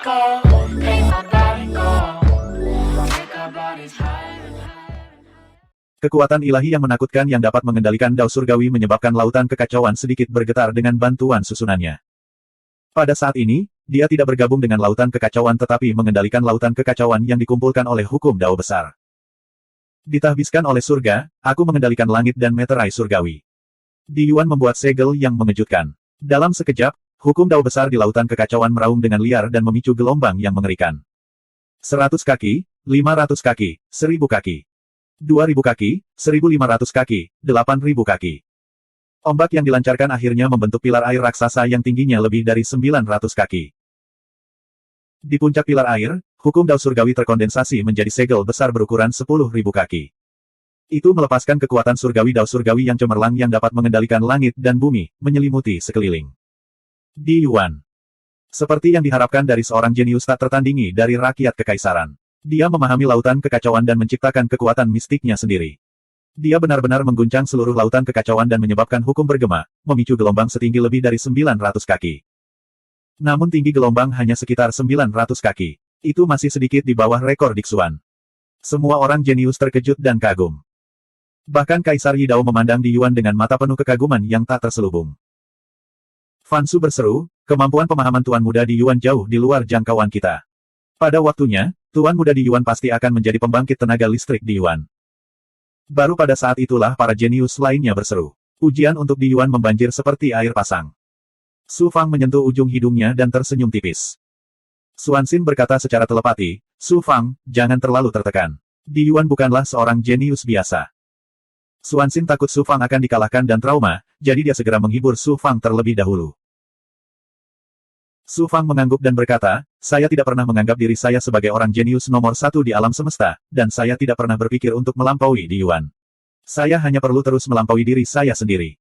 go, make my body go. Take our bodies higher and higher. Kekuatan ilahi yang menakutkan yang dapat mengendalikan dao surgawi menyebabkan lautan kekacauan sedikit bergetar dengan bantuan susunannya. Pada saat ini, dia tidak bergabung dengan lautan kekacauan tetapi mengendalikan lautan kekacauan yang dikumpulkan oleh hukum dao besar. Ditahbiskan oleh surga, aku mengendalikan langit dan meterai surgawi. Di Yuan membuat segel yang mengejutkan. Dalam sekejap, hukum dao besar di lautan kekacauan meraung dengan liar dan memicu gelombang yang mengerikan. 100 kaki, 500 kaki, 1000 kaki. 2000 kaki, 1500 kaki, 8000 kaki. Ombak yang dilancarkan akhirnya membentuk pilar air raksasa yang tingginya lebih dari 900 kaki. Di puncak pilar air, hukum dao surgawi terkondensasi menjadi segel besar berukuran 10.000 kaki. Itu melepaskan kekuatan surgawi dao surgawi yang cemerlang yang dapat mengendalikan langit dan bumi, menyelimuti sekeliling. Di Yuan. Seperti yang diharapkan dari seorang jenius tak tertandingi dari rakyat kekaisaran. Dia memahami lautan kekacauan dan menciptakan kekuatan mistiknya sendiri. Dia benar-benar mengguncang seluruh lautan kekacauan dan menyebabkan hukum bergema, memicu gelombang setinggi lebih dari 900 kaki. Namun tinggi gelombang hanya sekitar 900 kaki. Itu masih sedikit di bawah rekor Dixuan. Semua orang jenius terkejut dan kagum. Bahkan Kaisar Yidao memandang di Yuan dengan mata penuh kekaguman yang tak terselubung. Fan Su berseru, kemampuan pemahaman Tuan Muda di Yuan jauh di luar jangkauan kita. Pada waktunya, Tuan Muda di Yuan pasti akan menjadi pembangkit tenaga listrik di Yuan. Baru pada saat itulah para jenius lainnya berseru. Ujian untuk di Yuan membanjir seperti air pasang. Su Fang menyentuh ujung hidungnya dan tersenyum tipis. Xuanxin berkata secara telepati, Su Fang, jangan terlalu tertekan. Di Yuan bukanlah seorang jenius biasa. Xuanxin takut Su Fang akan dikalahkan dan trauma, jadi dia segera menghibur Su Fang terlebih dahulu. Su Fang mengangguk dan berkata, saya tidak pernah menganggap diri saya sebagai orang jenius nomor satu di alam semesta, dan saya tidak pernah berpikir untuk melampaui di Yuan. Saya hanya perlu terus melampaui diri saya sendiri.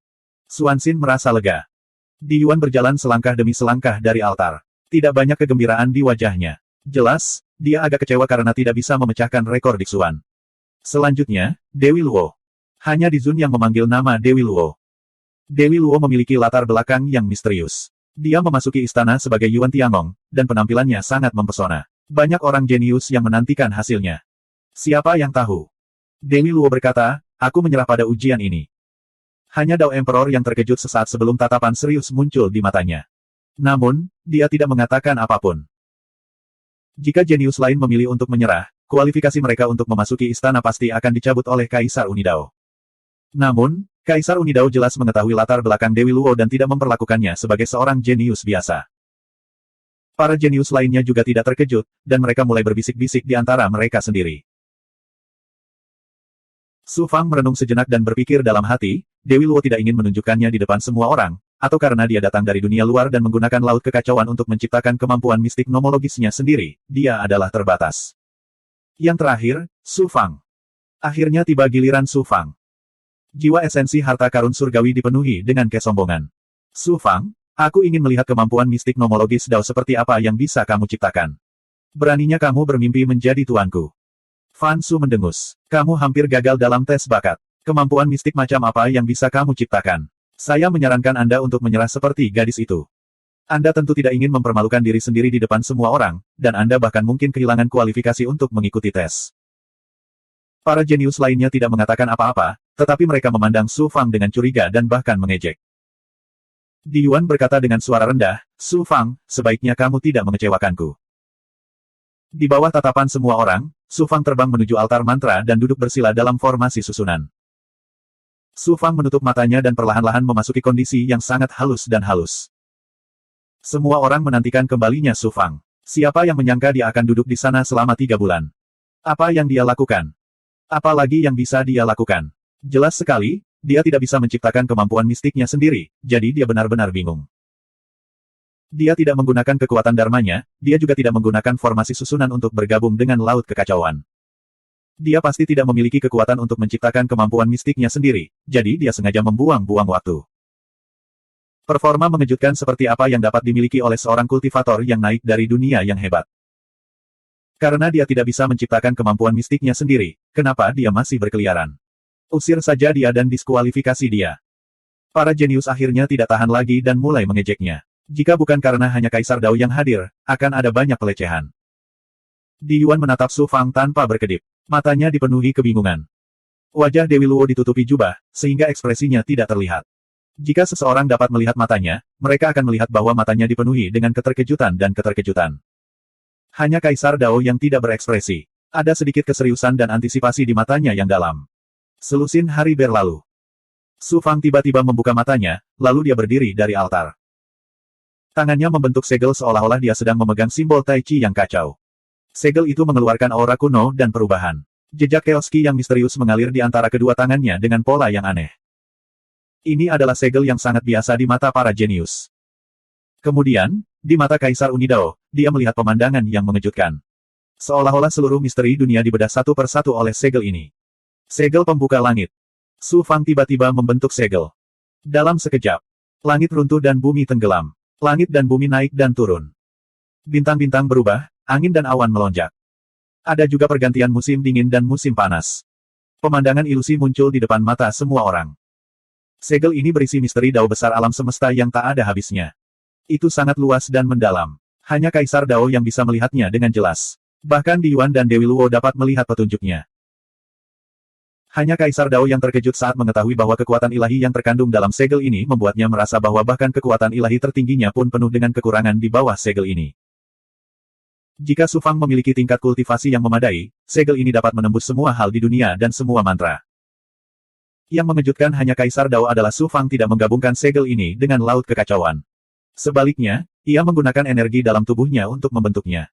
Xuanxin merasa lega. Di Yuan berjalan selangkah demi selangkah dari altar. Tidak banyak kegembiraan di wajahnya. Jelas, dia agak kecewa karena tidak bisa memecahkan rekor Dixuan. Selanjutnya, Dewi Luo. Hanya Di Zun yang memanggil nama Dewi Luo. Dewi Luo memiliki latar belakang yang misterius. Dia memasuki istana sebagai Yuan Tiangong, dan penampilannya sangat mempesona. Banyak orang jenius yang menantikan hasilnya. Siapa yang tahu? Dewi Luo berkata, aku menyerah pada ujian ini. Hanya Dao Emperor yang terkejut sesaat sebelum tatapan serius muncul di matanya. Namun, dia tidak mengatakan apapun. Jika jenius lain memilih untuk menyerah, kualifikasi mereka untuk memasuki istana pasti akan dicabut oleh Kaisar Unidao. Namun, Kaisar Unidao jelas mengetahui latar belakang Dewi Luo dan tidak memperlakukannya sebagai seorang jenius biasa. Para jenius lainnya juga tidak terkejut, dan mereka mulai berbisik-bisik di antara mereka sendiri. Su Fang merenung sejenak dan berpikir dalam hati, Dewi Luo tidak ingin menunjukkannya di depan semua orang, atau karena dia datang dari dunia luar dan menggunakan laut kekacauan untuk menciptakan kemampuan mistik nomologisnya sendiri, dia adalah terbatas. Yang terakhir, Su Fang. Akhirnya tiba giliran Su Fang. Jiwa esensi harta karun surgawi dipenuhi dengan kesombongan. Su Fang, aku ingin melihat kemampuan mistik nomologis Dao seperti apa yang bisa kamu ciptakan. Beraninya kamu bermimpi menjadi tuanku. Fan Su mendengus. Kamu hampir gagal dalam tes bakat. Kemampuan mistik macam apa yang bisa kamu ciptakan? Saya menyarankan Anda untuk menyerah seperti gadis itu. Anda tentu tidak ingin mempermalukan diri sendiri di depan semua orang, dan Anda bahkan mungkin kehilangan kualifikasi untuk mengikuti tes. Para jenius lainnya tidak mengatakan apa-apa, tetapi mereka memandang Su Fang dengan curiga dan bahkan mengejek. Di Yuan berkata dengan suara rendah, Su Fang, sebaiknya kamu tidak mengecewakanku. Di bawah tatapan semua orang, Su Fang terbang menuju altar mantra dan duduk bersila dalam formasi susunan. Su Fang menutup matanya dan perlahan-lahan memasuki kondisi yang sangat halus dan halus. Semua orang menantikan kembalinya Su Fang. Siapa yang menyangka dia akan duduk di sana selama 3 bulan? Apa yang dia lakukan? Apalagi yang bisa dia lakukan? Jelas sekali, dia tidak bisa menciptakan kemampuan mistiknya sendiri, jadi dia benar-benar bingung. Dia tidak menggunakan kekuatan dharmanya, dia juga tidak menggunakan formasi susunan untuk bergabung dengan laut kekacauan. Dia pasti tidak memiliki kekuatan untuk menciptakan kemampuan mistiknya sendiri, jadi dia sengaja membuang-buang waktu. Performa mengejutkan seperti apa yang dapat dimiliki oleh seorang kultivator yang naik dari dunia yang hebat. Karena dia tidak bisa menciptakan kemampuan mistiknya sendiri, kenapa dia masih berkeliaran? Usir saja dia dan diskualifikasi dia. Para jenius akhirnya tidak tahan lagi dan mulai mengejeknya. Jika bukan karena hanya Kaisar Dao yang hadir, akan ada banyak pelecehan. Di Yuan menatap Su Fang tanpa berkedip. Matanya dipenuhi kebingungan. Wajah Dewi Luo ditutupi jubah, sehingga ekspresinya tidak terlihat. Jika seseorang dapat melihat matanya, mereka akan melihat bahwa matanya dipenuhi dengan keterkejutan dan keterkejutan. Hanya Kaisar Dao yang tidak berekspresi. Ada sedikit keseriusan dan antisipasi di matanya yang dalam. Selusin hari berlalu. Su Fang tiba-tiba membuka matanya, lalu dia berdiri dari altar. Tangannya membentuk segel seolah-olah dia sedang memegang simbol Tai Chi yang kacau. Segel itu mengeluarkan aura kuno dan perubahan. Jejak Chaos Ki yang misterius mengalir di antara kedua tangannya dengan pola yang aneh. Ini adalah segel yang sangat biasa di mata para jenius. Kemudian, di mata Kaisar Unidao, dia melihat pemandangan yang mengejutkan. Seolah-olah seluruh misteri dunia dibedah satu persatu oleh segel ini. Segel pembuka langit. Su Fang tiba-tiba membentuk segel. Dalam sekejap, langit runtuh dan bumi tenggelam. Langit dan bumi naik dan turun. Bintang-bintang berubah, angin dan awan melonjak. Ada juga pergantian musim dingin dan musim panas. Pemandangan ilusi muncul di depan mata semua orang. Segel ini berisi misteri Dao besar alam semesta yang tak ada habisnya. Itu sangat luas dan mendalam. Hanya Kaisar Dao yang bisa melihatnya dengan jelas. Bahkan Di Yuan dan Dewi Luo dapat melihat petunjuknya. Hanya Kaisar Dao yang terkejut saat mengetahui bahwa kekuatan ilahi yang terkandung dalam segel ini membuatnya merasa bahwa bahkan kekuatan ilahi tertingginya pun penuh dengan kekurangan di bawah segel ini. Jika Su Fang memiliki tingkat kultivasi yang memadai, segel ini dapat menembus semua hal di dunia dan semua mantra. Yang mengejutkan hanya Kaisar Dao adalah Su Fang tidak menggabungkan segel ini dengan laut kekacauan. Sebaliknya, ia menggunakan energi dalam tubuhnya untuk membentuknya.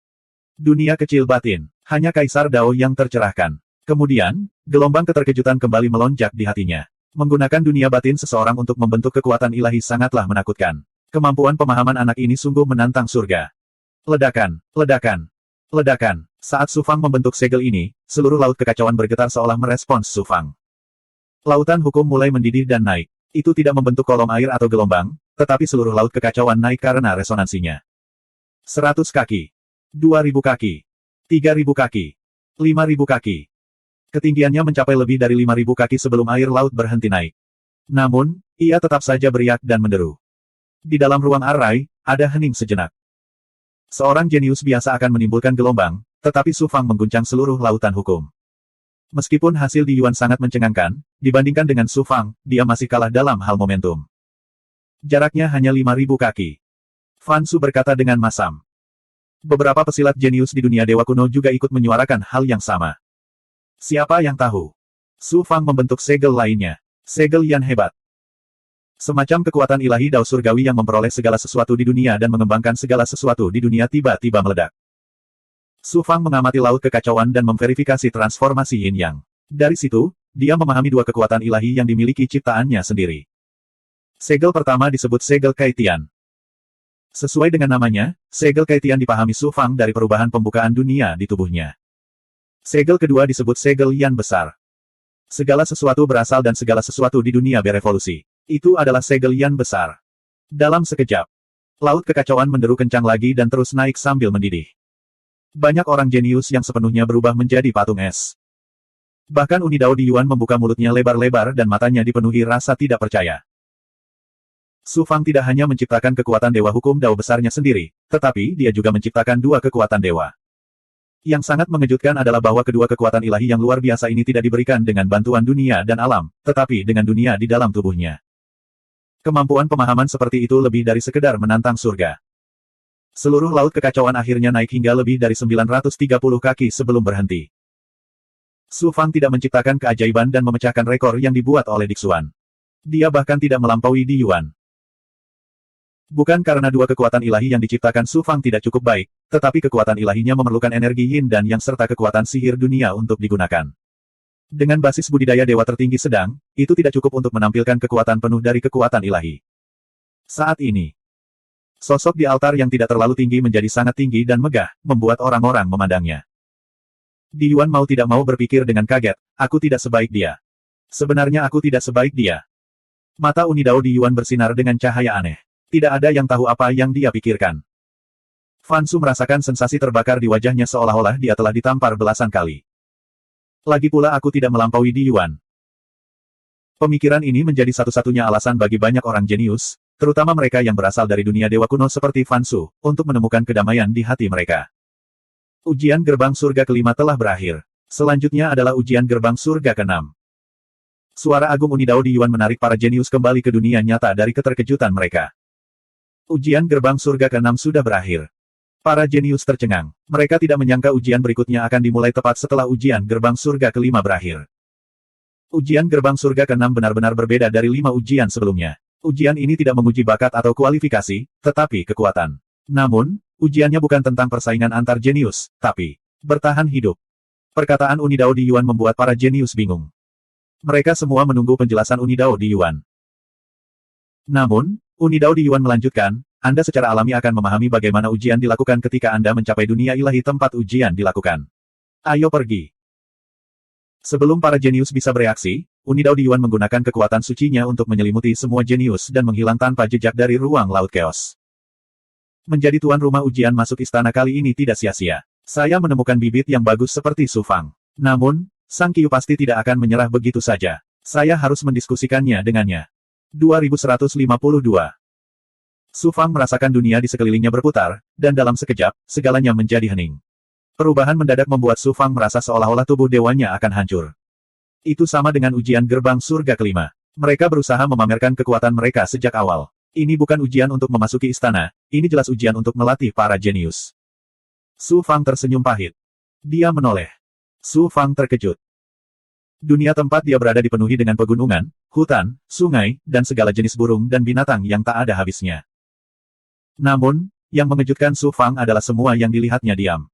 Dunia kecil batin, hanya Kaisar Dao yang tercerahkan. Kemudian, gelombang keterkejutan kembali melonjak di hatinya. Menggunakan dunia batin seseorang untuk membentuk kekuatan ilahi sangatlah menakutkan. Kemampuan pemahaman anak ini sungguh menantang surga. Ledakan, ledakan, ledakan. Saat Su Fang membentuk segel ini, seluruh laut kekacauan bergetar seolah merespons Su Fang. Lautan hukum mulai mendidih dan naik. Itu tidak membentuk kolom air atau gelombang, tetapi seluruh laut kekacauan naik karena resonansinya. 100 kaki. 2000 kaki. 3000 kaki. 5000 kaki. Ketinggiannya mencapai lebih dari 5000 kaki sebelum air laut berhenti naik. Namun, ia tetap saja beriak dan menderu. Di dalam ruang arai, ada hening sejenak. Seorang jenius biasa akan menimbulkan gelombang, tetapi Su Fang mengguncang seluruh lautan hukum. Meskipun hasil Di Yuan sangat mencengangkan, dibandingkan dengan Su Fang, dia masih kalah dalam hal momentum. Jaraknya hanya 5000 kaki. Fan Su berkata dengan masam. Beberapa pesilat jenius di dunia dewa kuno juga ikut menyuarakan hal yang sama. Siapa yang tahu? Su Fang membentuk segel lainnya. Segel yang hebat. Semacam kekuatan ilahi Dao surgawi yang memperoleh segala sesuatu di dunia dan mengembangkan segala sesuatu di dunia tiba-tiba meledak. Su Fang mengamati laut kekacauan dan memverifikasi transformasi Yin Yang. Dari situ, dia memahami dua kekuatan ilahi yang dimiliki ciptaannya sendiri. Segel pertama disebut segel Kaitian. Sesuai dengan namanya, segel Kaitian dipahami Su Fang dari perubahan pembukaan dunia di tubuhnya. Segel kedua disebut segel Yan besar. Segala sesuatu berasal dan segala sesuatu di dunia berevolusi. Itu adalah segel Yan besar. Dalam sekejap, laut kekacauan menderu kencang lagi dan terus naik sambil mendidih. Banyak orang jenius yang sepenuhnya berubah menjadi patung es. Bahkan Unidao Di Yuan membuka mulutnya lebar-lebar dan matanya dipenuhi rasa tidak percaya. Su Fang tidak hanya menciptakan kekuatan dewa hukum Dao besarnya sendiri, tetapi dia juga menciptakan dua kekuatan dewa. Yang sangat mengejutkan adalah bahwa kedua kekuatan ilahi yang luar biasa ini tidak diberikan dengan bantuan dunia dan alam, tetapi dengan dunia di dalam tubuhnya. Kemampuan pemahaman seperti itu lebih dari sekedar menantang surga. Seluruh laut kekacauan akhirnya naik hingga lebih dari 930 kaki sebelum berhenti. Su Fang tidak menciptakan keajaiban dan memecahkan rekor yang dibuat oleh Dixuan. Dia bahkan tidak melampaui Di Yuan. Bukan karena dua kekuatan ilahi yang diciptakan Su Fang tidak cukup baik, tetapi kekuatan ilahinya memerlukan energi yin dan yang serta kekuatan sihir dunia untuk digunakan. Dengan basis budidaya dewa tertinggi sedang, itu tidak cukup untuk menampilkan kekuatan penuh dari kekuatan ilahi. Saat ini, sosok di altar yang tidak terlalu tinggi menjadi sangat tinggi dan megah, membuat orang-orang memandangnya. Di Yuan mau tidak mau berpikir dengan kaget, aku tidak sebaik dia. Sebenarnya aku tidak sebaik dia. Mata Unidao Di Yuan bersinar dengan cahaya aneh. Tidak ada yang tahu apa yang dia pikirkan. Fan Su merasakan sensasi terbakar di wajahnya seolah-olah dia telah ditampar belasan kali. Lagi pula aku tidak melampaui Di Yuan. Pemikiran ini menjadi satu-satunya alasan bagi banyak orang jenius, terutama mereka yang berasal dari dunia dewa kuno seperti Fan Su, untuk menemukan kedamaian di hati mereka. Ujian gerbang surga kelima telah berakhir. Selanjutnya adalah ujian gerbang surga keenam. Suara agung Unidao di Yuan menarik para jenius kembali ke dunia nyata dari keterkejutan mereka. Ujian gerbang surga keenam sudah berakhir. Para jenius tercengang. Mereka tidak menyangka ujian berikutnya akan dimulai tepat setelah ujian gerbang surga kelima berakhir. Ujian gerbang surga keenam benar-benar berbeda dari 5 ujian sebelumnya. Ujian ini tidak menguji bakat atau kualifikasi, tetapi kekuatan. Namun, ujiannya bukan tentang persaingan antar jenius, tapi bertahan hidup. Perkataan Unidao di Yuan membuat para jenius bingung. Mereka semua menunggu penjelasan Unidao di Yuan. Namun, Unidao di Yuan melanjutkan, Anda secara alami akan memahami bagaimana ujian dilakukan ketika Anda mencapai dunia ilahi tempat ujian dilakukan. Ayo pergi. Sebelum para jenius bisa bereaksi, Unidao di Yuan menggunakan kekuatan sucinya untuk menyelimuti semua jenius dan menghilang tanpa jejak dari ruang laut chaos. Menjadi tuan rumah ujian masuk istana kali ini tidak sia-sia. Saya menemukan bibit yang bagus seperti Su Fang. Namun, Sang Qiu pasti tidak akan menyerah begitu saja. Saya harus mendiskusikannya dengannya. 2152. Su Fang merasakan dunia di sekelilingnya berputar, dan dalam sekejap, segalanya menjadi hening. Perubahan mendadak membuat Su Fang merasa seolah-olah tubuh dewanya akan hancur. Itu sama dengan ujian gerbang surga kelima. Mereka berusaha memamerkan kekuatan mereka sejak awal. Ini bukan ujian untuk memasuki istana, ini jelas ujian untuk melatih para jenius. Su Fang tersenyum pahit. Dia menoleh. Su Fang terkejut. Dunia tempat dia berada dipenuhi dengan pegunungan, hutan, sungai, dan segala jenis burung dan binatang yang tak ada habisnya. Namun, yang mengejutkan Su Fang adalah semua yang dilihatnya diam.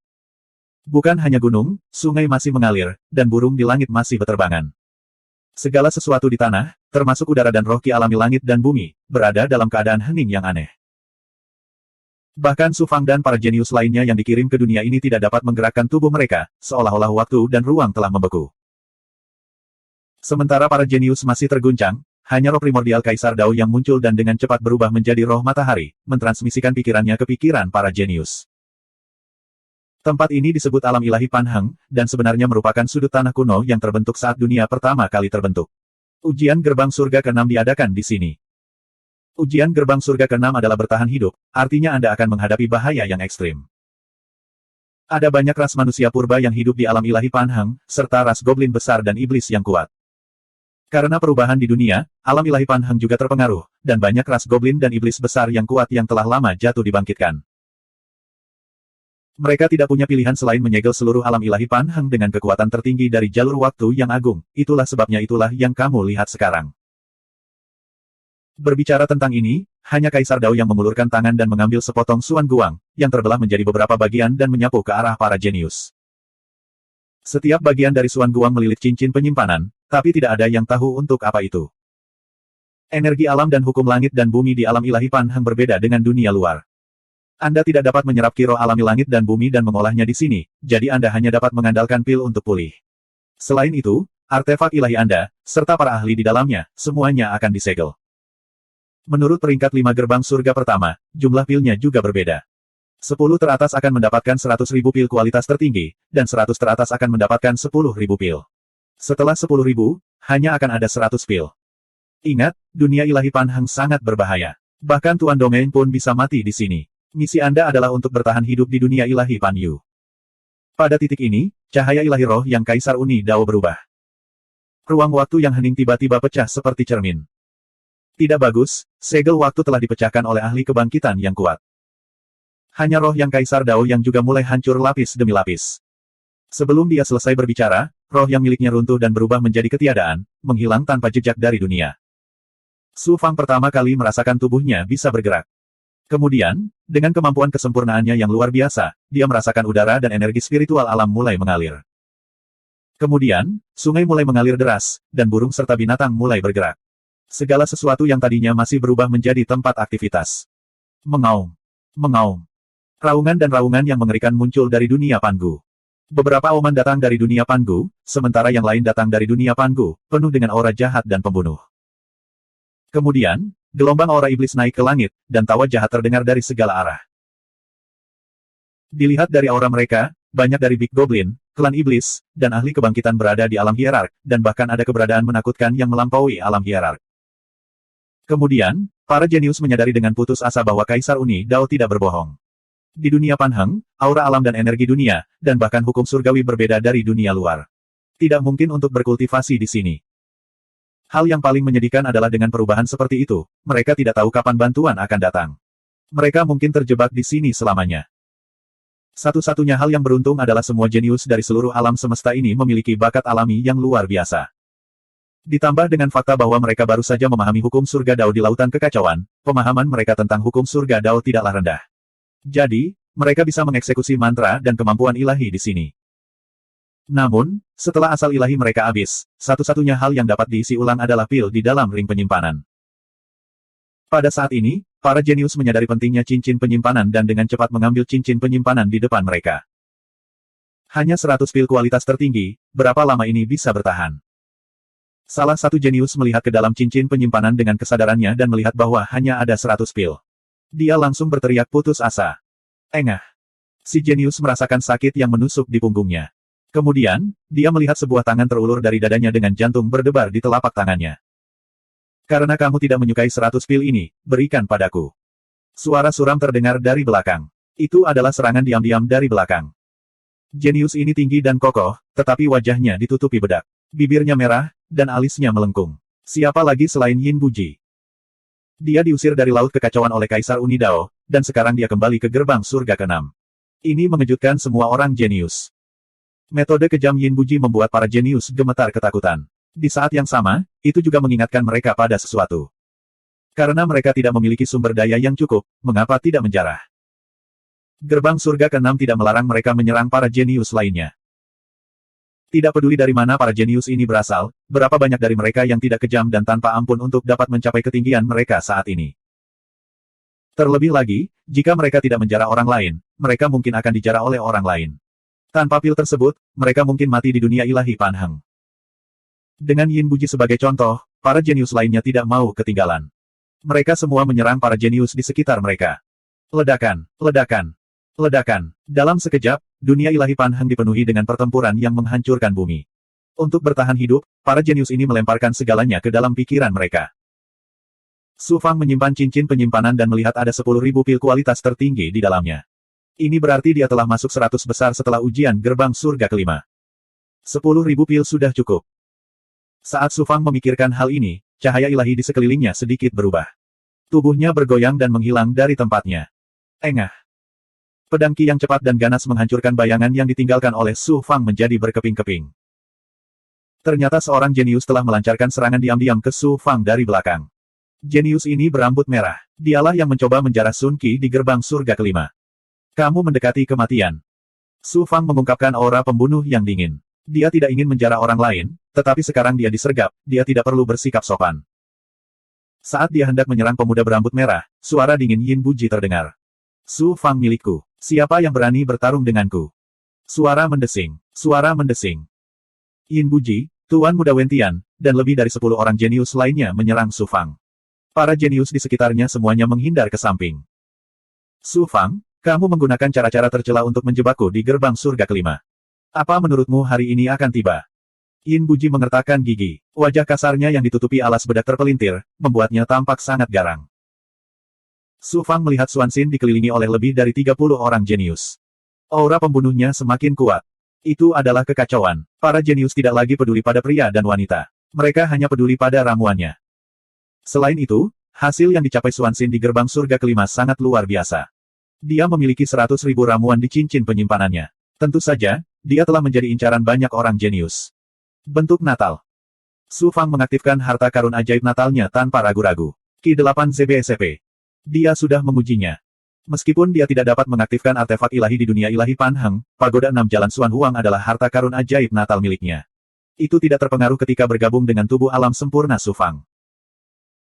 Bukan hanya gunung, sungai masih mengalir, dan burung di langit masih beterbangan. Segala sesuatu di tanah, termasuk udara dan roh ki alami langit dan bumi, berada dalam keadaan hening yang aneh. Bahkan Su Fang dan para jenius lainnya yang dikirim ke dunia ini tidak dapat menggerakkan tubuh mereka, seolah-olah waktu dan ruang telah membeku. Sementara para jenius masih terguncang, hanya roh primordial Kaisar Dao yang muncul dan dengan cepat berubah menjadi roh matahari, mentransmisikan pikirannya ke pikiran para jenius. Tempat ini disebut alam ilahi Panheng, dan sebenarnya merupakan sudut tanah kuno yang terbentuk saat dunia pertama kali terbentuk. Ujian gerbang surga ke-6 diadakan di sini. Ujian gerbang surga ke-6 adalah bertahan hidup, artinya Anda akan menghadapi bahaya yang ekstrim. Ada banyak ras manusia purba yang hidup di alam ilahi Panheng, serta ras goblin besar dan iblis yang kuat. Karena perubahan di dunia, alam ilahi Panheng juga terpengaruh, dan banyak ras goblin dan iblis besar yang kuat yang telah lama jatuh dibangkitkan. Mereka tidak punya pilihan selain menyegel seluruh alam ilahi Panheng dengan kekuatan tertinggi dari jalur waktu yang agung, itulah sebabnya itulah yang kamu lihat sekarang. Berbicara tentang ini, hanya Kaisar Dao yang mengulurkan tangan dan mengambil sepotong Suan Guang, yang terbelah menjadi beberapa bagian dan menyapu ke arah para jenius. Setiap bagian dari Suan Guang melilit cincin penyimpanan, tapi tidak ada yang tahu untuk apa itu. Energi alam dan hukum langit dan bumi di alam ilahi Panheng berbeda dengan dunia luar. Anda tidak dapat menyerap kiro alami langit dan bumi dan mengolahnya di sini, jadi Anda hanya dapat mengandalkan pil untuk pulih. Selain itu, artefak ilahi Anda, serta para ahli di dalamnya, semuanya akan disegel. Menurut peringkat 5 gerbang surga pertama, jumlah pilnya juga berbeda. 10 teratas akan mendapatkan 100.000 pil kualitas tertinggi, dan 100 teratas akan mendapatkan 10.000 pil. Setelah 10.000, hanya akan ada 100 pil. Ingat, dunia ilahi Panheng sangat berbahaya. Bahkan Tuan Domain pun bisa mati di sini. Misi Anda adalah untuk bertahan hidup di dunia ilahi Pan Yu. Pada titik ini, cahaya ilahi roh yang Kaisar Uni Dao berubah. Ruang waktu yang hening tiba-tiba pecah seperti cermin. Tidak bagus, segel waktu telah dipecahkan oleh ahli kebangkitan yang kuat. Hanya roh yang Kaisar Dao yang juga mulai hancur lapis demi lapis. Sebelum dia selesai berbicara, roh yang miliknya runtuh dan berubah menjadi ketiadaan, menghilang tanpa jejak dari dunia. Su Fang pertama kali merasakan tubuhnya bisa bergerak. Kemudian, dengan kemampuan kesempurnaannya yang luar biasa, dia merasakan udara dan energi spiritual alam mulai mengalir. Kemudian, sungai mulai mengalir deras, dan burung serta binatang mulai bergerak. Segala sesuatu yang tadinya masih berubah menjadi tempat aktivitas. Mengaum. Mengaum. Raungan dan raungan yang mengerikan muncul dari dunia Pangu. Beberapa auman datang dari dunia Pangu, sementara yang lain datang dari dunia Pangu, penuh dengan aura jahat dan pembunuh. Kemudian, gelombang aura iblis naik ke langit, dan tawa jahat terdengar dari segala arah. Dilihat dari aura mereka, banyak dari Big Goblin, klan iblis, dan ahli kebangkitan berada di alam hierark, dan bahkan ada keberadaan menakutkan yang melampaui alam hierark. Kemudian, para jenius menyadari dengan putus asa bahwa Kaisar Uni Dao tidak berbohong. Di dunia Panheng, aura alam dan energi dunia, dan bahkan hukum surgawi berbeda dari dunia luar. Tidak mungkin untuk berkultivasi di sini. Hal yang paling menyedihkan adalah dengan perubahan seperti itu, mereka tidak tahu kapan bantuan akan datang. Mereka mungkin terjebak di sini selamanya. Satu-satunya hal yang beruntung adalah semua jenius dari seluruh alam semesta ini memiliki bakat alami yang luar biasa. Ditambah dengan fakta bahwa mereka baru saja memahami hukum surga Dao di lautan kekacauan, pemahaman mereka tentang hukum surga Dao tidaklah rendah. Jadi, mereka bisa mengeksekusi mantra dan kemampuan ilahi di sini. Namun, setelah asal ilahi mereka habis, satu-satunya hal yang dapat diisi ulang adalah pil di dalam ring penyimpanan. Pada saat ini, para jenius menyadari pentingnya cincin penyimpanan dan dengan cepat mengambil cincin penyimpanan di depan mereka. Hanya 100 pil kualitas tertinggi, berapa lama ini bisa bertahan? Salah satu jenius melihat ke dalam cincin penyimpanan dengan kesadarannya dan melihat bahwa hanya ada 100 pil. Dia langsung berteriak putus asa. Engah. Si jenius merasakan sakit yang menusuk di punggungnya. Kemudian, dia melihat sebuah tangan terulur dari dadanya dengan jantung berdebar di telapak tangannya. Karena kamu tidak menyukai 100 pil ini, berikan padaku. Suara suram terdengar dari belakang. Itu adalah serangan diam-diam dari belakang. Jenius ini tinggi dan kokoh, tetapi wajahnya ditutupi bedak. Bibirnya merah, dan alisnya melengkung. Siapa lagi selain Yin Buji? Dia diusir dari laut kekacauan oleh Kaisar Uni Dao, dan sekarang dia kembali ke gerbang surga ke-6. Ini mengejutkan semua orang jenius. Metode kejam Yin Buji membuat para jenius gemetar ketakutan. Di saat yang sama, itu juga mengingatkan mereka pada sesuatu. Karena mereka tidak memiliki sumber daya yang cukup, mengapa tidak menjarah? Gerbang surga ke-6 tidak melarang mereka menyerang para jenius lainnya. Tidak peduli dari mana para jenius ini berasal, berapa banyak dari mereka yang tidak kejam dan tanpa ampun untuk dapat mencapai ketinggian mereka saat ini. Terlebih lagi, jika mereka tidak menjara orang lain, mereka mungkin akan dijara oleh orang lain. Tanpa pil tersebut, mereka mungkin mati di dunia ilahi Panheng. Dengan Yin Buji sebagai contoh, para jenius lainnya tidak mau ketinggalan. Mereka semua menyerang para jenius di sekitar mereka. Ledakan, ledakan, ledakan. Dalam sekejap, dunia ilahi Panheng dipenuhi dengan pertempuran yang menghancurkan bumi. Untuk bertahan hidup, para jenius ini melemparkan segalanya ke dalam pikiran mereka. Su Fang menyimpan cincin penyimpanan dan melihat ada 10.000 pil kualitas tertinggi di dalamnya. Ini berarti dia telah masuk 100 besar setelah ujian gerbang surga ke-5. 10.000 pil sudah cukup. Saat Su Fang memikirkan hal ini, cahaya ilahi di sekelilingnya sedikit berubah. Tubuhnya bergoyang dan menghilang dari tempatnya. Engah. Pedang Ki yang cepat dan ganas menghancurkan bayangan yang ditinggalkan oleh Su Fang menjadi berkeping-keping. Ternyata seorang jenius telah melancarkan serangan diam-diam ke Su Fang dari belakang. Jenius ini berambut merah. Dialah yang mencoba menjarah Sun Qi di gerbang surga ke-5. Kamu mendekati kematian. Su Fang mengungkapkan aura pembunuh yang dingin. Dia tidak ingin menjarah orang lain, tetapi sekarang dia disergap, dia tidak perlu bersikap sopan. Saat dia hendak menyerang pemuda berambut merah, suara dingin Yin Buji terdengar. Su Fang milikku. Siapa yang berani bertarung denganku? Suara mendesing. Suara mendesing. Yin Buji, Tuan Muda Wentian, dan lebih dari 10 orang jenius lainnya menyerang Su Fang. Para jenius di sekitarnya semuanya menghindar ke samping. Su Fang, kamu menggunakan cara-cara tercela untuk menjebakku di gerbang surga ke-5. Apa menurutmu hari ini akan tiba? Yin Buji mengertakkan gigi. Wajah kasarnya yang ditutupi alas bedak terpelintir, membuatnya tampak sangat garang. Su Fang melihat Xuan Xin dikelilingi oleh lebih dari 30 orang jenius. Aura pembunuhnya semakin kuat. Itu adalah kekacauan. Para jenius tidak lagi peduli pada pria dan wanita. Mereka hanya peduli pada ramuannya. Selain itu, hasil yang dicapai Xuan Xin di gerbang surga ke-5 sangat luar biasa. Dia memiliki 100.000 ramuan di cincin penyimpanannya. Tentu saja, dia telah menjadi incaran banyak orang jenius. Bentuk Natal. Su Fang mengaktifkan harta karun ajaib Natalnya tanpa ragu-ragu. Ki-8 ZBSP. Dia sudah mengujinya. Meskipun dia tidak dapat mengaktifkan artefak ilahi di dunia ilahi Panheng, Pagoda 6 Jalan Xuan Huang adalah harta karun ajaib Natal miliknya. Itu tidak terpengaruh ketika bergabung dengan tubuh alam sempurna Su Fang.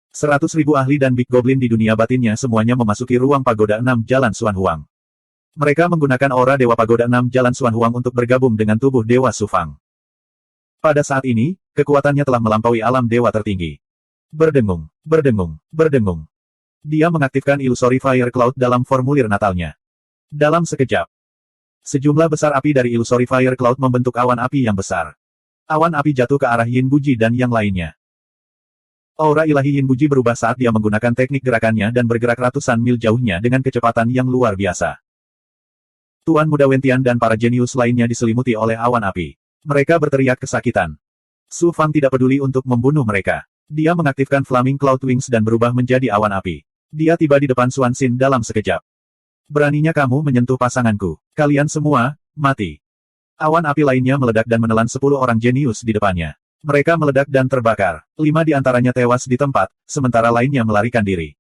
100.000 ahli dan Big Goblin di dunia batinnya semuanya memasuki ruang Pagoda 6 Jalan Xuan Huang. Mereka menggunakan aura Dewa Pagoda 6 Jalan Xuan Huang untuk bergabung dengan tubuh Dewa Su Fang. Pada saat ini, kekuatannya telah melampaui alam dewa tertinggi. Berdengung, berdengung, berdengung. Dia mengaktifkan Illusory Fire Cloud dalam formulir Natalnya. Dalam sekejap, sejumlah besar api dari Illusory Fire Cloud membentuk awan api yang besar. Awan api jatuh ke arah Yin Buji dan yang lainnya. Aura ilahi Yin Buji berubah saat dia menggunakan teknik gerakannya dan bergerak ratusan mil jauhnya dengan kecepatan yang luar biasa. Tuan Muda Wentian dan para jenius lainnya diselimuti oleh awan api. Mereka berteriak kesakitan. Su Fang tidak peduli untuk membunuh mereka. Dia mengaktifkan Flaming Cloud Wings dan berubah menjadi awan api. Dia tiba di depan Xuan Xin dalam sekejap. Beraninya kamu menyentuh pasanganku. Kalian semua, mati. Awan api lainnya meledak dan menelan 10 orang jenius di depannya. Mereka meledak dan terbakar. 5 di antaranya tewas di tempat, sementara lainnya melarikan diri.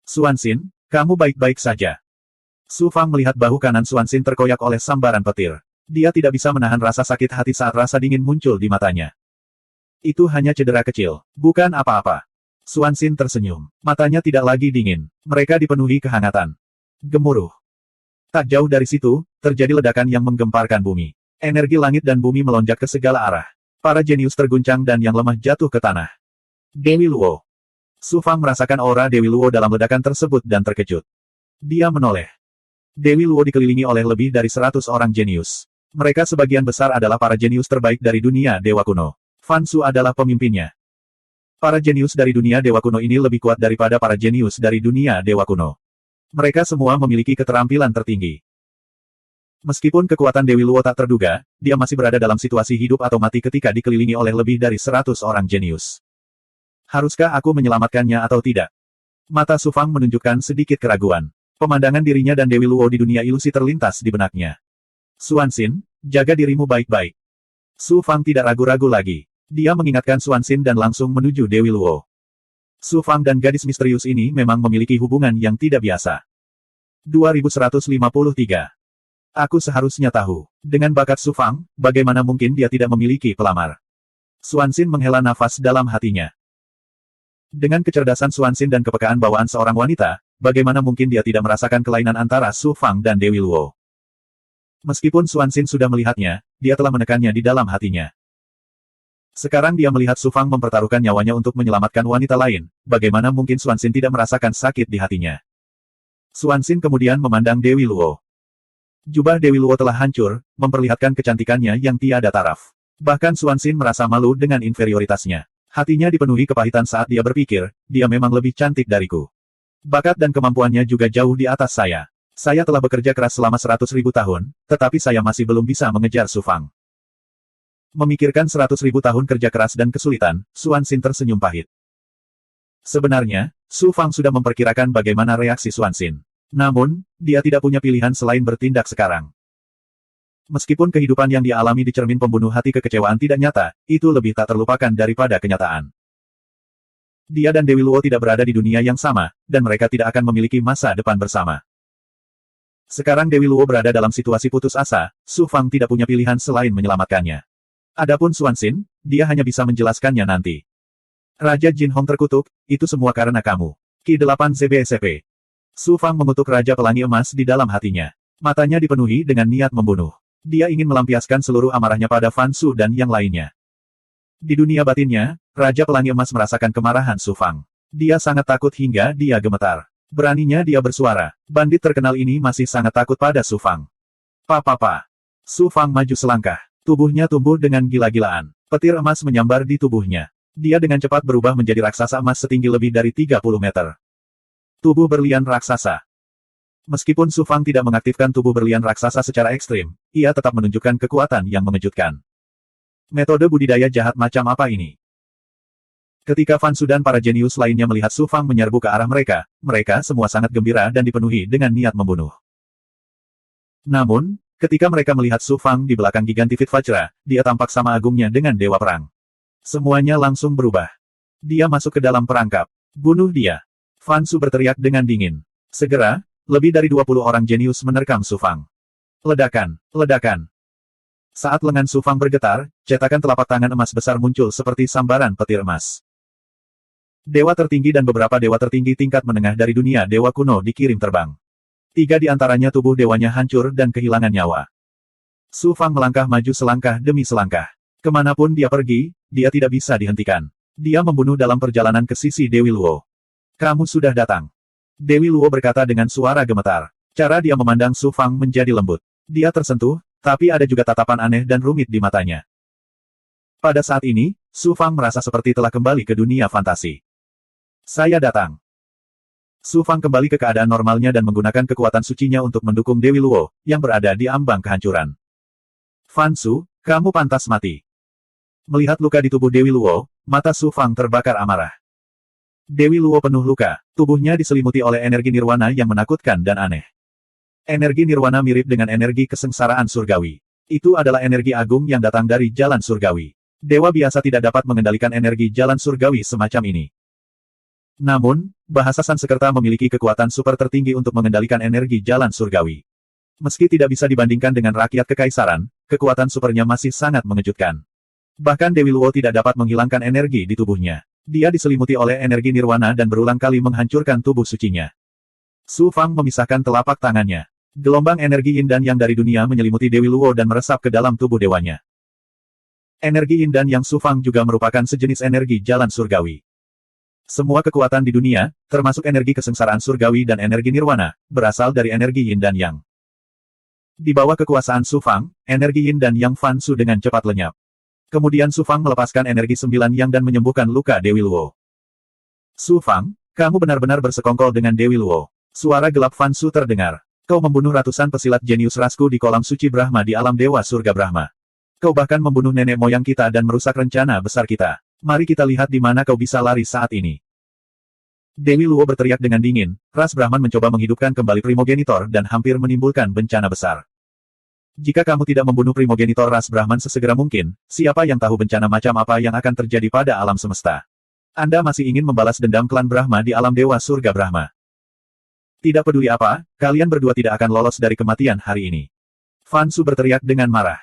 Xuan Xin, kamu baik-baik saja. Su Fang melihat bahu kanan Xuan Xin terkoyak oleh sambaran petir. Dia tidak bisa menahan rasa sakit hati saat rasa dingin muncul di matanya. Itu hanya cedera kecil, bukan apa-apa. Xuan Xin tersenyum. Matanya tidak lagi dingin. Mereka dipenuhi kehangatan. Gemuruh. Tak jauh dari situ, terjadi ledakan yang menggemparkan bumi. Energi langit dan bumi melonjak ke segala arah. Para jenius terguncang dan yang lemah jatuh ke tanah. Dewi Luo. Su Fang merasakan aura Dewi Luo dalam ledakan tersebut dan terkejut. Dia menoleh. Dewi Luo dikelilingi oleh lebih dari 100 orang jenius. Mereka sebagian besar adalah para jenius terbaik dari dunia Dewa Kuno. Fan Su adalah pemimpinnya. Para jenius dari dunia Dewa Kuno ini lebih kuat daripada para jenius dari dunia Dewa Kuno. Mereka semua memiliki keterampilan tertinggi. Meskipun kekuatan Dewi Luo tak terduga, dia masih berada dalam situasi hidup atau mati ketika dikelilingi oleh lebih dari 100 orang jenius. Haruskah aku menyelamatkannya atau tidak? Mata Su Fang menunjukkan sedikit keraguan. Pemandangan dirinya dan Dewi Luo di dunia ilusi terlintas di benaknya. Xuan Xin, jaga dirimu baik-baik. Su Fang tidak ragu-ragu lagi. Dia mengingatkan Xuan Xin dan langsung menuju Dewi Luo. Su Fang dan gadis misterius ini memang memiliki hubungan yang tidak biasa. 2153. Aku seharusnya tahu. Dengan bakat Su Fang, bagaimana mungkin dia tidak memiliki pelamar? Xuan Xin menghela nafas dalam hatinya. Dengan kecerdasan Xuan Xin dan kepekaan bawaan seorang wanita, bagaimana mungkin dia tidak merasakan kelainan antara Su Fang dan Dewi Luo? Meskipun Xuan Xin sudah melihatnya, dia telah menekannya di dalam hatinya. Sekarang dia melihat Su Fang mempertaruhkan nyawanya untuk menyelamatkan wanita lain, bagaimana mungkin Xuan Xin tidak merasakan sakit di hatinya? Xuan Xin kemudian memandang Dewi Luo. Jubah Dewi Luo telah hancur, memperlihatkan kecantikannya yang tiada taraf. Bahkan Xuan Xin merasa malu dengan inferioritasnya. Hatinya dipenuhi kepahitan saat dia berpikir, dia memang lebih cantik dariku. Bakat dan kemampuannya juga jauh di atas saya. Saya telah bekerja keras selama 100.000 tahun, tetapi saya masih belum bisa mengejar Su Fang. Memikirkan 100.000 tahun kerja keras dan kesulitan, Xuan Xin tersenyum pahit. Sebenarnya, Su Fang sudah memperkirakan bagaimana reaksi Xuan Xin. Namun, dia tidak punya pilihan selain bertindak sekarang. Meskipun kehidupan yang dia alami di cermin pembunuh hati kekecewaan tidak nyata, itu lebih tak terlupakan daripada kenyataan. Dia dan Dewi Luo tidak berada di dunia yang sama, dan mereka tidak akan memiliki masa depan bersama. Sekarang Dewi Luo berada dalam situasi putus asa, Su Fang tidak punya pilihan selain menyelamatkannya. Adapun Xuan Xin, dia hanya bisa menjelaskannya nanti. Raja Jin Hong terkutuk, itu semua karena kamu. Ki-8 ZBSP. Su Fang mengutuk Raja Pelangi Emas di dalam hatinya. Matanya dipenuhi dengan niat membunuh. Dia ingin melampiaskan seluruh amarahnya pada Fan Su dan yang lainnya. Di dunia batinnya, Raja Pelangi Emas merasakan kemarahan Su Fang. Dia sangat takut hingga dia gemetar. Beraninya dia bersuara. Bandit terkenal ini masih sangat takut pada Su Fang. Papa. Su Fang maju selangkah. Tubuhnya tumbuh dengan gila-gilaan. Petir emas menyambar di tubuhnya. Dia dengan cepat berubah menjadi raksasa emas setinggi lebih dari 30 meter. Tubuh berlian raksasa. Meskipun Su Fang tidak mengaktifkan tubuh berlian raksasa secara ekstrim, ia tetap menunjukkan kekuatan yang mengejutkan. Metode budidaya jahat macam apa ini? Ketika Fan Su dan para jenius lainnya melihat Su Fang menyerbu ke arah mereka, mereka semua sangat gembira dan dipenuhi dengan niat membunuh. Namun, ketika mereka melihat Su Fang di belakang Gigantifit Vajra, dia tampak sama agungnya dengan Dewa Perang. Semuanya langsung berubah. Dia masuk ke dalam perangkap. Bunuh dia. Fan Su berteriak dengan dingin. Segera, lebih dari 20 orang jenius menerkam Su Fang. Ledakan, ledakan. Saat lengan Su Fang bergetar, cetakan telapak tangan emas besar muncul seperti sambaran petir emas. Dewa tertinggi dan beberapa dewa tertinggi tingkat menengah dari dunia Dewa Kuno dikirim terbang. 3 di antaranya tubuh dewanya hancur dan kehilangan nyawa. Su Fang melangkah maju selangkah demi selangkah. Kemanapun dia pergi, dia tidak bisa dihentikan. Dia membunuh dalam perjalanan ke sisi Dewi Luo. Kamu sudah datang. Dewi Luo berkata dengan suara gemetar. Cara dia memandang Su Fang menjadi lembut. Dia tersentuh, tapi ada juga tatapan aneh dan rumit di matanya. Pada saat ini, Su Fang merasa seperti telah kembali ke dunia fantasi. Saya datang. Su Fang kembali ke keadaan normalnya dan menggunakan kekuatan sucinya untuk mendukung Dewi Luo, yang berada di ambang kehancuran. Fan Su, kamu pantas mati. Melihat luka di tubuh Dewi Luo, mata Su Fang terbakar amarah. Dewi Luo penuh luka, tubuhnya diselimuti oleh energi nirwana yang menakutkan dan aneh. Energi nirwana mirip dengan energi kesengsaraan surgawi. Itu adalah energi agung yang datang dari jalan surgawi. Dewa biasa tidak dapat mengendalikan energi jalan surgawi semacam ini. Namun, bahasa Sanskerta memiliki kekuatan super tertinggi untuk mengendalikan energi jalan surgawi. Meski tidak bisa dibandingkan dengan rakyat kekaisaran, kekuatan supernya masih sangat mengejutkan. Bahkan Dewi Luo tidak dapat menghilangkan energi di tubuhnya. Dia diselimuti oleh energi nirwana dan berulang kali menghancurkan tubuh sucinya. Su Fang memisahkan telapak tangannya. Gelombang energi yin dan yang dari dunia menyelimuti Dewi Luo dan meresap ke dalam tubuh dewanya. Energi yin dan yang Su Fang juga merupakan sejenis energi jalan surgawi. Semua kekuatan di dunia, termasuk energi kesengsaraan surgawi dan energi nirwana, berasal dari energi yin dan yang. Di bawah kekuasaan Su Fang, energi yin dan yang Fan Su dengan cepat lenyap. Kemudian Su Fang melepaskan energi 9 yang dan menyembuhkan luka Dewi Luo. Su Fang, kamu benar-benar bersekongkol dengan Dewi Luo. Suara gelap Fan Su terdengar. Kau membunuh ratusan pesilat jenius rasku di kolam suci Brahma di alam dewa surga Brahma. Kau bahkan membunuh nenek moyang kita dan merusak rencana besar kita. Mari kita lihat di mana kau bisa lari saat ini. Dewi Luo berteriak dengan dingin, ras Brahman mencoba menghidupkan kembali primogenitor dan hampir menimbulkan bencana besar. Jika kamu tidak membunuh primogenitor ras Brahman sesegera mungkin, siapa yang tahu bencana macam apa yang akan terjadi pada alam semesta? Anda masih ingin membalas dendam klan Brahma di alam dewa surga Brahma. Tidak peduli apa, kalian berdua tidak akan lolos dari kematian hari ini. Fan Su berteriak dengan marah.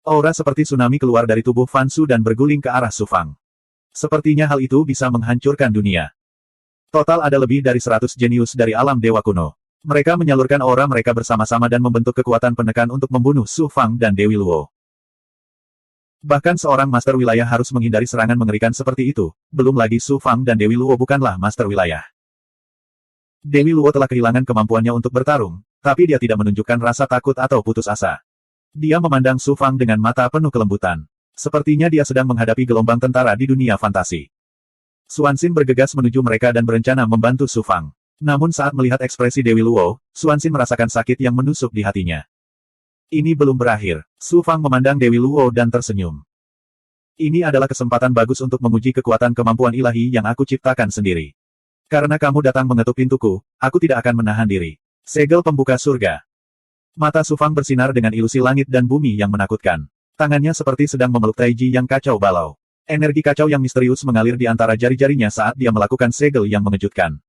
Aura seperti tsunami keluar dari tubuh Fan Su dan berguling ke arah Su Fang. Sepertinya hal itu bisa menghancurkan dunia. Total ada lebih dari 100 jenius dari alam dewa kuno. Mereka menyalurkan aura mereka bersama-sama dan membentuk kekuatan penekan untuk membunuh Su Fang dan Dewi Luo. Bahkan seorang master wilayah harus menghindari serangan mengerikan seperti itu, belum lagi Su Fang dan Dewi Luo bukanlah master wilayah. Dewi Luo telah kehilangan kemampuannya untuk bertarung, tapi dia tidak menunjukkan rasa takut atau putus asa. Dia memandang Su Fang dengan mata penuh kelembutan. Sepertinya dia sedang menghadapi gelombang tentara di dunia fantasi. Xuanxin bergegas menuju mereka dan berencana membantu Su Fang. Namun saat melihat ekspresi Dewi Luo, Xuanxin merasakan sakit yang menusuk di hatinya. Ini belum berakhir. Su Fang memandang Dewi Luo dan tersenyum. Ini adalah kesempatan bagus untuk menguji kekuatan kemampuan ilahi yang aku ciptakan sendiri. Karena kamu datang mengetuk pintuku, aku tidak akan menahan diri. Segel pembuka surga. Mata Su Fang bersinar dengan ilusi langit dan bumi yang menakutkan. Tangannya seperti sedang memeluk taiji yang kacau balau. Energi kacau yang misterius mengalir di antara jari-jarinya saat dia melakukan segel yang mengejutkan.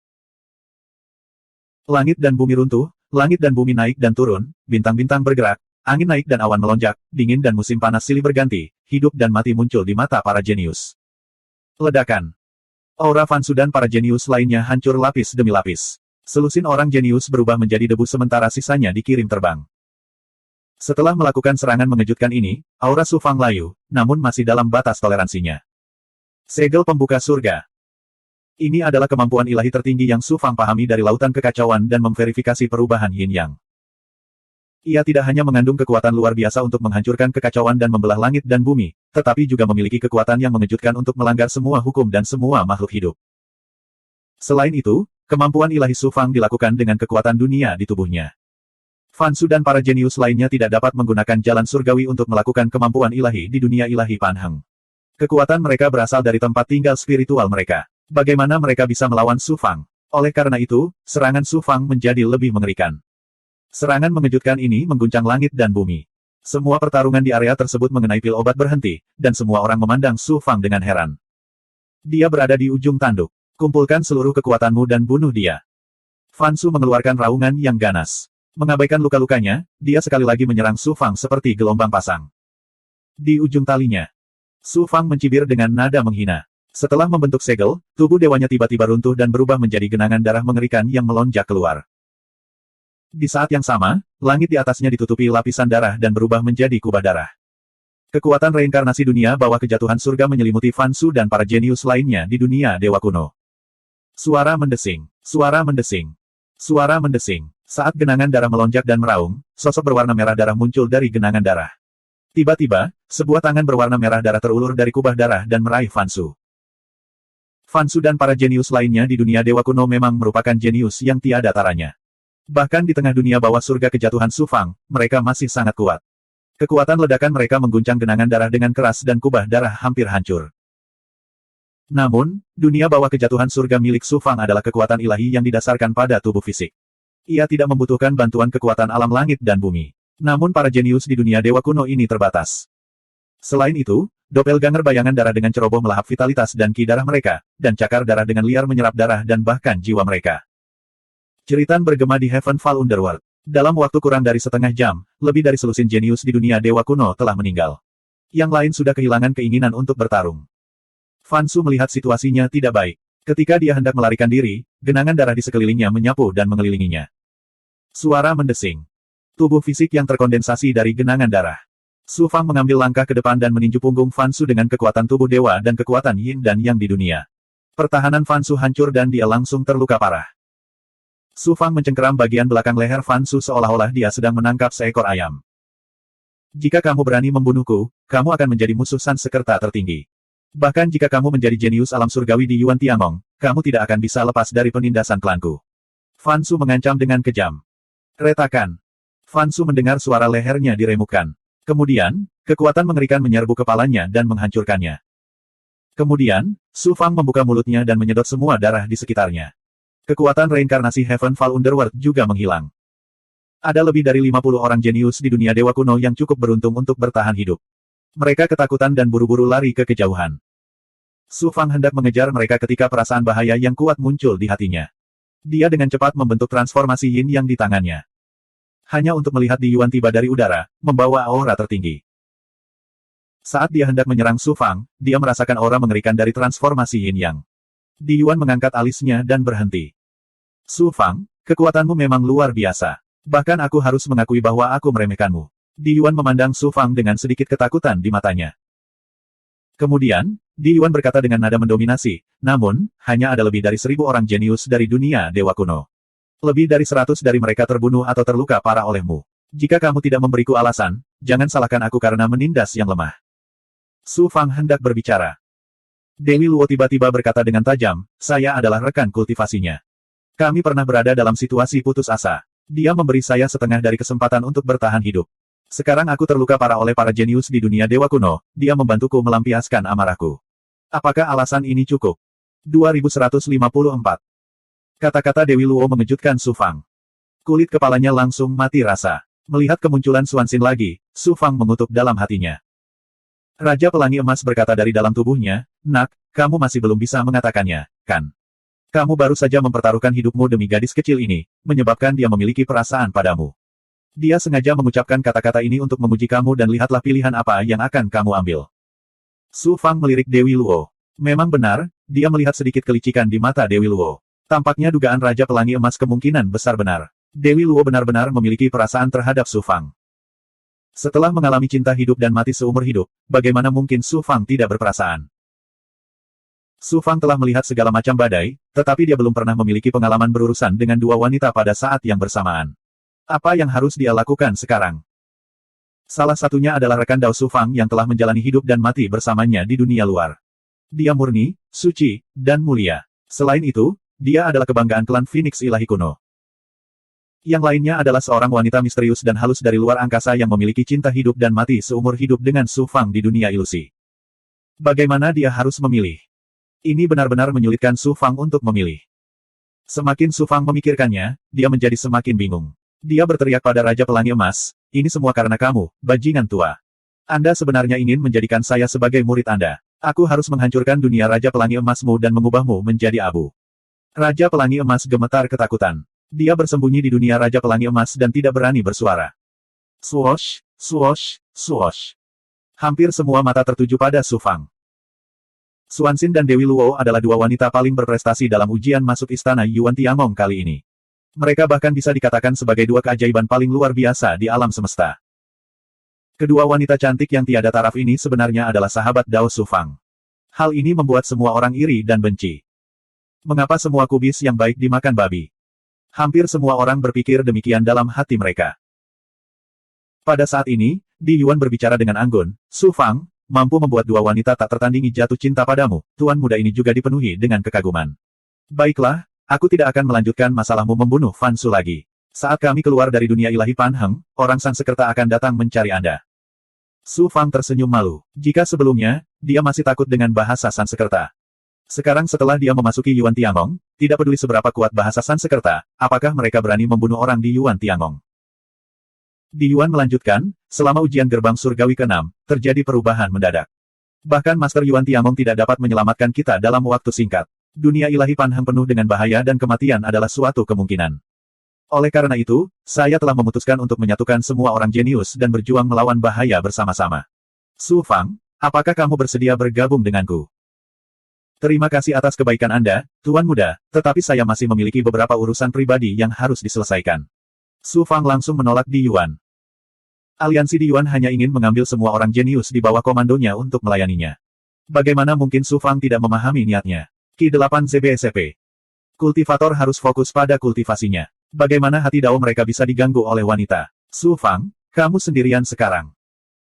Langit dan bumi runtuh, langit dan bumi naik dan turun, bintang-bintang bergerak, angin naik dan awan melonjak, dingin dan musim panas silih berganti, hidup dan mati muncul di mata para jenius. Ledakan. Aura Fan Su dan para jenius lainnya hancur lapis demi lapis. Selusin orang jenius berubah menjadi debu sementara sisanya dikirim terbang. Setelah melakukan serangan mengejutkan ini, aura Su Fang layu, namun masih dalam batas toleransinya. Segel pembuka surga. Ini adalah kemampuan ilahi tertinggi yang Su Fang pahami dari lautan kekacauan dan memverifikasi perubahan yin yang. Ia tidak hanya mengandung kekuatan luar biasa untuk menghancurkan kekacauan dan membelah langit dan bumi, tetapi juga memiliki kekuatan yang mengejutkan untuk melanggar semua hukum dan semua makhluk hidup. Selain itu, kemampuan ilahi Su Fang dilakukan dengan kekuatan dunia di tubuhnya. Fan Su dan para jenius lainnya tidak dapat menggunakan jalan surgawi untuk melakukan kemampuan ilahi di dunia ilahi Panheng. Kekuatan mereka berasal dari tempat tinggal spiritual mereka. Bagaimana mereka bisa melawan Su Fang? Oleh karena itu, serangan Su Fang menjadi lebih mengerikan. Serangan mengejutkan ini mengguncang langit dan bumi. Semua pertarungan di area tersebut mengenai pil obat berhenti, dan semua orang memandang Su Fang dengan heran. Dia berada di ujung tanduk. Kumpulkan seluruh kekuatanmu dan bunuh dia. Fan Su mengeluarkan raungan yang ganas. Mengabaikan luka-lukanya, dia sekali lagi menyerang Su Fang seperti gelombang pasang. Di ujung talinya, Su Fang mencibir dengan nada menghina. Setelah membentuk segel, tubuh dewanya tiba-tiba runtuh dan berubah menjadi genangan darah mengerikan yang melonjak keluar. Di saat yang sama, langit di atasnya ditutupi lapisan darah dan berubah menjadi kubah darah. Kekuatan reinkarnasi dunia bawah kejatuhan surga menyelimuti Fan Su dan para jenius lainnya di dunia dewa kuno. Suara mendesing, suara mendesing, suara mendesing. Saat genangan darah melonjak dan meraung, sosok berwarna merah darah muncul dari genangan darah. Tiba-tiba, sebuah tangan berwarna merah darah terulur dari kubah darah dan meraih Fan Su. Fan Su dan para jenius lainnya di dunia dewa kuno memang merupakan jenius yang tiada taranya. Bahkan di tengah dunia bawah surga kejatuhan Su Fang, mereka masih sangat kuat. Kekuatan ledakan mereka mengguncang genangan darah dengan keras dan kubah darah hampir hancur. Namun, dunia bawah kejatuhan surga milik Su Fang adalah kekuatan ilahi yang didasarkan pada tubuh fisik. Ia tidak membutuhkan bantuan kekuatan alam langit dan bumi. Namun para jenius di dunia dewa kuno ini terbatas. Selain itu, doppelganger bayangan darah dengan ceroboh melahap vitalitas dan ki darah mereka, dan cakar darah dengan liar menyerap darah dan bahkan jiwa mereka. Jeritan bergema di Heavenfall Underworld. Dalam waktu kurang dari setengah jam, lebih dari selusin jenius di dunia dewa kuno telah meninggal. Yang lain sudah kehilangan keinginan untuk bertarung. Fan Su melihat situasinya tidak baik. Ketika dia hendak melarikan diri, genangan darah di sekelilingnya menyapu dan mengelilinginya. Suara mendesing. Tubuh fisik yang terkondensasi dari genangan darah. Su Fang mengambil langkah ke depan dan meninju punggung Fan Su dengan kekuatan tubuh dewa dan kekuatan yin dan yang di dunia. Pertahanan Fan Su hancur dan dia langsung terluka parah. Su Fang mencengkeram bagian belakang leher Fan Su seolah-olah dia sedang menangkap seekor ayam. Jika kamu berani membunuhku, kamu akan menjadi musuh San Sekerta tertinggi. Bahkan jika kamu menjadi jenius alam surgawi di Yuan Tiangong, kamu tidak akan bisa lepas dari penindasan klanku. Fan Su mengancam dengan kejam. Retakan. Fan Su mendengar suara lehernya diremukkan. Kemudian, kekuatan mengerikan menyerbu kepalanya dan menghancurkannya. Kemudian, Su Fang membuka mulutnya dan menyedot semua darah di sekitarnya. Kekuatan reinkarnasi Heavenfall Underworld juga menghilang. Ada lebih dari 50 orang jenius di dunia dewa kuno yang cukup beruntung untuk bertahan hidup. Mereka ketakutan dan buru-buru lari ke kejauhan. Su Fang hendak mengejar mereka ketika perasaan bahaya yang kuat muncul di hatinya. Dia dengan cepat membentuk transformasi yin yang di tangannya. Hanya untuk melihat Di Yuan tiba dari udara, membawa aura tertinggi. Saat dia hendak menyerang Su Fang, dia merasakan aura mengerikan dari transformasi yin yang. Di Yuan mengangkat alisnya dan berhenti. Su Fang, kekuatanmu memang luar biasa. Bahkan aku harus mengakui bahwa aku meremehkanmu. Di Yuan memandang Su Fang dengan sedikit ketakutan di matanya. Kemudian, Di Yuan berkata dengan nada mendominasi, namun, hanya ada lebih dari 1000 orang jenius dari dunia dewa kuno. Lebih dari 100 dari mereka terbunuh atau terluka parah olehmu. Jika kamu tidak memberiku alasan, jangan salahkan aku karena menindas yang lemah. Su Fang hendak berbicara. Dewi Luo tiba-tiba berkata dengan tajam, saya adalah rekan kultivasinya. Kami pernah berada dalam situasi putus asa. Dia memberi saya setengah dari kesempatan untuk bertahan hidup. Sekarang aku terluka parah oleh para jenius di dunia dewa kuno, dia membantuku melampiaskan amarahku. Apakah alasan ini cukup? 2154. Kata-kata Dewi Luo mengejutkan Su Fang. Kulit kepalanya langsung mati rasa. Melihat kemunculan Xuanxin lagi, Su Fang mengutuk dalam hatinya. Raja Pelangi Emas berkata dari dalam tubuhnya, nak, kamu masih belum bisa mengatakannya, kan? Kamu baru saja mempertaruhkan hidupmu demi gadis kecil ini, menyebabkan dia memiliki perasaan padamu. Dia sengaja mengucapkan kata-kata ini untuk memuji kamu dan lihatlah pilihan apa yang akan kamu ambil. Su Fang melirik Dewi Luo. Memang benar, dia melihat sedikit kelicikan di mata Dewi Luo. Tampaknya dugaan Raja Pelangi Emas kemungkinan besar benar. Dewi Luo benar-benar memiliki perasaan terhadap Su Fang. Setelah mengalami cinta hidup dan mati seumur hidup, bagaimana mungkin Su Fang tidak berperasaan? Su Fang telah melihat segala macam badai, tetapi dia belum pernah memiliki pengalaman berurusan dengan dua wanita pada saat yang bersamaan. Apa yang harus dia lakukan sekarang? Salah satunya adalah rekan Dao Su Fang yang telah menjalani hidup dan mati bersamanya di dunia luar. Dia murni, suci, dan mulia. Selain itu, dia adalah kebanggaan klan Phoenix Ilahi kuno. Yang lainnya adalah seorang wanita misterius dan halus dari luar angkasa yang memiliki cinta hidup dan mati seumur hidup dengan Su Fang di dunia ilusi. Bagaimana dia harus memilih? Ini benar-benar menyulitkan Su Fang untuk memilih. Semakin Su Fang memikirkannya, dia menjadi semakin bingung. Dia berteriak pada Raja Pelangi Emas, ini semua karena kamu, bajingan tua. Anda sebenarnya ingin menjadikan saya sebagai murid Anda. Aku harus menghancurkan dunia Raja Pelangi Emasmu dan mengubahmu menjadi abu. Raja Pelangi Emas gemetar ketakutan. Dia bersembunyi di dunia Raja Pelangi Emas dan tidak berani bersuara. Swoosh, swoosh, swoosh. Hampir semua mata tertuju pada Su Fang. Xuanxin dan Dewi Luo adalah dua wanita paling berprestasi dalam ujian masuk istana Yuan Tiangong kali ini. Mereka bahkan bisa dikatakan sebagai dua keajaiban paling luar biasa di alam semesta. Kedua wanita cantik yang tiada taraf ini sebenarnya adalah sahabat Dao Su Fang. Hal ini membuat semua orang iri dan benci. Mengapa semua kubis yang baik dimakan babi? Hampir semua orang berpikir demikian dalam hati mereka. Pada saat ini, Di Yuan berbicara dengan anggun, Su Fang, mampu membuat dua wanita tak tertandingi jatuh cinta padamu, tuan muda ini juga dipenuhi dengan kekaguman. Baiklah, aku tidak akan melanjutkan masalahmu membunuh Fan Su lagi. Saat kami keluar dari dunia ilahi Pan Heng, orang Sansekerta akan datang mencari Anda. Su Fang tersenyum malu. Jika sebelumnya, dia masih takut dengan bahasa Sansekerta. Sekarang setelah dia memasuki Yuan Tiangong, tidak peduli seberapa kuat bahasa Sansekerta, apakah mereka berani membunuh orang di Yuan Tiangong. Di Yuan melanjutkan, selama ujian gerbang surgawi ke-6, terjadi perubahan mendadak. Bahkan Master Yuan Tiangong tidak dapat menyelamatkan kita dalam waktu singkat. Dunia ilahi Pan Heng penuh dengan bahaya dan kematian adalah suatu kemungkinan. Oleh karena itu, saya telah memutuskan untuk menyatukan semua orang jenius dan berjuang melawan bahaya bersama-sama. Su Fang, apakah kamu bersedia bergabung denganku? Terima kasih atas kebaikan Anda, Tuan Muda, tetapi saya masih memiliki beberapa urusan pribadi yang harus diselesaikan. Su Fang langsung menolak Di Yuan. Aliansi Di Yuan hanya ingin mengambil semua orang jenius di bawah komandonya untuk melayaninya. Bagaimana mungkin Su Fang tidak memahami niatnya? Ki-8 ZBSP. Kultivator harus fokus pada kultivasinya. Bagaimana hati Dao mereka bisa diganggu oleh wanita? Su Fang, kamu sendirian sekarang.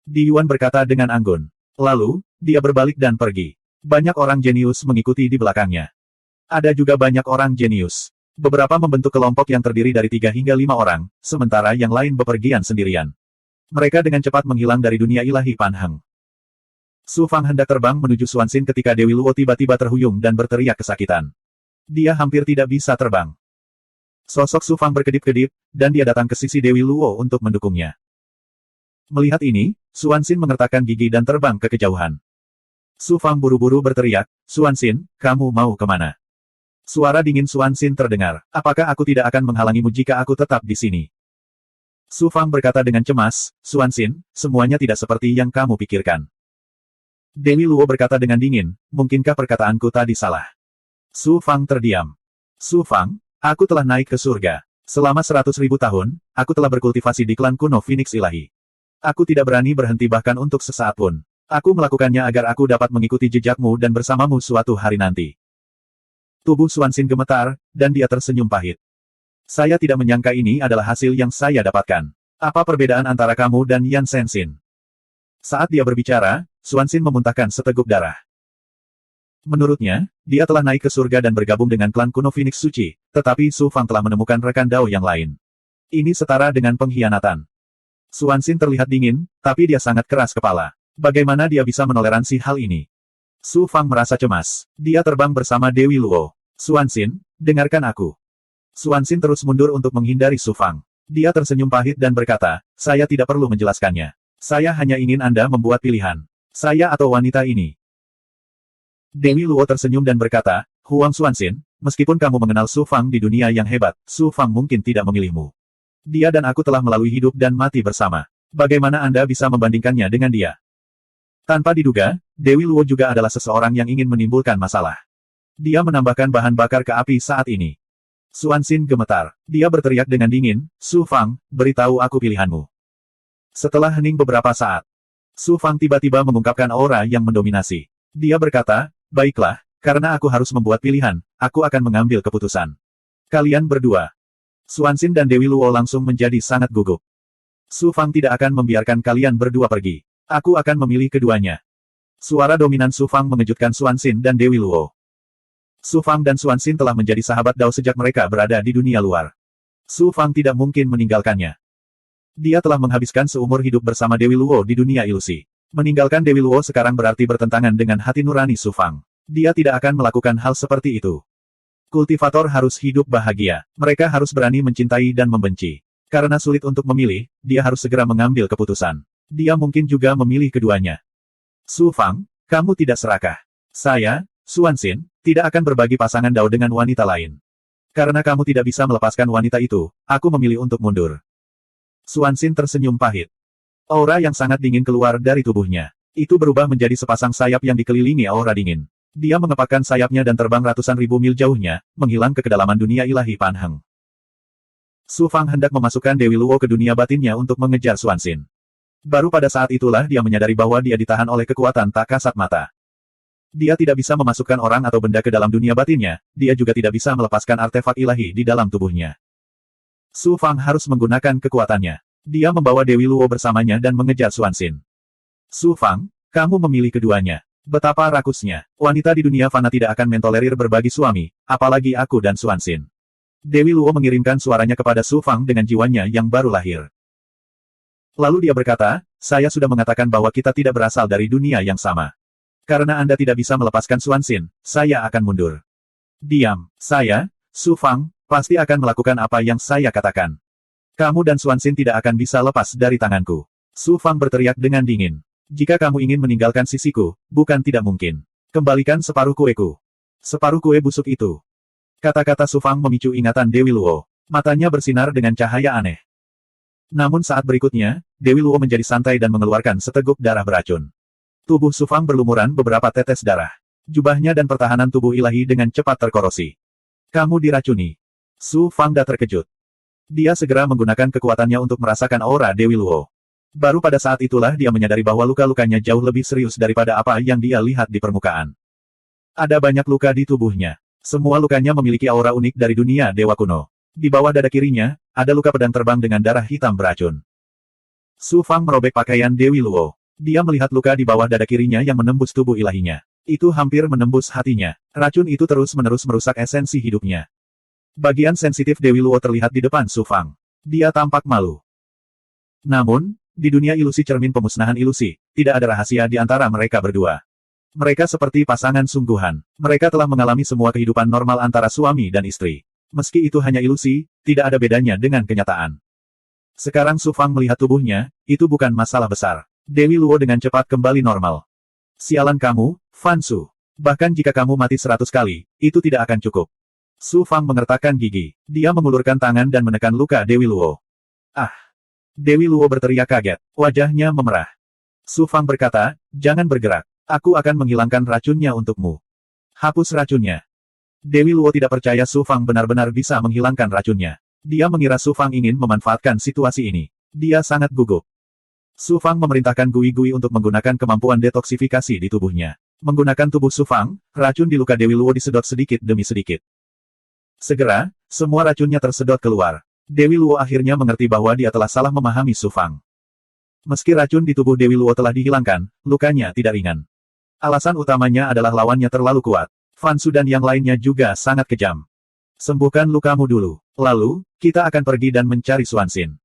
Di Yuan berkata dengan anggun. Lalu, dia berbalik dan pergi. Banyak orang jenius mengikuti di belakangnya. Ada juga banyak orang jenius. Beberapa membentuk kelompok yang terdiri dari 3 hingga 5 orang, sementara yang lain bepergian sendirian. Mereka dengan cepat menghilang dari dunia ilahi Pan Heng. Su Fang hendak terbang menuju Xuanxin ketika Dewi Luo tiba-tiba terhuyung dan berteriak kesakitan. Dia hampir tidak bisa terbang. Sosok Su Fang berkedip-kedip, dan dia datang ke sisi Dewi Luo untuk mendukungnya. Melihat ini, Xuanxin mengertakkan gigi dan terbang ke kejauhan. Su Fang buru-buru berteriak, Xuanxin, kamu mau kemana? Suara dingin Xuanxin terdengar. Apakah aku tidak akan menghalangimu jika aku tetap di sini? Su Fang berkata dengan cemas, Xuanxin, semuanya tidak seperti yang kamu pikirkan. Dewi Luo berkata dengan dingin, mungkinkah perkataanku tadi salah? Su Fang terdiam. Su Fang, aku telah naik ke surga. Selama 100.000 tahun, aku telah berkultivasi di klan kuno Phoenix Ilahi. Aku tidak berani berhenti bahkan untuk sesaat pun. Aku melakukannya agar aku dapat mengikuti jejakmu dan bersamamu suatu hari nanti. Tubuh Xuanxin gemetar, dan dia tersenyum pahit. Saya tidak menyangka ini adalah hasil yang saya dapatkan. Apa perbedaan antara kamu dan Yan Shenxin? Saat dia berbicara, Xuanxin memuntahkan seteguk darah. Menurutnya, dia telah naik ke surga dan bergabung dengan klan kuno Phoenix Suci, tetapi Su Fang telah menemukan rekan Dao yang lain. Ini setara dengan pengkhianatan. Xuanxin terlihat dingin, tapi dia sangat keras kepala. Bagaimana dia bisa menoleransi hal ini? Su Fang merasa cemas. Dia terbang bersama Dewi Luo. Xuanxin, dengarkan aku. Xuanxin terus mundur untuk menghindari Su Fang. Dia tersenyum pahit dan berkata, saya tidak perlu menjelaskannya. Saya hanya ingin Anda membuat pilihan. Saya atau wanita ini. Dewi Luo tersenyum dan berkata, Huang Xuanxin, meskipun kamu mengenal Su Fang di dunia yang hebat, Su Fang mungkin tidak memilihmu. Dia dan aku telah melalui hidup dan mati bersama. Bagaimana Anda bisa membandingkannya dengan dia? Tanpa diduga, Dewi Luo juga adalah seseorang yang ingin menimbulkan masalah. Dia menambahkan bahan bakar ke api saat ini. Xuanxin gemetar. Dia berteriak dengan dingin, Su Fang, beritahu aku pilihanmu. Setelah hening beberapa saat, Su Fang tiba-tiba mengungkapkan aura yang mendominasi. Dia berkata, baiklah, karena aku harus membuat pilihan, aku akan mengambil keputusan. Kalian berdua. Xuanxin dan Dewi Luo langsung menjadi sangat gugup. Su Fang tidak akan membiarkan kalian berdua pergi. Aku akan memilih keduanya. Suara dominan Su Fang mengejutkan Xuanxin dan Dewi Luo. Su Fang dan Xuanxin telah menjadi sahabat Dao sejak mereka berada di dunia luar. Su Fang tidak mungkin meninggalkannya. Dia telah menghabiskan seumur hidup bersama Dewi Luo di dunia ilusi. Meninggalkan Dewi Luo sekarang berarti bertentangan dengan hati nurani Su Fang. Dia tidak akan melakukan hal seperti itu. Kultivator harus hidup bahagia. Mereka harus berani mencintai dan membenci. Karena sulit untuk memilih, dia harus segera mengambil keputusan. Dia mungkin juga memilih keduanya. Su Fang, kamu tidak serakah. Saya, Xuanxin, tidak akan berbagi pasangan Dao dengan wanita lain. Karena kamu tidak bisa melepaskan wanita itu, aku memilih untuk mundur. Xuanxin tersenyum pahit. Aura yang sangat dingin keluar dari tubuhnya. Itu berubah menjadi sepasang sayap yang dikelilingi aura dingin. Dia mengepakkan sayapnya dan terbang ratusan ribu mil jauhnya, menghilang ke kedalaman dunia ilahi Pan Heng. Su Fang hendak memasukkan Dewi Luo ke dunia batinnya untuk mengejar Xuanxin. Baru pada saat itulah dia menyadari bahwa dia ditahan oleh kekuatan tak kasat mata. Dia tidak bisa memasukkan orang atau benda ke dalam dunia batinnya, dia juga tidak bisa melepaskan artefak ilahi di dalam tubuhnya. Su Fang harus menggunakan kekuatannya. Dia membawa Dewi Luo bersamanya dan mengejar Xuanxin. Su Fang, Kamu memilih keduanya. Betapa rakusnya. Wanita di dunia fana tidak akan mentolerir berbagi suami, apalagi aku dan Xuanxin. Dewi Luo mengirimkan suaranya kepada Su Fang dengan jiwanya yang baru lahir. Lalu dia berkata, saya sudah mengatakan bahwa kita tidak berasal dari dunia yang sama. Karena Anda tidak bisa melepaskan Xuanxin, saya akan mundur. Diam. Saya, Su Fang, pasti akan melakukan apa yang saya katakan. Kamu dan Xuanxin tidak akan bisa lepas dari tanganku. Su Fang berteriak dengan dingin. Jika kamu ingin meninggalkan sisiku, bukan tidak mungkin. Kembalikan separuh kueku. Separuh kue busuk itu. Kata-kata Su Fang memicu ingatan Dewi Luo. Matanya bersinar dengan cahaya aneh. Namun saat berikutnya, Dewi Luo menjadi santai dan mengeluarkan seteguk darah beracun. Tubuh Su Fang berlumuran beberapa tetes darah. Jubahnya dan pertahanan tubuh ilahi dengan cepat terkorosi. Kamu diracuni. Su Fang terkejut. Dia segera menggunakan kekuatannya untuk merasakan aura Dewi Luo. Baru pada saat itulah dia menyadari bahwa luka-lukanya jauh lebih serius daripada apa yang dia lihat di permukaan. Ada banyak luka di tubuhnya. Semua lukanya memiliki aura unik dari dunia dewa kuno. Di bawah dada kirinya, ada luka pedang terbang dengan darah hitam beracun. Su Fang merobek pakaian Dewi Luo. Dia melihat luka di bawah dada kirinya yang menembus tubuh ilahinya. Itu hampir menembus hatinya. Racun itu terus-menerus merusak esensi hidupnya. Bagian sensitif Dewi Luo terlihat di depan Su Fang. Dia tampak malu. Namun, di dunia ilusi cermin pemusnahan ilusi, tidak ada rahasia di antara mereka berdua. Mereka seperti pasangan sungguhan. Mereka telah mengalami semua kehidupan normal antara suami dan istri. Meski itu hanya ilusi, tidak ada bedanya dengan kenyataan. Sekarang Su Fang melihat tubuhnya, itu bukan masalah besar. Dewi Luo dengan cepat kembali normal. Sialan kamu, Fan Su. Bahkan jika kamu mati 100 kali, itu tidak akan cukup. Su Fang mengertakkan gigi. Dia mengulurkan tangan dan menekan luka Dewi Luo. Ah! Dewi Luo berteriak kaget. Wajahnya memerah. Su Fang berkata, jangan bergerak. Aku akan menghilangkan racunnya untukmu. Hapus racunnya. Dewi Luo tidak percaya Su Fang benar-benar bisa menghilangkan racunnya. Dia mengira Su Fang ingin memanfaatkan situasi ini. Dia sangat gugup. Su Fang memerintahkan Gui Gui untuk menggunakan kemampuan detoksifikasi di tubuhnya. Menggunakan tubuh Su Fang, racun di luka Dewi Luo disedot sedikit demi sedikit. Segera, semua racunnya tersedot keluar. Dewi Luo akhirnya mengerti bahwa dia telah salah memahami Su Fang. Meski racun di tubuh Dewi Luo telah dihilangkan, lukanya tidak ringan. Alasan utamanya adalah lawannya terlalu kuat. Fan Su dan yang lainnya juga sangat kejam. Sembuhkan lukamu dulu. Lalu, kita akan pergi dan mencari Xuanxin.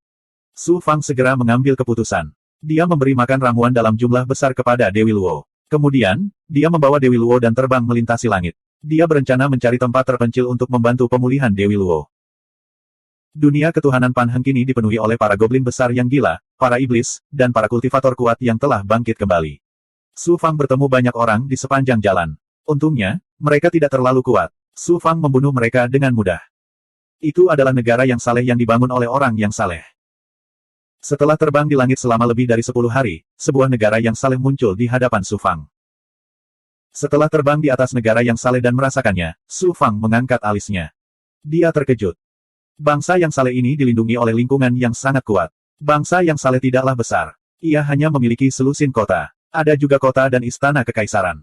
Su Fang segera mengambil keputusan. Dia memberi makan ramuan dalam jumlah besar kepada Dewi Luo. Kemudian, dia membawa Dewi Luo dan terbang melintasi langit. Dia berencana mencari tempat terpencil untuk membantu pemulihan Dewi Luo. Dunia ketuhanan Pan Heng kini dipenuhi oleh para goblin besar yang gila, para iblis, dan para kultivator kuat yang telah bangkit kembali. Su Fang bertemu banyak orang di sepanjang jalan. Untungnya, mereka tidak terlalu kuat. Su Fang membunuh mereka dengan mudah. Itu adalah negara yang saleh yang dibangun oleh orang yang saleh. Setelah terbang di langit selama lebih dari 10 hari, sebuah negara yang saleh muncul di hadapan Su Fang. Setelah terbang di atas negara yang saleh dan merasakannya, Su Fang mengangkat alisnya. Dia terkejut. Bangsa yang saleh ini dilindungi oleh lingkungan yang sangat kuat. Bangsa yang saleh tidaklah besar. Ia hanya memiliki selusin kota. Ada juga kota dan istana kekaisaran.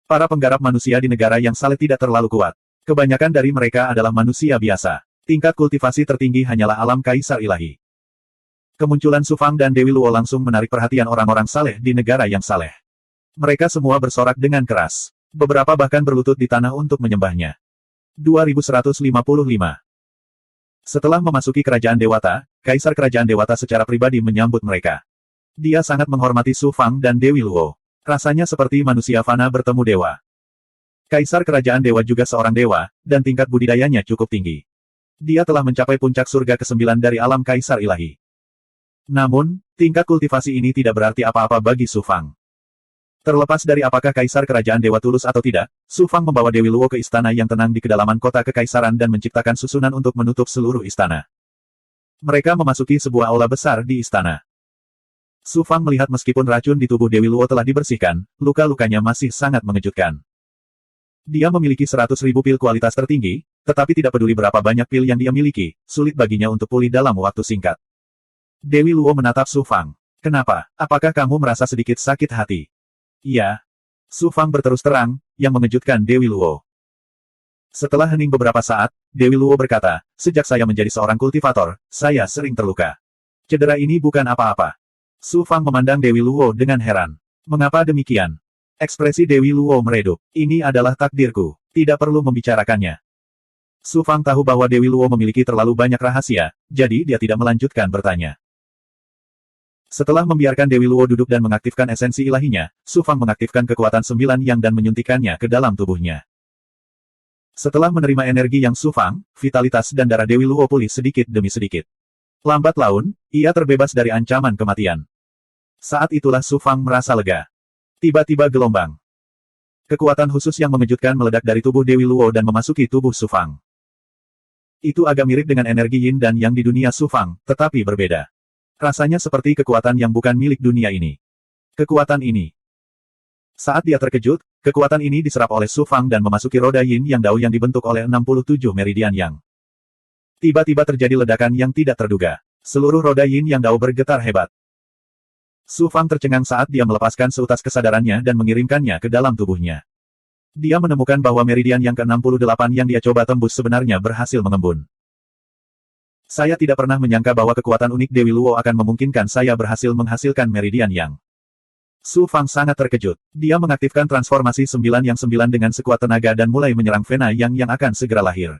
Para penggarap manusia di negara yang saleh tidak terlalu kuat. Kebanyakan dari mereka adalah manusia biasa. Tingkat kultivasi tertinggi hanyalah alam kaisar ilahi. Kemunculan Su Fang dan Dewi Luo langsung menarik perhatian orang-orang saleh di negara yang saleh. Mereka semua bersorak dengan keras. Beberapa bahkan berlutut di tanah untuk menyembahnya. 2155. Setelah memasuki kerajaan Dewata, Kaisar Kerajaan Dewata secara pribadi menyambut mereka. Dia sangat menghormati Su Fang dan Dewi Luo. Rasanya seperti manusia fana bertemu dewa. Kaisar Kerajaan Dewa juga seorang dewa, dan tingkat budidayanya cukup tinggi. Dia telah mencapai puncak surga ke-9 dari alam Kaisar Ilahi. Namun, tingkat kultivasi ini tidak berarti apa-apa bagi Su Fang. Terlepas dari apakah Kaisar Kerajaan Dewa tulus atau tidak, Su Fang membawa Dewi Luo ke istana yang tenang di kedalaman kota kekaisaran dan menciptakan susunan untuk menutup seluruh istana. Mereka memasuki sebuah aula besar di istana. Su Fang melihat meskipun racun di tubuh Dewi Luo telah dibersihkan, luka-lukanya masih sangat mengejutkan. Dia memiliki 100.000 pil kualitas tertinggi, tetapi tidak peduli berapa banyak pil yang dia miliki, sulit baginya untuk pulih dalam waktu singkat. Dewi Luo menatap Su Fang. Kenapa? Apakah kamu merasa sedikit sakit hati? Iya. Su Fang berterus terang, yang mengejutkan Dewi Luo. Setelah hening beberapa saat, Dewi Luo berkata, sejak saya menjadi seorang kultivator, saya sering terluka. Cedera ini bukan apa-apa. Su Fang memandang Dewi Luo dengan heran. Mengapa demikian? Ekspresi Dewi Luo meredup. Ini adalah takdirku. Tidak perlu membicarakannya. Su Fang tahu bahwa Dewi Luo memiliki terlalu banyak rahasia, jadi dia tidak melanjutkan bertanya. Setelah membiarkan Dewi Luo duduk dan mengaktifkan esensi ilahinya, Su Fang mengaktifkan kekuatan 9 yang dan menyuntikkannya ke dalam tubuhnya. Setelah menerima energi yang Su Fang, vitalitas dan darah Dewi Luo pulih sedikit demi sedikit. Lambat laun, ia terbebas dari ancaman kematian. Saat itulah Su Fang merasa lega. Tiba-tiba gelombang kekuatan khusus yang mengejutkan meledak dari tubuh Dewi Luo dan memasuki tubuh Su Fang. Itu agak mirip dengan energi Yin dan Yang di dunia Su Fang, tetapi berbeda. Rasanya seperti kekuatan yang bukan milik dunia ini. Kekuatan ini. Saat dia terkejut, kekuatan ini diserap oleh Su Fang dan memasuki roda Yin Yang Dao yang dibentuk oleh 67 meridian Yang. Tiba-tiba terjadi ledakan yang tidak terduga. Seluruh roda Yin Yang Dao bergetar hebat. Su Fang tercengang saat dia melepaskan seutas kesadarannya dan mengirimkannya ke dalam tubuhnya. Dia menemukan bahwa meridian yang ke-68 yang dia coba tembus sebenarnya berhasil mengembun. Saya tidak pernah menyangka bahwa kekuatan unik Dewi Luo akan memungkinkan saya berhasil menghasilkan meridian Yang. Su Fang sangat terkejut. Dia mengaktifkan transformasi 9 yang 9 dengan sekuat tenaga dan mulai menyerang Vena yang akan segera lahir.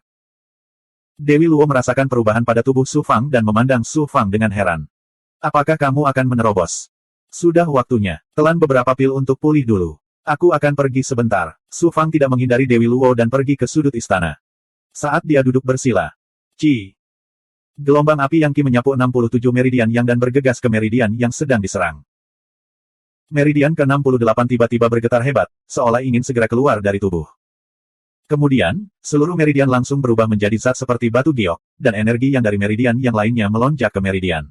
Dewi Luo merasakan perubahan pada tubuh Su Fang dan memandang Su Fang dengan heran. Apakah kamu akan menerobos? Sudah waktunya. Telan beberapa pil untuk pulih dulu. Aku akan pergi sebentar. Su Fang tidak menghindari Dewi Luo dan pergi ke sudut istana. Saat dia duduk bersila. Ci. Gelombang api yang Qi menyapu 67 meridian Yang dan bergegas ke meridian yang sedang diserang. Meridian ke-68 tiba-tiba bergetar hebat, seolah ingin segera keluar dari tubuh. Kemudian, seluruh meridian langsung berubah menjadi zat seperti batu giok, dan energi yang dari meridian yang lainnya melonjak ke meridian.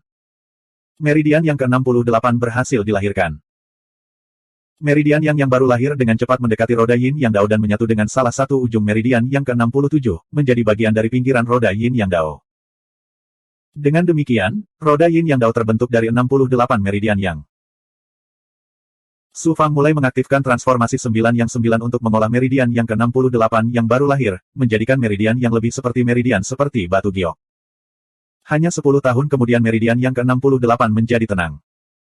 Meridian yang ke-68 berhasil dilahirkan. Meridian yang baru lahir dengan cepat mendekati roda Yin Yang Dao dan menyatu dengan salah satu ujung meridian yang ke-67, menjadi bagian dari pinggiran roda Yin Yang Dao. Dengan demikian, roda Yin Yang Dao terbentuk dari 68 meridian Yang. Su Fang mulai mengaktifkan transformasi 9 yang 9 untuk mengolah meridian yang ke-68 yang baru lahir, menjadikan meridian yang lebih seperti meridian seperti batu giok. Hanya 10 tahun kemudian meridian yang ke-68 menjadi tenang.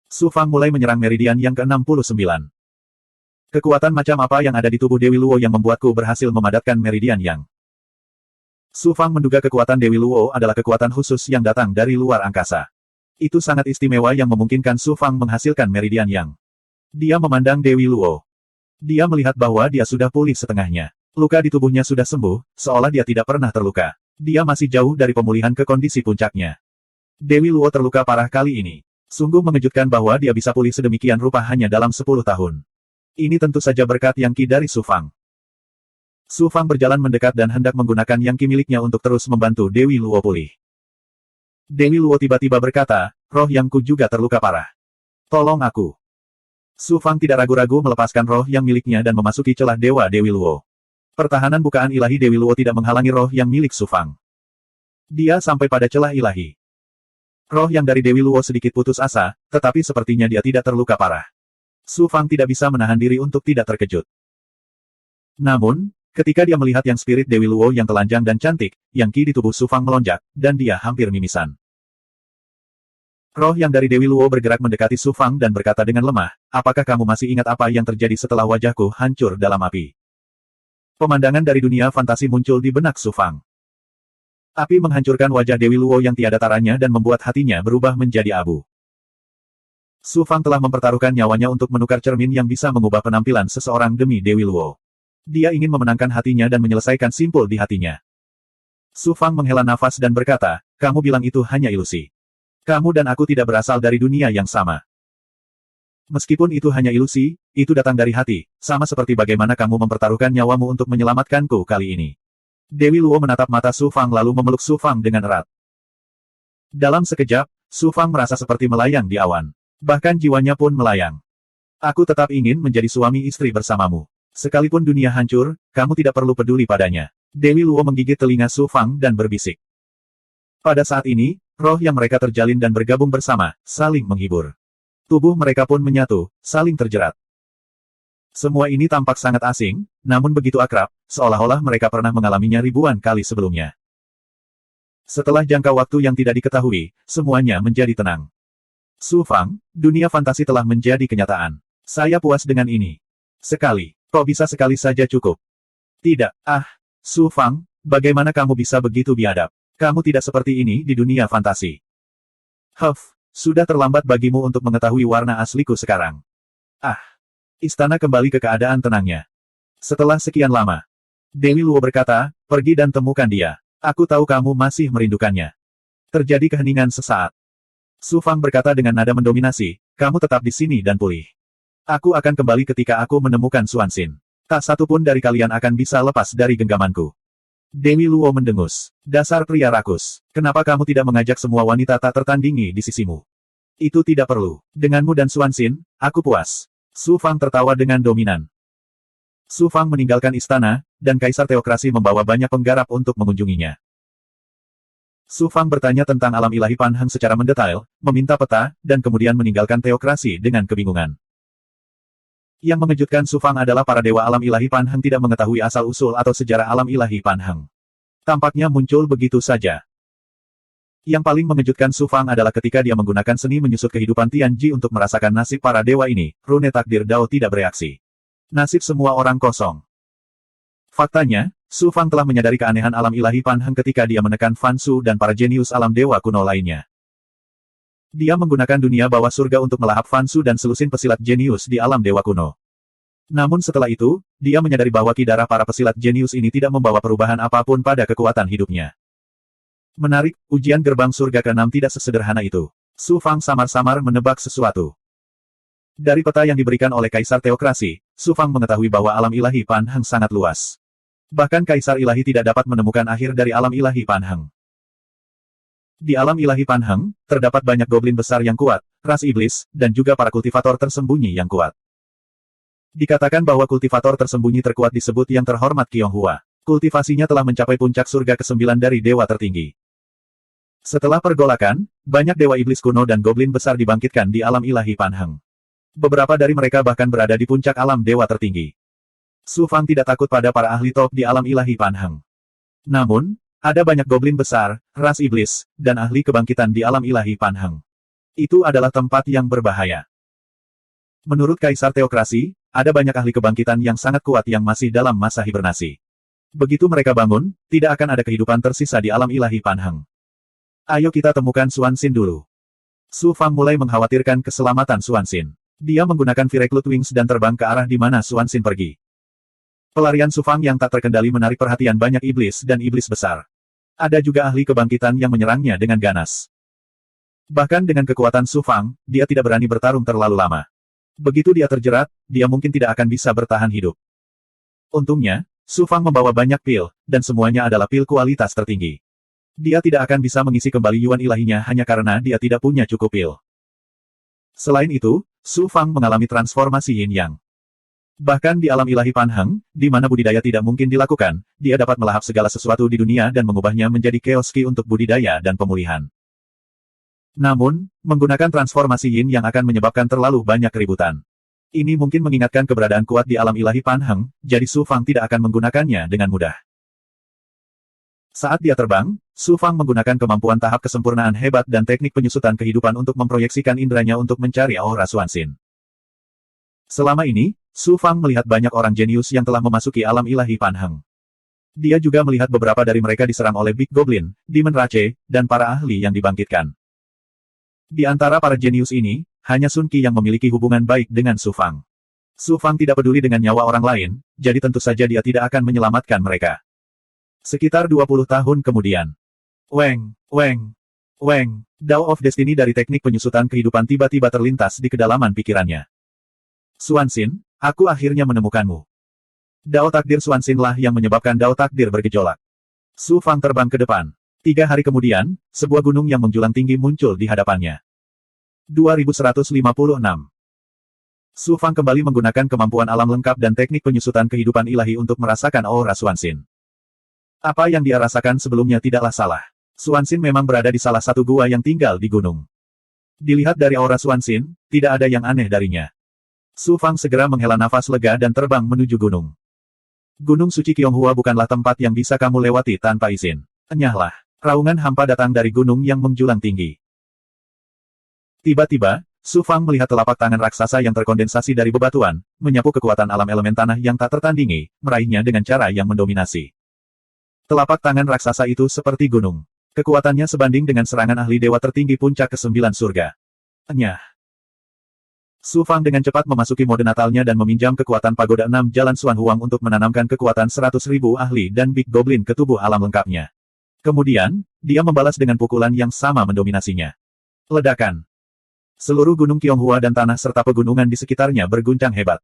Su Fang mulai menyerang meridian yang ke-69. Kekuatan macam apa yang ada di tubuh Dewi Luo yang membuatku berhasil memadatkan meridian Yang? Su Fang menduga kekuatan Dewi Luo adalah kekuatan khusus yang datang dari luar angkasa. Itu sangat istimewa yang memungkinkan Su Fang menghasilkan meridian Yang. Dia memandang Dewi Luo. Dia melihat bahwa dia sudah pulih setengahnya. Luka di tubuhnya sudah sembuh, seolah dia tidak pernah terluka. Dia masih jauh dari pemulihan ke kondisi puncaknya. Dewi Luo terluka parah kali ini. Sungguh mengejutkan bahwa dia bisa pulih sedemikian rupa hanya dalam 10 tahun. Ini tentu saja berkat Yang Qi dari Su Fang. Su Fang berjalan mendekat dan hendak menggunakan Yang Qi miliknya untuk terus membantu Dewi Luo pulih. Dewi Luo tiba-tiba berkata, roh Yang Ku juga terluka parah. Tolong aku. Su Fang tidak ragu-ragu melepaskan roh Yang miliknya dan memasuki celah Dewa Dewi Luo. Pertahanan bukaan ilahi Dewi Luo tidak menghalangi roh Yang milik Su Fang. Dia sampai pada celah ilahi. Roh Yang dari Dewi Luo sedikit putus asa, tetapi sepertinya dia tidak terluka parah. Su Fang tidak bisa menahan diri untuk tidak terkejut. Namun, ketika dia melihat Yang spirit Dewi Luo yang telanjang dan cantik, Yang Qi di tubuh Su Fang melonjak, dan dia hampir mimisan. Roh Yang dari Dewi Luo bergerak mendekati Su Fang dan berkata dengan lemah, apakah kamu masih ingat apa yang terjadi setelah wajahku hancur dalam api? Pemandangan dari dunia fantasi muncul di benak Su Fang. Api menghancurkan wajah Dewi Luo yang tiada taranya dan membuat hatinya berubah menjadi abu. Su Fang telah mempertaruhkan nyawanya untuk menukar cermin yang bisa mengubah penampilan seseorang demi Dewi Luo. Dia ingin memenangkan hatinya dan menyelesaikan simpul di hatinya. Su Fang menghela nafas dan berkata, kamu bilang itu hanya ilusi. Kamu dan aku tidak berasal dari dunia yang sama. Meskipun itu hanya ilusi, itu datang dari hati, sama seperti bagaimana kamu mempertaruhkan nyawamu untuk menyelamatkanku kali ini. Dewi Luo menatap mata Su Fang lalu memeluk Su Fang dengan erat. Dalam sekejap, Su Fang merasa seperti melayang di awan. Bahkan jiwanya pun melayang. Aku tetap ingin menjadi suami istri bersamamu. Sekalipun dunia hancur, kamu tidak perlu peduli padanya. Dewi Luo menggigit telinga Su Fang dan berbisik. Pada saat ini, roh yang mereka terjalin dan bergabung bersama, saling menghibur. Tubuh mereka pun menyatu, saling terjerat. Semua ini tampak sangat asing, namun begitu akrab, seolah-olah mereka pernah mengalaminya ribuan kali sebelumnya. Setelah jangka waktu yang tidak diketahui, semuanya menjadi tenang. Su Fang, dunia fantasi telah menjadi kenyataan. Saya puas dengan ini. Sekali. Kok bisa sekali saja cukup? Tidak. Su Fang, bagaimana kamu bisa begitu biadab? Kamu tidak seperti ini di dunia fantasi. Sudah terlambat bagimu untuk mengetahui warna asliku sekarang. Istana kembali ke keadaan tenangnya. Setelah sekian lama, Dewi Luo berkata, pergi dan temukan dia. Aku tahu kamu masih merindukannya. Terjadi keheningan sesaat. Su Fang berkata dengan nada mendominasi, kamu tetap di sini dan pulih. Aku akan kembali ketika aku menemukan Xuanxin. Tak satu pun dari kalian akan bisa lepas dari genggamanku. Dewi Luo mendengus. Dasar pria rakus. Kenapa kamu tidak mengajak semua wanita tak tertandingi di sisimu? Itu tidak perlu. Denganmu dan Xuanxin, aku puas. Su Fang tertawa dengan dominan. Su Fang meninggalkan istana, dan Kaisar Teokrasi membawa banyak penggarap untuk mengunjunginya. Su Fang bertanya tentang alam ilahi Pan Heng secara mendetail, meminta peta, dan kemudian meninggalkan teokrasi dengan kebingungan. Yang mengejutkan Su Fang adalah para dewa alam ilahi Pan Heng tidak mengetahui asal-usul atau sejarah alam ilahi Pan Heng. Tampaknya muncul begitu saja. Yang paling mengejutkan Su Fang adalah ketika dia menggunakan seni menyusut kehidupan Tianji untuk merasakan nasib para dewa ini, rune takdir Dao tidak bereaksi. Nasib semua orang kosong. Faktanya, Su Fang telah menyadari keanehan alam ilahi Pan Heng ketika dia menekan Fan Su dan para jenius alam dewa kuno lainnya. Dia menggunakan dunia bawah surga untuk melahap Fan Su dan selusin pesilat jenius di alam dewa kuno. Namun setelah itu, dia menyadari bahwa ki darah para pesilat jenius ini tidak membawa perubahan apapun pada kekuatan hidupnya. Menarik, ujian gerbang surga ke-6 tidak sesederhana itu. Su Fang samar-samar menebak sesuatu. Dari peta yang diberikan oleh Kaisar Teokrasi, Su Fang mengetahui bahwa alam ilahi Pan Heng sangat luas. Bahkan Kaisar Ilahi tidak dapat menemukan akhir dari alam ilahi Pan Heng. Di alam ilahi Pan Heng, terdapat banyak goblin besar yang kuat, ras iblis, dan juga para kultivator tersembunyi yang kuat. Dikatakan bahwa kultivator tersembunyi terkuat disebut yang terhormat Qiong Hua. Kultivasinya telah mencapai puncak surga ke-9 dari dewa tertinggi. Setelah pergolakan, banyak dewa iblis kuno dan goblin besar dibangkitkan di alam ilahi Pan Heng. Beberapa dari mereka bahkan berada di puncak alam dewa tertinggi. Su Fang tidak takut pada para ahli top di alam ilahi Pan Heng. Namun, ada banyak goblin besar, ras iblis, dan ahli kebangkitan di alam ilahi Pan Heng. Itu adalah tempat yang berbahaya. Menurut Kaisar Teokrasi, ada banyak ahli kebangkitan yang sangat kuat yang masih dalam masa hibernasi. Begitu mereka bangun, tidak akan ada kehidupan tersisa di alam ilahi Pan Heng. Ayo kita temukan Xuanxin dulu. Su Fang mulai mengkhawatirkan keselamatan Xuanxin. Dia menggunakan Vireclut Wings dan terbang ke arah di mana Xuanxin pergi. Pelarian Su Fang yang tak terkendali menarik perhatian banyak iblis dan iblis besar. Ada juga ahli kebangkitan yang menyerangnya dengan ganas. Bahkan dengan kekuatan Su Fang, dia tidak berani bertarung terlalu lama. Begitu dia terjerat, dia mungkin tidak akan bisa bertahan hidup. Untungnya, Su Fang membawa banyak pil, dan semuanya adalah pil kualitas tertinggi. Dia tidak akan bisa mengisi kembali yuan ilahinya hanya karena dia tidak punya cukup pil. Selain itu, Su Fang mengalami transformasi Yin Yang. Bahkan di alam ilahi Pan Heng, di mana budidaya tidak mungkin dilakukan, dia dapat melahap segala sesuatu di dunia dan mengubahnya menjadi chaos ki untuk budidaya dan pemulihan. Namun, menggunakan transformasi Yin Yang akan menyebabkan terlalu banyak keributan. Ini mungkin mengingatkan keberadaan kuat di alam ilahi Pan Heng, jadi Su Fang tidak akan menggunakannya dengan mudah. Saat dia terbang, Su Fang menggunakan kemampuan tahap kesempurnaan hebat dan teknik penyusutan kehidupan untuk memproyeksikan indranya untuk mencari aura Xuanxin. Selama ini, Su Fang melihat banyak orang jenius yang telah memasuki alam ilahi Pan Heng. Dia juga melihat beberapa dari mereka diserang oleh Big Goblin, Demon Rache, dan para ahli yang dibangkitkan. Di antara para jenius ini, hanya Sun Qi yang memiliki hubungan baik dengan Su Fang. Su Fang tidak peduli dengan nyawa orang lain, jadi tentu saja dia tidak akan menyelamatkan mereka. Sekitar 20 tahun kemudian. Weng, Weng, Weng, Dao of Destiny dari teknik penyusutan kehidupan tiba-tiba terlintas di kedalaman pikirannya. Xuanxin, aku akhirnya menemukanmu. Dao takdir Xuanxin lah yang menyebabkan Dao takdir bergejolak. Su Fang terbang ke depan. 3 hari kemudian, sebuah gunung yang menjulang tinggi muncul di hadapannya. 2156. Su Fang kembali menggunakan kemampuan alam lengkap dan teknik penyusutan kehidupan ilahi untuk merasakan aura Xuanxin. Apa yang dia rasakan sebelumnya tidaklah salah. Xuanxin memang berada di salah satu gua yang tinggal di gunung. Dilihat dari aura Xuanxin, tidak ada yang aneh darinya. Su Fang segera menghela nafas lega dan terbang menuju gunung. Gunung Suci Qiong bukanlah tempat yang bisa kamu lewati tanpa izin. Enyahlah. Raungan hampa datang dari gunung yang menjulang tinggi. Tiba-tiba, Su Fang melihat telapak tangan raksasa yang terkondensasi dari bebatuan, menyapu kekuatan alam elemen tanah yang tak tertandingi, meraihnya dengan cara yang mendominasi. Telapak tangan raksasa itu seperti gunung. Kekuatannya sebanding dengan serangan ahli dewa tertinggi puncak ke-9 surga. Nyah. Su Fang dengan cepat memasuki mode natalnya dan meminjam kekuatan pagoda 6 jalan Xuan Huang untuk menanamkan kekuatan 100.000 ahli dan Big Goblin ke tubuh alam lengkapnya. Kemudian, dia membalas dengan pukulan yang sama mendominasinya. Ledakan. Seluruh gunung Qianghua dan tanah serta pegunungan di sekitarnya berguncang hebat.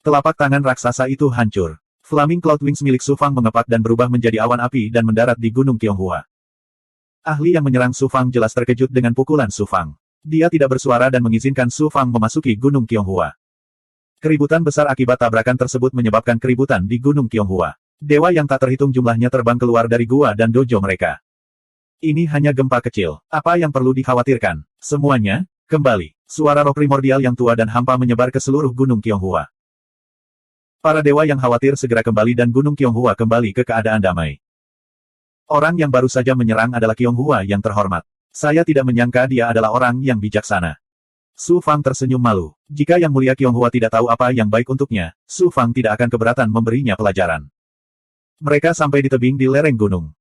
Telapak tangan raksasa itu hancur. Flaming Cloud Wings milik Su Fang mengepak dan berubah menjadi awan api dan mendarat di gunung Qianghua. Ahli yang menyerang Su Fang jelas terkejut dengan pukulan Su Fang. Dia tidak bersuara dan mengizinkan Su Fang memasuki gunung Qianghua. Keributan besar akibat tabrakan tersebut menyebabkan keributan di gunung Qianghua. Dewa yang tak terhitung jumlahnya terbang keluar dari gua dan dojo mereka. Ini hanya gempa kecil. Apa yang perlu dikhawatirkan? Semuanya, kembali. Suara roh primordial yang tua dan hampa menyebar ke seluruh gunung Qianghua. Para dewa yang khawatir segera kembali dan gunung Qianghua kembali ke keadaan damai. Orang yang baru saja menyerang adalah Qianghua yang terhormat. Saya tidak menyangka dia adalah orang yang bijaksana. Su Fang tersenyum malu. Jika Yang Mulia Qianghua tidak tahu apa yang baik untuknya, Su Fang tidak akan keberatan memberinya pelajaran. Mereka sampai di tebing di lereng gunung.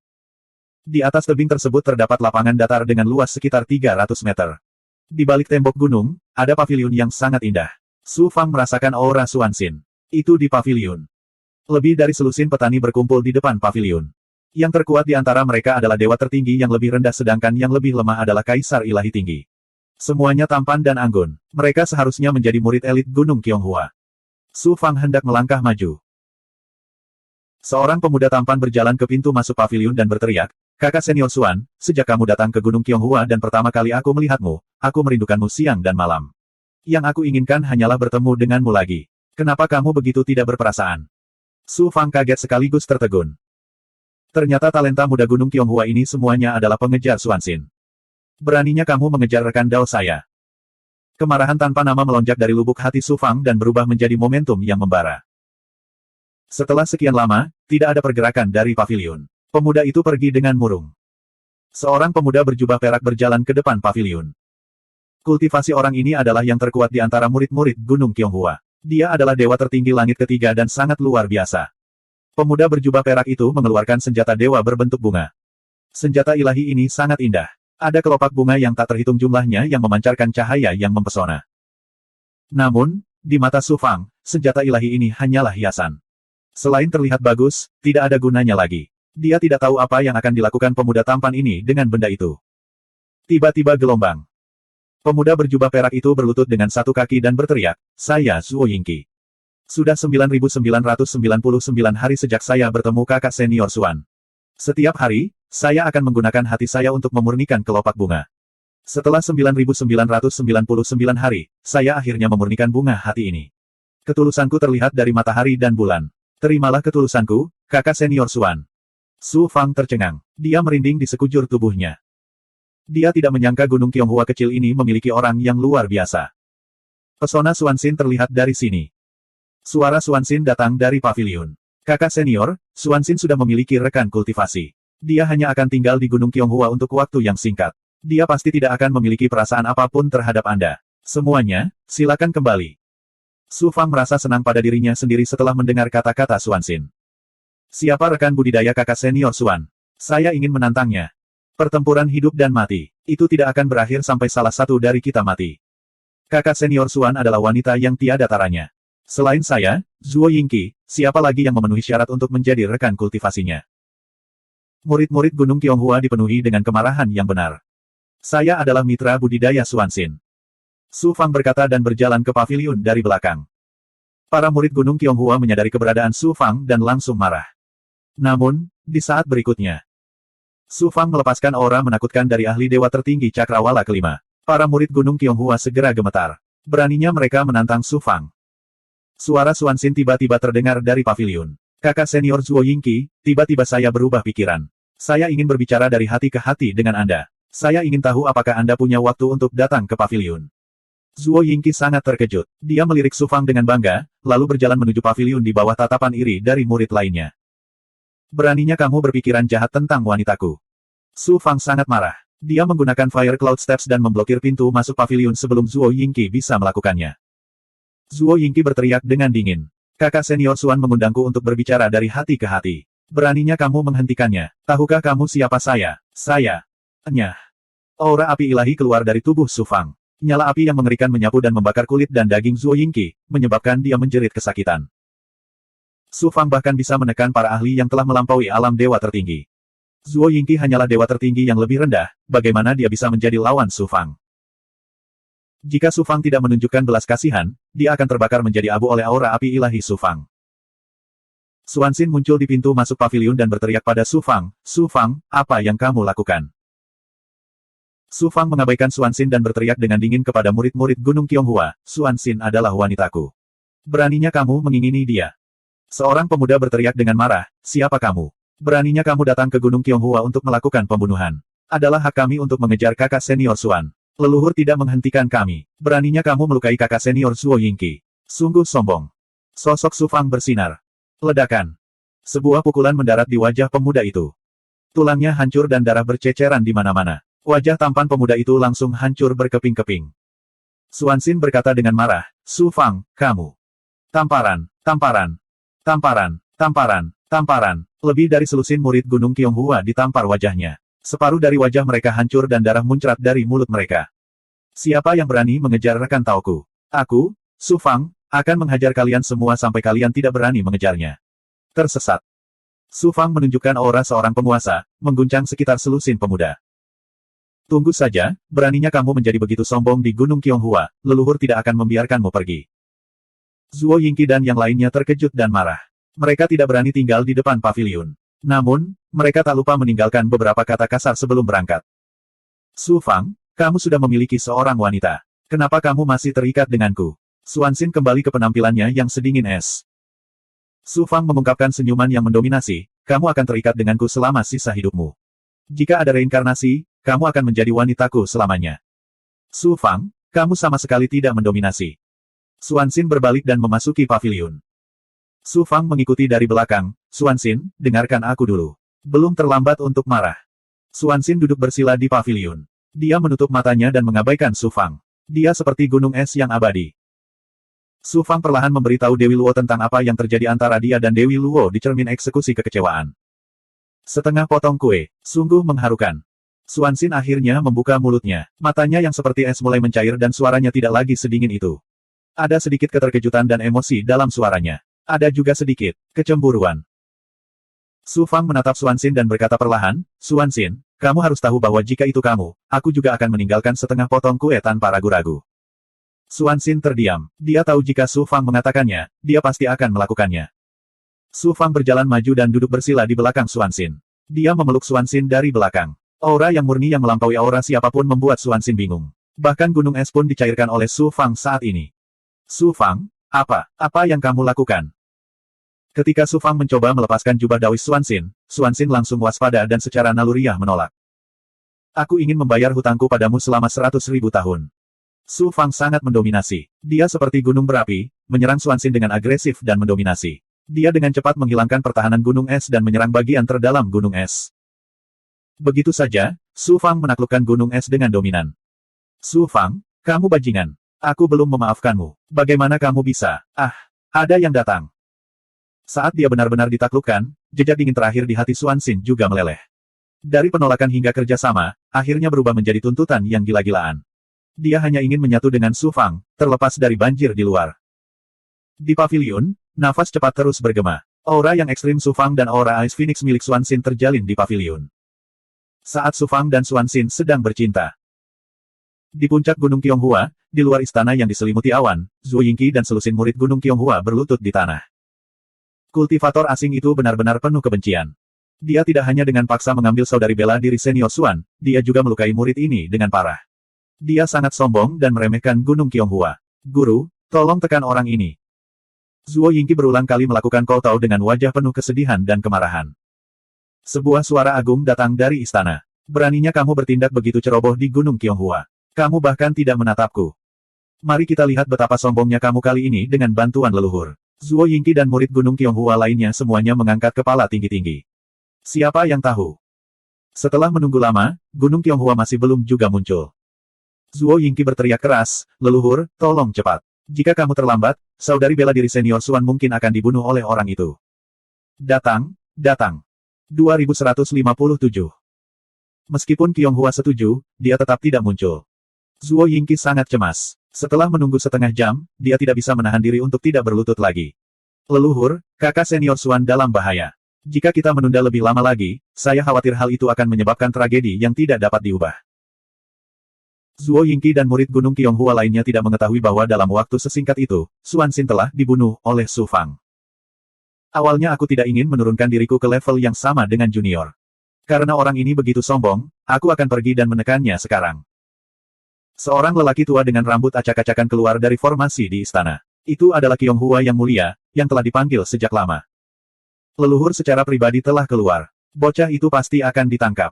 Di atas tebing tersebut terdapat lapangan datar dengan luas sekitar 300 meter. Di balik tembok gunung, ada paviliun yang sangat indah. Su Fang merasakan aura Xuanxin. Itu di paviliun. Lebih dari selusin petani berkumpul di depan paviliun. Yang terkuat di antara mereka adalah dewa tertinggi yang lebih rendah sedangkan yang lebih lemah adalah kaisar ilahi tinggi. Semuanya tampan dan anggun. Mereka seharusnya menjadi murid elit Gunung Qianghua. Su Fang hendak melangkah maju. Seorang pemuda tampan berjalan ke pintu masuk paviliun dan berteriak, "Kakak senior Xuan, sejak kamu datang ke Gunung Qianghua dan pertama kali aku melihatmu, aku merindukanmu siang dan malam. Yang aku inginkan hanyalah bertemu denganmu lagi. Kenapa kamu begitu tidak berperasaan?" Su Fang kaget sekaligus tertegun. Ternyata talenta muda Gunung Qianghua ini semuanya adalah pengejar Xuanxin. Beraninya kamu mengejar rekan dao saya. Kemarahan tanpa nama melonjak dari lubuk hati Su Fang dan berubah menjadi momentum yang membara. Setelah sekian lama, tidak ada pergerakan dari paviliun. Pemuda itu pergi dengan murung. Seorang pemuda berjubah perak berjalan ke depan paviliun. Kultivasi orang ini adalah yang terkuat di antara murid-murid Gunung Qianghua. Dia adalah dewa tertinggi langit ketiga dan sangat luar biasa. Pemuda berjubah perak itu mengeluarkan senjata dewa berbentuk bunga. Senjata ilahi ini sangat indah. Ada kelopak bunga yang tak terhitung jumlahnya yang memancarkan cahaya yang mempesona. Namun, di mata Su Fang, senjata ilahi ini hanyalah hiasan. Selain terlihat bagus, tidak ada gunanya lagi. Dia tidak tahu apa yang akan dilakukan pemuda tampan ini dengan benda itu. Tiba-tiba gelombang. Pemuda berjubah perak itu berlutut dengan satu kaki dan berteriak, "Saya Zuo Yingqi. Sudah 9.999 hari sejak saya bertemu kakak senior Xuan. Setiap hari, saya akan menggunakan hati saya untuk memurnikan kelopak bunga. Setelah 9.999 hari, saya akhirnya memurnikan bunga hati ini. Ketulusanku terlihat dari matahari dan bulan. Terimalah ketulusanku, kakak senior Xuan." Su Fang tercengang. Dia merinding di sekujur tubuhnya. Dia tidak menyangka Gunung Qianghua kecil ini memiliki orang yang luar biasa. Pesona Xuanxin terlihat dari sini. Suara Xuanxin datang dari paviliun. "Kakak senior, Xuanxin sudah memiliki rekan kultivasi. Dia hanya akan tinggal di Gunung Qianghua untuk waktu yang singkat. Dia pasti tidak akan memiliki perasaan apapun terhadap Anda. Semuanya, silakan kembali." Su Fang merasa senang pada dirinya sendiri setelah mendengar kata-kata Xuanxin. "Siapa rekan budidaya kakak senior Xuan? Saya ingin menantangnya. Pertempuran hidup dan mati. Itu tidak akan berakhir sampai salah satu dari kita mati. Kakak senior Xuan adalah wanita yang tiada taranya. Selain saya, Zuo Yingqi, siapa lagi yang memenuhi syarat untuk menjadi rekan kultivasinya?" Murid-murid Gunung Qianghua dipenuhi dengan kemarahan yang benar. "Saya adalah mitra budidaya Xuanxin." Su Fang berkata dan berjalan ke paviliun dari belakang. Para murid Gunung Qianghua menyadari keberadaan Su Fang dan langsung marah. Namun, di saat berikutnya, Su Fang melepaskan aura menakutkan dari ahli dewa tertinggi Cakrawala kelima. Para murid Gunung Qianghua segera gemetar. Beraninya mereka menantang Su Fang. Suara Xuanxin tiba-tiba terdengar dari paviliun. "Kakak senior Zuo Yingqi, tiba-tiba saya berubah pikiran. Saya ingin berbicara dari hati ke hati dengan Anda. Saya ingin tahu apakah Anda punya waktu untuk datang ke paviliun." Zuo Yingqi sangat terkejut. Dia melirik Su Fang dengan bangga, lalu berjalan menuju paviliun di bawah tatapan iri dari murid lainnya. "Beraninya kamu berpikiran jahat tentang wanitaku." Su Fang sangat marah. Dia menggunakan Fire Cloud Steps dan memblokir pintu masuk paviliun sebelum Zuo Yingqi bisa melakukannya. Zuo Yingqi berteriak dengan dingin. Kakak senior Xuan mengundangku untuk berbicara dari hati ke hati. Beraninya kamu menghentikannya. Tahukah kamu siapa saya? Saya. Nyah. Aura api ilahi keluar dari tubuh Su Fang. Nyala api yang mengerikan menyapu dan membakar kulit dan daging Zuo Yingqi, menyebabkan dia menjerit kesakitan. Su Fang bahkan bisa menekan para ahli yang telah melampaui alam dewa tertinggi. Zuo Yingqi hanyalah dewa tertinggi yang lebih rendah, bagaimana dia bisa menjadi lawan Su Fang? Jika Su Fang tidak menunjukkan belas kasihan, dia akan terbakar menjadi abu oleh aura api ilahi Su Fang. Xuanxin muncul di pintu masuk paviliun dan berteriak pada Su Fang, "Su Fang, apa yang kamu lakukan?" Su Fang mengabaikan Xuanxin dan berteriak dengan dingin kepada murid-murid Gunung Qianghua, "Xuanxin adalah wanitaku. Beraninya kamu mengingini dia." Seorang pemuda berteriak dengan marah, "Siapa kamu? Beraninya kamu datang ke Gunung Qianghua untuk melakukan pembunuhan. Adalah hak kami untuk mengejar kakak senior Xuan. Leluhur tidak menghentikan kami. Beraninya kamu melukai kakak senior Zuo Yingqi. Sungguh sombong." Sosok Su Fang bersinar. Ledakan. Sebuah pukulan mendarat di wajah pemuda itu. Tulangnya hancur dan darah berceceran di mana-mana. Wajah tampan pemuda itu langsung hancur berkeping-keping. Xuanxin berkata dengan marah, "Su Fang, kamu." Tamparan, tamparan, tamparan, tamparan, tamparan. Lebih dari selusin murid Gunung Qianghua ditampar wajahnya. Separuh dari wajah mereka hancur dan darah muncrat dari mulut mereka. Siapa yang berani mengejar rekan tauku? Aku, Su Fang, akan menghajar kalian semua sampai kalian tidak berani mengejarnya. Tersesat. Su Fang menunjukkan aura seorang penguasa, mengguncang sekitar selusin pemuda. Tunggu saja, beraninya kamu menjadi begitu sombong di Gunung Qianghua, leluhur tidak akan membiarkanmu pergi. Zuo Yingqi dan yang lainnya terkejut dan marah. Mereka tidak berani tinggal di depan paviliun. Namun, mereka tak lupa meninggalkan beberapa kata kasar sebelum berangkat. "Su Fang, kamu sudah memiliki seorang wanita. Kenapa kamu masih terikat denganku?" Xuanxin kembali ke penampilannya yang sedingin es. Su Fang mengungkapkan senyuman yang mendominasi, "Kamu akan terikat denganku selama sisa hidupmu. Jika ada reinkarnasi, kamu akan menjadi wanitaku selamanya." "Su Fang, kamu sama sekali tidak mendominasi." Xuanxin berbalik dan memasuki paviliun. Su Fang mengikuti dari belakang, "Xuanxin, dengarkan aku dulu. Belum terlambat untuk marah." Xuanxin duduk bersila di paviliun. Dia menutup matanya dan mengabaikan Su Fang. Dia seperti gunung es yang abadi. Su Fang perlahan memberitahu Dewi Luo tentang apa yang terjadi antara dia dan Dewi Luo di cermin eksekusi kekecewaan. Setengah potong kue, sungguh mengharukan. Xuanxin akhirnya membuka mulutnya. Matanya yang seperti es mulai mencair dan suaranya tidak lagi sedingin itu. Ada sedikit keterkejutan dan emosi dalam suaranya. Ada juga sedikit kecemburuan. Su Fang menatap Xuanxin dan berkata perlahan, "Xuanxin, kamu harus tahu bahwa jika itu kamu, aku juga akan meninggalkan setengah potong kue tanpa ragu-ragu." Xuanxin terdiam. Dia tahu jika Su Fang mengatakannya, dia pasti akan melakukannya. Su Fang berjalan maju dan duduk bersila di belakang Xuanxin. Dia memeluk Xuanxin dari belakang. Aura yang murni yang melampaui aura siapapun membuat Xuanxin bingung. Bahkan gunung es pun dicairkan oleh Su Fang saat ini. "Su Fang, apa yang kamu lakukan?" Ketika Su Fang mencoba melepaskan jubah Daois Xuanxin, Xuanxin langsung waspada dan secara naluriah menolak. "Aku ingin membayar hutangku padamu selama 100.000 tahun." Su Fang sangat mendominasi. Dia seperti gunung berapi, menyerang Xuanxin dengan agresif dan mendominasi. Dia dengan cepat menghilangkan pertahanan gunung es dan menyerang bagian terdalam gunung es. Begitu saja, Su Fang menaklukkan gunung es dengan dominan. "Su Fang, kamu bajingan. Aku belum memaafkanmu. Bagaimana kamu bisa? Ada yang datang." Saat dia benar-benar ditaklukkan, jejak dingin terakhir di hati Xuanxin juga meleleh. Dari penolakan hingga kerjasama, akhirnya berubah menjadi tuntutan yang gila-gilaan. Dia hanya ingin menyatu dengan Su Fang, terlepas dari banjir di luar. Di paviliun, nafas cepat terus bergema. Aura yang ekstrim Su Fang dan aura Ice Phoenix milik Xuanxin terjalin di paviliun. Saat Su Fang dan Xuanxin sedang bercinta. Di puncak Gunung Qianghua, di luar istana yang diselimuti awan, Zuo Yingqi dan selusin murid Gunung Qianghua berlutut di tanah. Kultivator asing itu benar-benar penuh kebencian. Dia tidak hanya dengan paksa mengambil saudari bela diri senior Xuan, dia juga melukai murid ini dengan parah. Dia sangat sombong dan meremehkan Gunung Qianghua. "Guru, tolong tekan orang ini." Zuo Yingqi berulang kali melakukan kowtow dengan wajah penuh kesedihan dan kemarahan. Sebuah suara agung datang dari istana. "Beraninya kamu bertindak begitu ceroboh di Gunung Qianghua. Kamu bahkan tidak menatapku. Mari kita lihat betapa sombongnya kamu kali ini dengan bantuan leluhur." Zuo Yingqi dan murid Gunung Qianghua lainnya semuanya mengangkat kepala tinggi-tinggi. Siapa yang tahu? Setelah menunggu lama, Gunung Tionghoa masih belum juga muncul. Zuo Yingqi berteriak keras, leluhur, tolong cepat. Jika kamu terlambat, saudari bela diri senior Xuan mungkin akan dibunuh oleh orang itu. Datang, datang. 2157. Meskipun Tionghoa setuju, dia tetap tidak muncul. Zuo Yingqi sangat cemas. Setelah menunggu setengah jam, dia tidak bisa menahan diri untuk tidak berlutut lagi. Leluhur, kakak senior Xuan dalam bahaya. Jika kita menunda lebih lama lagi, saya khawatir hal itu akan menyebabkan tragedi yang tidak dapat diubah. Zuo Yingqi dan murid Gunung Tionghoa lainnya tidak mengetahui bahwa dalam waktu sesingkat itu, Xuan Xin telah dibunuh oleh Su Fang. Awalnya aku tidak ingin menurunkan diriku ke level yang sama dengan junior. Karena orang ini begitu sombong, aku akan pergi dan menekannya sekarang. Seorang lelaki tua dengan rambut acak-acakan keluar dari formasi di istana. Itu adalah Tionghoa yang mulia, yang telah dipanggil sejak lama. Leluhur secara pribadi telah keluar. Bocah itu pasti akan ditangkap.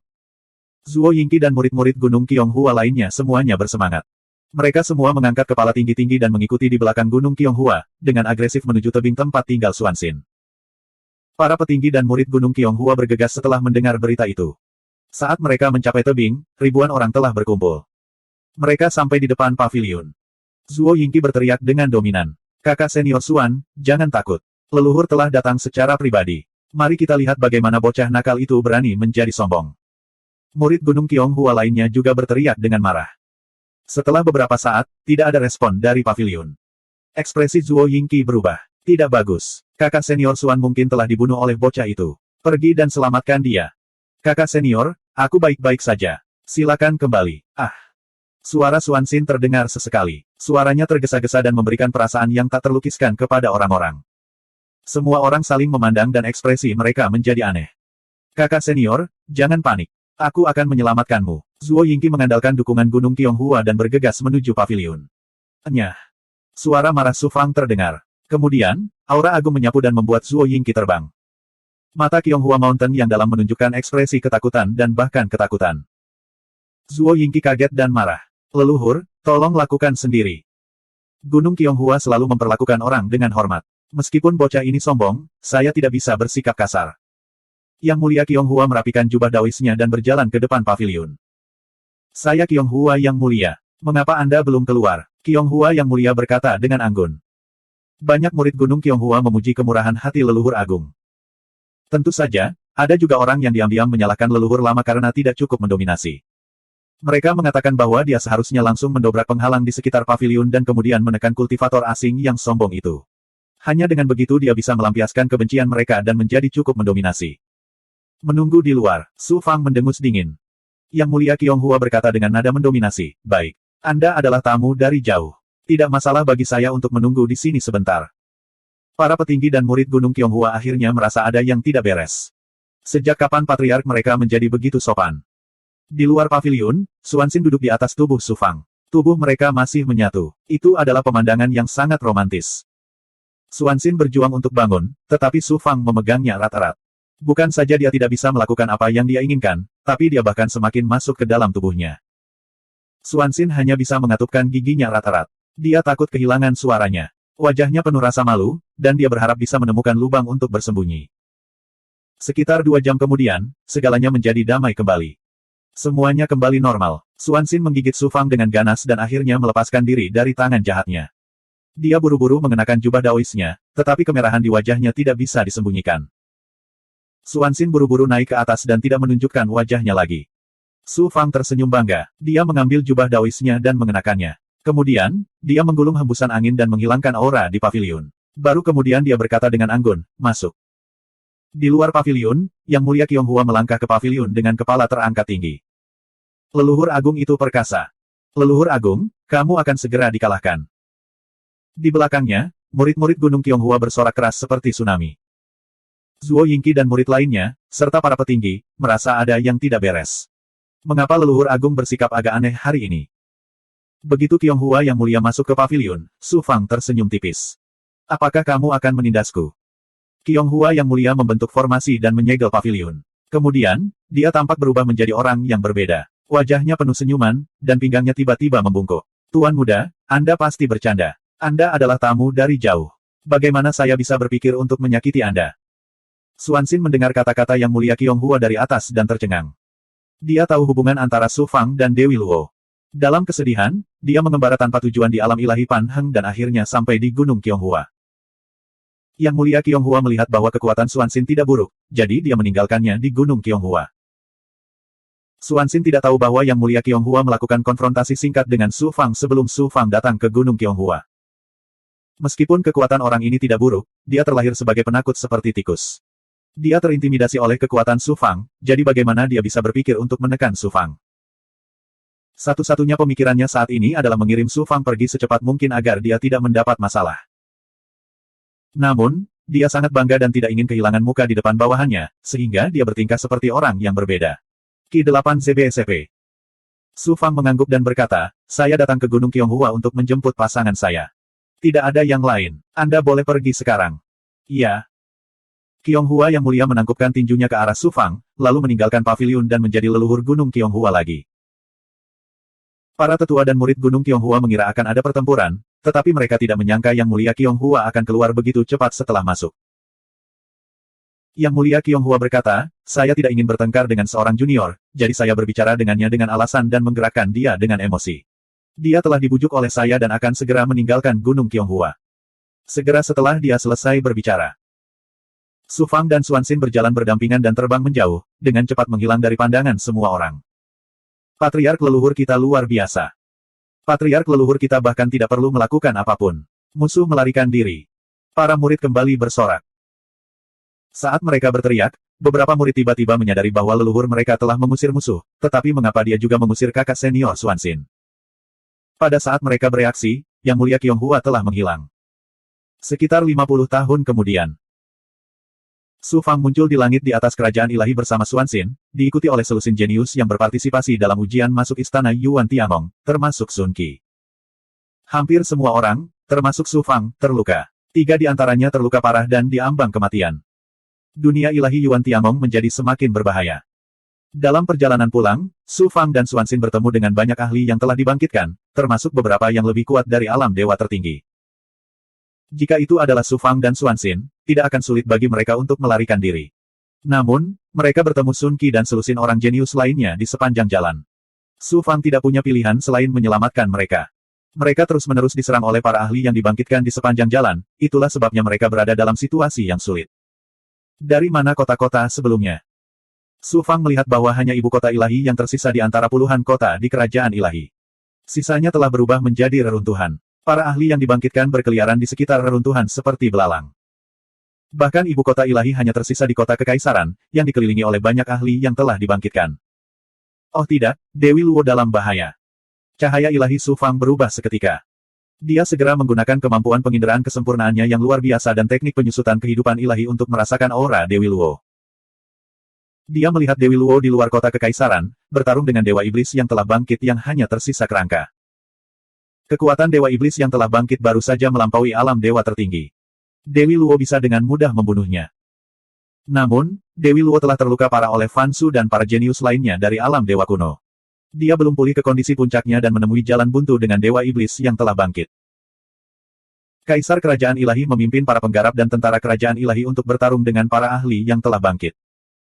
Zuo Yingqi dan murid-murid Gunung Tionghoa lainnya semuanya bersemangat. Mereka semua mengangkat kepala tinggi-tinggi dan mengikuti di belakang Gunung Tionghoa, dengan agresif menuju tebing tempat tinggal Xuan Xin. Para petinggi dan murid Gunung Tionghoa bergegas setelah mendengar berita itu. Saat mereka mencapai tebing, ribuan orang telah berkumpul. Mereka sampai di depan paviliun. Zuo Yingqi berteriak dengan dominan. Kakak senior Xuan, jangan takut. Leluhur telah datang secara pribadi. Mari kita lihat bagaimana bocah nakal itu berani menjadi sombong. Murid Gunung Tionghoa lainnya juga berteriak dengan marah. Setelah beberapa saat, tidak ada respon dari paviliun. Ekspresi Zuo Yingqi berubah. Tidak bagus. Kakak senior Xuan mungkin telah dibunuh oleh bocah itu. Pergi dan selamatkan dia. Kakak senior, aku baik-baik saja. Silakan kembali. Ah. Suara Xuan Xin terdengar sesekali. Suaranya tergesa-gesa dan memberikan perasaan yang tak terlukiskan kepada orang-orang. Semua orang saling memandang dan ekspresi mereka menjadi aneh. Kakak senior, jangan panik. Aku akan menyelamatkanmu. Zuo Yingqi mengandalkan dukungan Gunung Tionghoa dan bergegas menuju paviliun. Enyah. Suara marah Su Fang terdengar. Kemudian, aura agung menyapu dan membuat Zuo Yingqi terbang. Mata Tionghoa Mountain yang dalam menunjukkan ekspresi ketakutan dan bahkan ketakutan. Zuo Yingqi kaget dan marah. Leluhur, tolong lakukan sendiri. Gunung Tionghoa selalu memperlakukan orang dengan hormat. Meskipun bocah ini sombong, saya tidak bisa bersikap kasar. Yang mulia Tionghoa merapikan jubah daoisnya dan berjalan ke depan paviliun. Saya Tionghoa yang mulia. Mengapa Anda belum keluar? Tionghoa yang mulia berkata dengan anggun. Banyak murid Gunung Tionghoa memuji kemurahan hati leluhur agung. Tentu saja, ada juga orang yang diam-diam menyalahkan leluhur lama karena tidak cukup mendominasi. Mereka mengatakan bahwa dia seharusnya langsung mendobrak penghalang di sekitar paviliun dan kemudian menekan kultivator asing yang sombong itu. Hanya dengan begitu dia bisa melampiaskan kebencian mereka dan menjadi cukup mendominasi. Menunggu di luar, Su Fang mendengus dingin. Yang mulia Tionghoa berkata dengan nada mendominasi, baik. Anda adalah tamu dari jauh. Tidak masalah bagi saya untuk menunggu di sini sebentar. Para petinggi dan murid Gunung Tionghoa akhirnya merasa ada yang tidak beres. Sejak kapan patriark mereka menjadi begitu sopan? Di luar paviliun, Xuan Xin duduk di atas tubuh Su Fang. Tubuh mereka masih menyatu. Itu adalah pemandangan yang sangat romantis. Xuan Xin berjuang untuk bangun, tetapi Su Fang memegangnya erat-erat. Bukan saja dia tidak bisa melakukan apa yang dia inginkan, tapi dia bahkan semakin masuk ke dalam tubuhnya. Xuan Xin hanya bisa mengatupkan giginya erat-erat. Dia takut kehilangan suaranya. Wajahnya penuh rasa malu, dan dia berharap bisa menemukan lubang untuk bersembunyi. Sekitar 2 jam kemudian, segalanya menjadi damai kembali. Semuanya kembali normal. Xuan Xin menggigit Su Fang dengan ganas dan akhirnya melepaskan diri dari tangan jahatnya. Dia buru-buru mengenakan jubah daoisnya, tetapi kemerahan di wajahnya tidak bisa disembunyikan. Xuan Xin buru-buru naik ke atas dan tidak menunjukkan wajahnya lagi. Su Fang tersenyum bangga. Dia mengambil jubah daoisnya dan mengenakannya. Kemudian, dia menggulung hembusan angin dan menghilangkan aura di paviliun. Baru kemudian dia berkata dengan anggun, masuk. Di luar paviliun, Yang Mulia Tionghoa melangkah ke paviliun dengan kepala terangkat tinggi. Leluhur agung itu perkasa. Leluhur agung, kamu akan segera dikalahkan. Di belakangnya, murid-murid Gunung Tionghoa bersorak keras seperti tsunami. Zuo Yingqi dan murid lainnya, serta para petinggi, merasa ada yang tidak beres. Mengapa leluhur agung bersikap agak aneh hari ini? Begitu Tionghoa yang mulia masuk ke paviliun, Su Fang tersenyum tipis. Apakah kamu akan menindasku? Tionghoa yang mulia membentuk formasi dan menyegel paviliun. Kemudian, dia tampak berubah menjadi orang yang berbeda. Wajahnya penuh senyuman, dan pinggangnya tiba-tiba membungkuk. Tuan muda, Anda pasti bercanda. Anda adalah tamu dari jauh. Bagaimana saya bisa berpikir untuk menyakiti Anda? Xuan Xin mendengar kata-kata Yang Mulia Tionghoa dari atas dan tercengang. Dia tahu hubungan antara Su Fang dan Dewi Luo. Dalam kesedihan, dia mengembara tanpa tujuan di alam ilahi Pan Heng dan akhirnya sampai di Gunung Qianghua. Yang Mulia Qianghua melihat bahwa kekuatan Xuanxin tidak buruk, jadi dia meninggalkannya di Gunung Qianghua. Xuanxin tidak tahu bahwa Yang Mulia Qianghua melakukan konfrontasi singkat dengan Su Fang sebelum Su Fang datang ke Gunung Qianghua. Meskipun kekuatan orang ini tidak buruk, dia terlahir sebagai penakut seperti tikus. Dia terintimidasi oleh kekuatan Su Fang, jadi bagaimana dia bisa berpikir untuk menekan Su Fang? Satu-satunya pemikirannya saat ini adalah mengirim Su Fang pergi secepat mungkin agar dia tidak mendapat masalah. Namun, dia sangat bangga dan tidak ingin kehilangan muka di depan bawahannya, sehingga dia bertingkah seperti orang yang berbeda. Ki-8 ZBSP. Su Fang mengangguk dan berkata, saya datang ke Gunung Qianghua untuk menjemput pasangan saya. Tidak ada yang lain. Anda boleh pergi sekarang. Iya. Qianghua yang mulia menangkupkan tinjunya ke arah Su Fang, lalu meninggalkan paviliun dan menjadi leluhur Gunung Qianghua lagi. Para tetua dan murid Gunung Qianghua mengira akan ada pertempuran, tetapi mereka tidak menyangka Yang Mulia Qianghua akan keluar begitu cepat setelah masuk. Yang Mulia Qianghua berkata, saya tidak ingin bertengkar dengan seorang junior, jadi saya berbicara dengannya dengan alasan dan menggerakkan dia dengan emosi. Dia telah dibujuk oleh saya dan akan segera meninggalkan Gunung Qianghua. Segera setelah dia selesai berbicara, Su Fang dan Xuanxin berjalan berdampingan dan terbang menjauh, dengan cepat menghilang dari pandangan semua orang. Patriark leluhur kita luar biasa. Patriark leluhur kita bahkan tidak perlu melakukan apapun. Musuh melarikan diri. Para murid kembali bersorak. Saat mereka berteriak, beberapa murid tiba-tiba menyadari bahwa leluhur mereka telah mengusir musuh, tetapi mengapa dia juga mengusir kakak senior Xuanxin? Pada saat mereka bereaksi, Yang Mulia Qianghua telah menghilang. Sekitar 50 tahun kemudian, Su Fang muncul di langit di atas kerajaan ilahi bersama Xuanxin, diikuti oleh selusin jenius yang berpartisipasi dalam ujian masuk istana Yuan Tiangong, termasuk Sun Qi. Hampir semua orang, termasuk Su Fang, terluka. 3 di antaranya terluka parah dan diambang kematian. Dunia ilahi Yuan Tiangong menjadi semakin berbahaya. Dalam perjalanan pulang, Su Fang dan Xuanxin bertemu dengan banyak ahli yang telah dibangkitkan, termasuk beberapa yang lebih kuat dari alam dewa tertinggi. Jika itu adalah Su Fang dan Xuanxin, tidak akan sulit bagi mereka untuk melarikan diri. Namun, mereka bertemu Sun Qi dan selusin orang jenius lainnya di sepanjang jalan. Su Fang tidak punya pilihan selain menyelamatkan mereka. Mereka terus-menerus diserang oleh para ahli yang dibangkitkan di sepanjang jalan, itulah sebabnya mereka berada dalam situasi yang sulit. Dari mana kota-kota sebelumnya? Su Fang melihat bahwa hanya ibu kota ilahi yang tersisa di antara puluhan kota di kerajaan ilahi. Sisanya telah berubah menjadi reruntuhan. Para ahli yang dibangkitkan berkeliaran di sekitar reruntuhan seperti belalang. Bahkan ibu kota ilahi hanya tersisa di kota kekaisaran, yang dikelilingi oleh banyak ahli yang telah dibangkitkan. Oh tidak, Dewi Luo dalam bahaya. Cahaya ilahi Su Fang berubah seketika. Dia segera menggunakan kemampuan penginderaan kesempurnaannya yang luar biasa dan teknik penyusutan kehidupan ilahi untuk merasakan aura Dewi Luo. Dia melihat Dewi Luo di luar kota kekaisaran, bertarung dengan Dewa Iblis yang telah bangkit yang hanya tersisa kerangka. Kekuatan Dewa Iblis yang telah bangkit baru saja melampaui alam dewa tertinggi. Dewi Luo bisa dengan mudah membunuhnya. Namun, Dewi Luo telah terluka parah oleh Fan Su dan para jenius lainnya dari alam dewa kuno. Dia belum pulih ke kondisi puncaknya dan menemui jalan buntu dengan Dewa Iblis yang telah bangkit. Kaisar Kerajaan Ilahi memimpin para penggarap dan tentara Kerajaan Ilahi untuk bertarung dengan para ahli yang telah bangkit.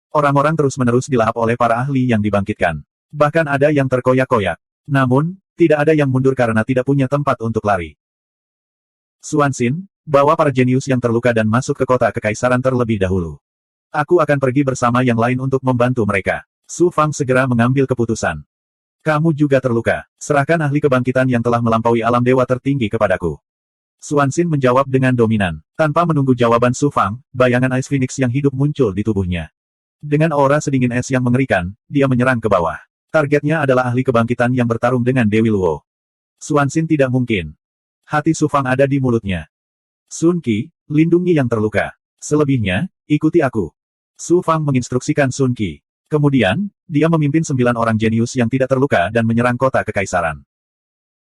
Orang-orang terus-menerus dilahap oleh para ahli yang dibangkitkan. Bahkan ada yang terkoyak-koyak. Namun, tidak ada yang mundur karena tidak punya tempat untuk lari. Xuanxin, bawa para jenius yang terluka dan masuk ke kota kekaisaran terlebih dahulu. Aku akan pergi bersama yang lain untuk membantu mereka. Su Fang segera mengambil keputusan. Kamu juga terluka. Serahkan ahli kebangkitan yang telah melampaui alam dewa tertinggi kepadaku. Xuanxin menjawab dengan dominan. Tanpa menunggu jawaban Su Fang, bayangan Ice Phoenix yang hidup muncul di tubuhnya. Dengan aura sedingin es yang mengerikan, dia menyerang ke bawah. Targetnya adalah ahli kebangkitan yang bertarung dengan Dewi Luo. Xuanxin tidak mungkin. Hati Su Fang ada di mulutnya. Sun Qi, lindungi yang terluka. Selebihnya, ikuti aku. Su Fang menginstruksikan Sun Qi. Kemudian, dia memimpin 9 orang jenius yang tidak terluka dan menyerang kota kekaisaran.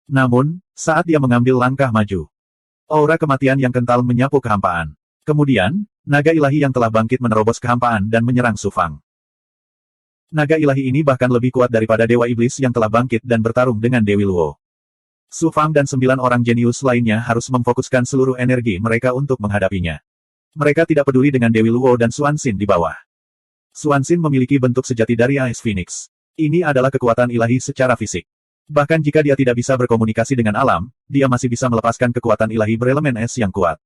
Namun, saat dia mengambil langkah maju, aura kematian yang kental menyapu kehampaan. Kemudian, naga ilahi yang telah bangkit menerobos kehampaan dan menyerang Su Fang. Naga ilahi ini bahkan lebih kuat daripada Dewa Iblis yang telah bangkit dan bertarung dengan Dewi Luo. Su Fang dan 9 orang jenius lainnya harus memfokuskan seluruh energi mereka untuk menghadapinya. Mereka tidak peduli dengan Dewi Luo dan Xuanxin di bawah. Xuanxin memiliki bentuk sejati dari Ice Phoenix. Ini adalah kekuatan ilahi secara fisik. Bahkan jika dia tidak bisa berkomunikasi dengan alam, dia masih bisa melepaskan kekuatan ilahi berelemen es yang kuat.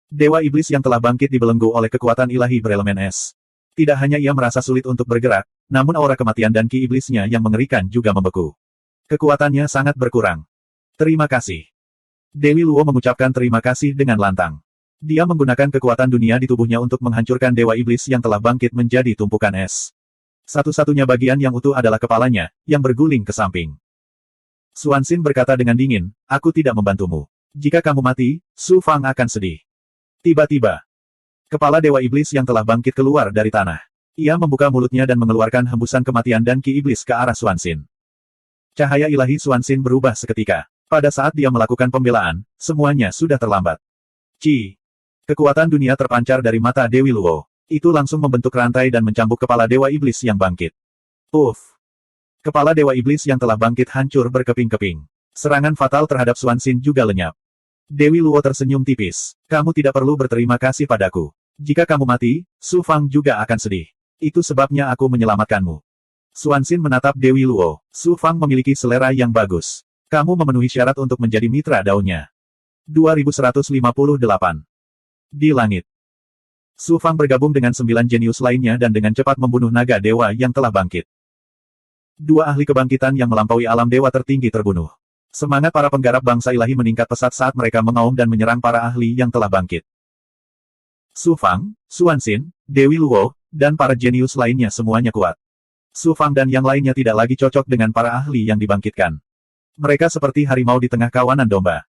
Dewa Iblis yang telah bangkit dibelenggu oleh kekuatan ilahi berelemen es. Tidak hanya ia merasa sulit untuk bergerak, namun aura kematian dan ki iblisnya yang mengerikan juga membeku. Kekuatannya sangat berkurang. Terima kasih. Dewi Luo mengucapkan terima kasih dengan lantang. Dia menggunakan kekuatan dunia di tubuhnya untuk menghancurkan Dewa Iblis yang telah bangkit menjadi tumpukan es. Satu-satunya bagian yang utuh adalah kepalanya, yang berguling ke samping. Xuanxin berkata dengan dingin, aku tidak membantumu. Jika kamu mati, Su Fang akan sedih. Tiba-tiba, kepala Dewa Iblis yang telah bangkit keluar dari tanah. Ia membuka mulutnya dan mengeluarkan hembusan kematian dan ki iblis ke arah Xuanxin. Cahaya ilahi Xuanxin berubah seketika. Pada saat dia melakukan pembelaan, semuanya sudah terlambat. Kekuatan dunia terpancar dari mata Dewi Luo. Itu langsung membentuk rantai dan mencambuk kepala Dewa Iblis yang bangkit. Kepala Dewa Iblis yang telah bangkit hancur berkeping-keping. Serangan fatal terhadap Xuanxin juga lenyap. Dewi Luo tersenyum tipis. Kamu tidak perlu berterima kasih padaku. Jika kamu mati, Su Fang juga akan sedih. Itu sebabnya aku menyelamatkanmu. Xuanxin menatap Dewi Luo. Su Fang memiliki selera yang bagus. Kamu memenuhi syarat untuk menjadi mitra daunnya. 2158. Di langit. Su Fang bergabung dengan 9 jenius lainnya dan dengan cepat membunuh naga dewa yang telah bangkit. 2 ahli kebangkitan yang melampaui alam dewa tertinggi terbunuh. Semangat para penggarap bangsa ilahi meningkat pesat saat mereka mengaum dan menyerang para ahli yang telah bangkit. Su Fang, Xuanxin, Dewi Luo, dan para jenius lainnya semuanya kuat. Su Fang dan yang lainnya tidak lagi cocok dengan para ahli yang dibangkitkan. Mereka seperti harimau di tengah kawanan domba.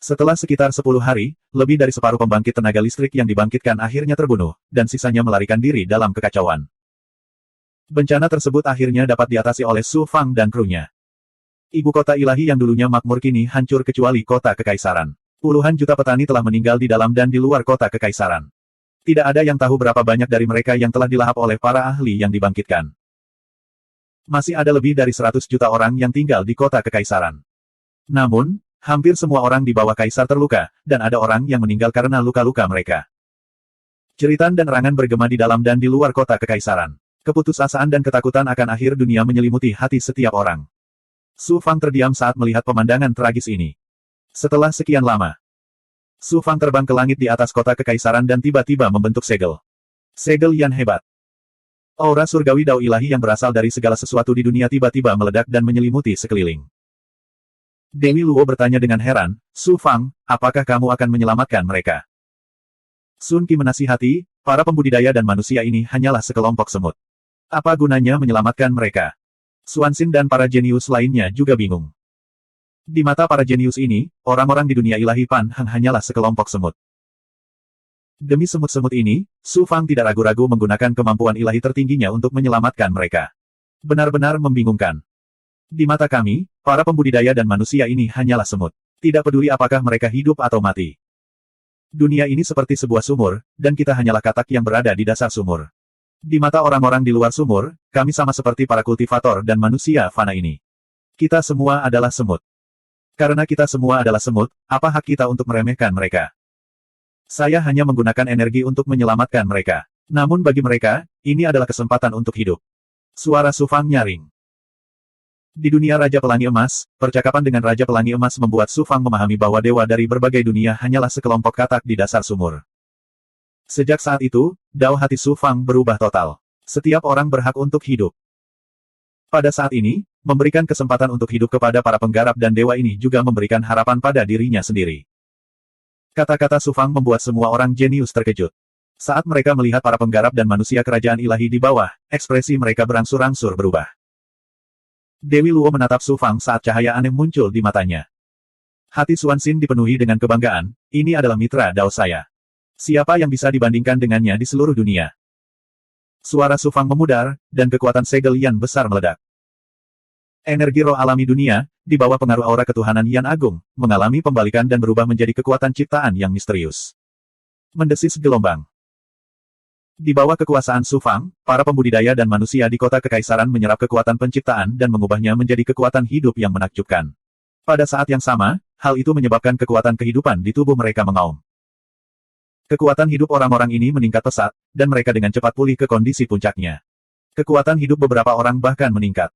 Setelah sekitar 10 hari, lebih dari separuh pembangkit tenaga listrik yang dibangkitkan akhirnya terbunuh, dan sisanya melarikan diri dalam kekacauan. Bencana tersebut akhirnya dapat diatasi oleh Su Fang dan krunya. Ibu kota ilahi yang dulunya makmur kini hancur kecuali kota kekaisaran. Puluhan juta petani telah meninggal di dalam dan di luar kota kekaisaran. Tidak ada yang tahu berapa banyak dari mereka yang telah dilahap oleh para ahli yang dibangkitkan. Masih ada lebih dari 100 juta orang yang tinggal di kota kekaisaran. Namun, hampir semua orang di bawah kaisar terluka, dan ada orang yang meninggal karena luka-luka mereka. Jeritan dan erangan bergema di dalam dan di luar kota kekaisaran. Keputusasaan dan ketakutan akan akhir dunia menyelimuti hati setiap orang. Su Fang terdiam saat melihat pemandangan tragis ini. Setelah sekian lama, Su Fang terbang ke langit di atas kota kekaisaran dan tiba-tiba membentuk segel. Segel yang hebat. Aura surgawi dao ilahi yang berasal dari segala sesuatu di dunia tiba-tiba meledak dan menyelimuti sekeliling. Dewi Luo bertanya dengan heran, Su Fang, apakah kamu akan menyelamatkan mereka? Sun Qi menasihati, para pembudidaya dan manusia ini hanyalah sekelompok semut. Apa gunanya menyelamatkan mereka? Xuanxin dan para jenius lainnya juga bingung. Di mata para jenius ini, orang-orang di dunia ilahi Pan Heng hanyalah sekelompok semut. Demi semut-semut ini, Su Fang tidak ragu-ragu menggunakan kemampuan ilahi tertingginya untuk menyelamatkan mereka. Benar-benar membingungkan. Di mata kami, para pembudidaya dan manusia ini hanyalah semut. Tidak peduli apakah mereka hidup atau mati. Dunia ini seperti sebuah sumur, dan kita hanyalah katak yang berada di dasar sumur. Di mata orang-orang di luar sumur, kami sama seperti para kultivator dan manusia fana ini. Kita semua adalah semut. Karena kita semua adalah semut, apa hak kita untuk meremehkan mereka? Saya hanya menggunakan energi untuk menyelamatkan mereka. Namun bagi mereka, ini adalah kesempatan untuk hidup. Suara Su Fang nyaring. Di dunia Raja Pelangi Emas, percakapan dengan Raja Pelangi Emas membuat Su Fang memahami bahwa dewa dari berbagai dunia hanyalah sekelompok katak di dasar sumur. Sejak saat itu, dao hati Su Fang berubah total. Setiap orang berhak untuk hidup. Pada saat ini, memberikan kesempatan untuk hidup kepada para penggarap dan dewa ini juga memberikan harapan pada dirinya sendiri. Kata-kata Su Fang membuat semua orang jenius terkejut. Saat mereka melihat para penggarap dan manusia kerajaan ilahi di bawah, ekspresi mereka berangsur-angsur berubah. Dewi Luo menatap Su Fang saat cahaya aneh muncul di matanya. Hati Xuanxin dipenuhi dengan kebanggaan, ini adalah mitra dao saya. Siapa yang bisa dibandingkan dengannya di seluruh dunia? Suara Su Fang memudar, dan kekuatan segel Yan besar meledak. Energi roh alami dunia, di bawah pengaruh aura ketuhanan Yan Agung, mengalami pembalikan dan berubah menjadi kekuatan ciptaan yang misterius. Mendesis gelombang. Di bawah kekuasaan Su Fang, para pembudidaya dan manusia di kota kekaisaran menyerap kekuatan penciptaan dan mengubahnya menjadi kekuatan hidup yang menakjubkan. Pada saat yang sama, hal itu menyebabkan kekuatan kehidupan di tubuh mereka mengaum. Kekuatan hidup orang-orang ini meningkat pesat, dan mereka dengan cepat pulih ke kondisi puncaknya. Kekuatan hidup beberapa orang bahkan meningkat.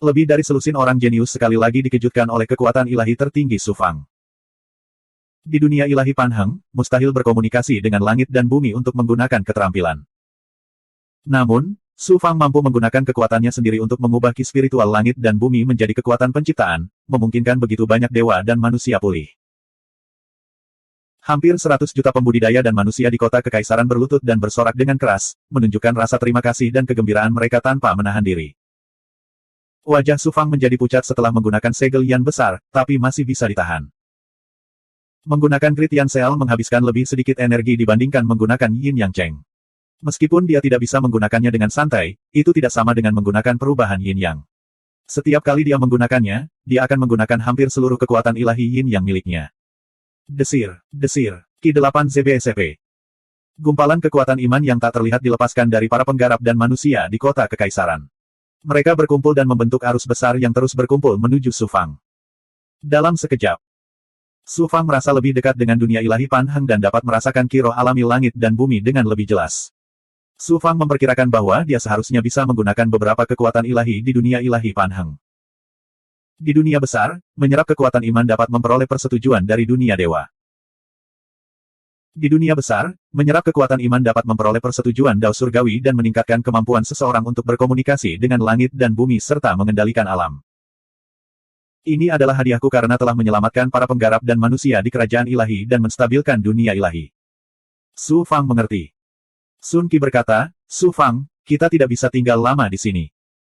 Lebih dari selusin orang jenius sekali lagi dikejutkan oleh kekuatan ilahi tertinggi Su Fang. Di dunia ilahi Panheng, mustahil berkomunikasi dengan langit dan bumi untuk menggunakan keterampilan. Namun, Su Fang mampu menggunakan kekuatannya sendiri untuk mengubah ki spiritual langit dan bumi menjadi kekuatan penciptaan, memungkinkan begitu banyak dewa dan manusia pulih. Hampir 100 juta pembudidaya dan manusia di kota kekaisaran berlutut dan bersorak dengan keras, menunjukkan rasa terima kasih dan kegembiraan mereka tanpa menahan diri. Wajah Su Fang menjadi pucat setelah menggunakan segel yang besar, tapi masih bisa ditahan. Menggunakan Grid Yan Seal menghabiskan lebih sedikit energi dibandingkan menggunakan Yin Yang Cheng. Meskipun dia tidak bisa menggunakannya dengan santai, itu tidak sama dengan menggunakan perubahan Yin Yang. Setiap kali dia menggunakannya, dia akan menggunakan hampir seluruh kekuatan ilahi Yin Yang miliknya. Desir, desir, Ki-8 ZBSP. Gumpalan kekuatan iman yang tak terlihat dilepaskan dari para penggarap dan manusia di kota kekaisaran. Mereka berkumpul dan membentuk arus besar yang terus berkumpul menuju Su Fang. Dalam sekejap, Su Fang merasa lebih dekat dengan dunia ilahi Panheng dan dapat merasakan ki roh alami langit dan bumi dengan lebih jelas. Su Fang memperkirakan bahwa dia seharusnya bisa menggunakan beberapa kekuatan ilahi di dunia ilahi Panheng. Di dunia besar, menyerap kekuatan iman dapat memperoleh persetujuan dari dunia dewa. Di dunia besar, menyerap kekuatan iman dapat memperoleh persetujuan Dao Surgawi dan meningkatkan kemampuan seseorang untuk berkomunikasi dengan langit dan bumi serta mengendalikan alam. Ini adalah hadiahku karena telah menyelamatkan para penggarap dan manusia di kerajaan ilahi dan menstabilkan dunia ilahi. Su Fang mengerti. Sun Qi berkata, Su Fang, kita tidak bisa tinggal lama di sini.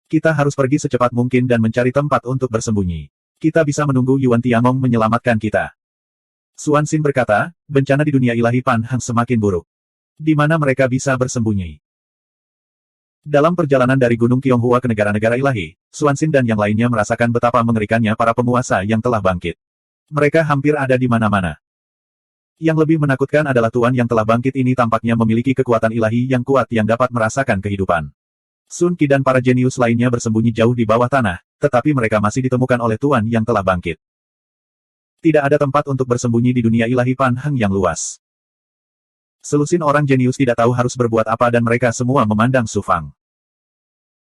Kita harus pergi secepat mungkin dan mencari tempat untuk bersembunyi. Kita bisa menunggu Yuan Tiangong menyelamatkan kita. Xuan Xin berkata, bencana di dunia ilahi Panheng semakin buruk. Di mana mereka bisa bersembunyi? Dalam perjalanan dari Gunung Qianghua ke negara-negara ilahi, Xuan Xin dan yang lainnya merasakan betapa mengerikannya para penguasa yang telah bangkit. Mereka hampir ada di mana-mana. Yang lebih menakutkan adalah Tuan yang telah bangkit ini tampaknya memiliki kekuatan ilahi yang kuat yang dapat merasakan kehidupan. Sun Qi dan para jenius lainnya bersembunyi jauh di bawah tanah, tetapi mereka masih ditemukan oleh Tuan yang telah bangkit. Tidak ada tempat untuk bersembunyi di dunia ilahi Panheng yang luas. Selusin orang jenius tidak tahu harus berbuat apa dan mereka semua memandang Su Fang.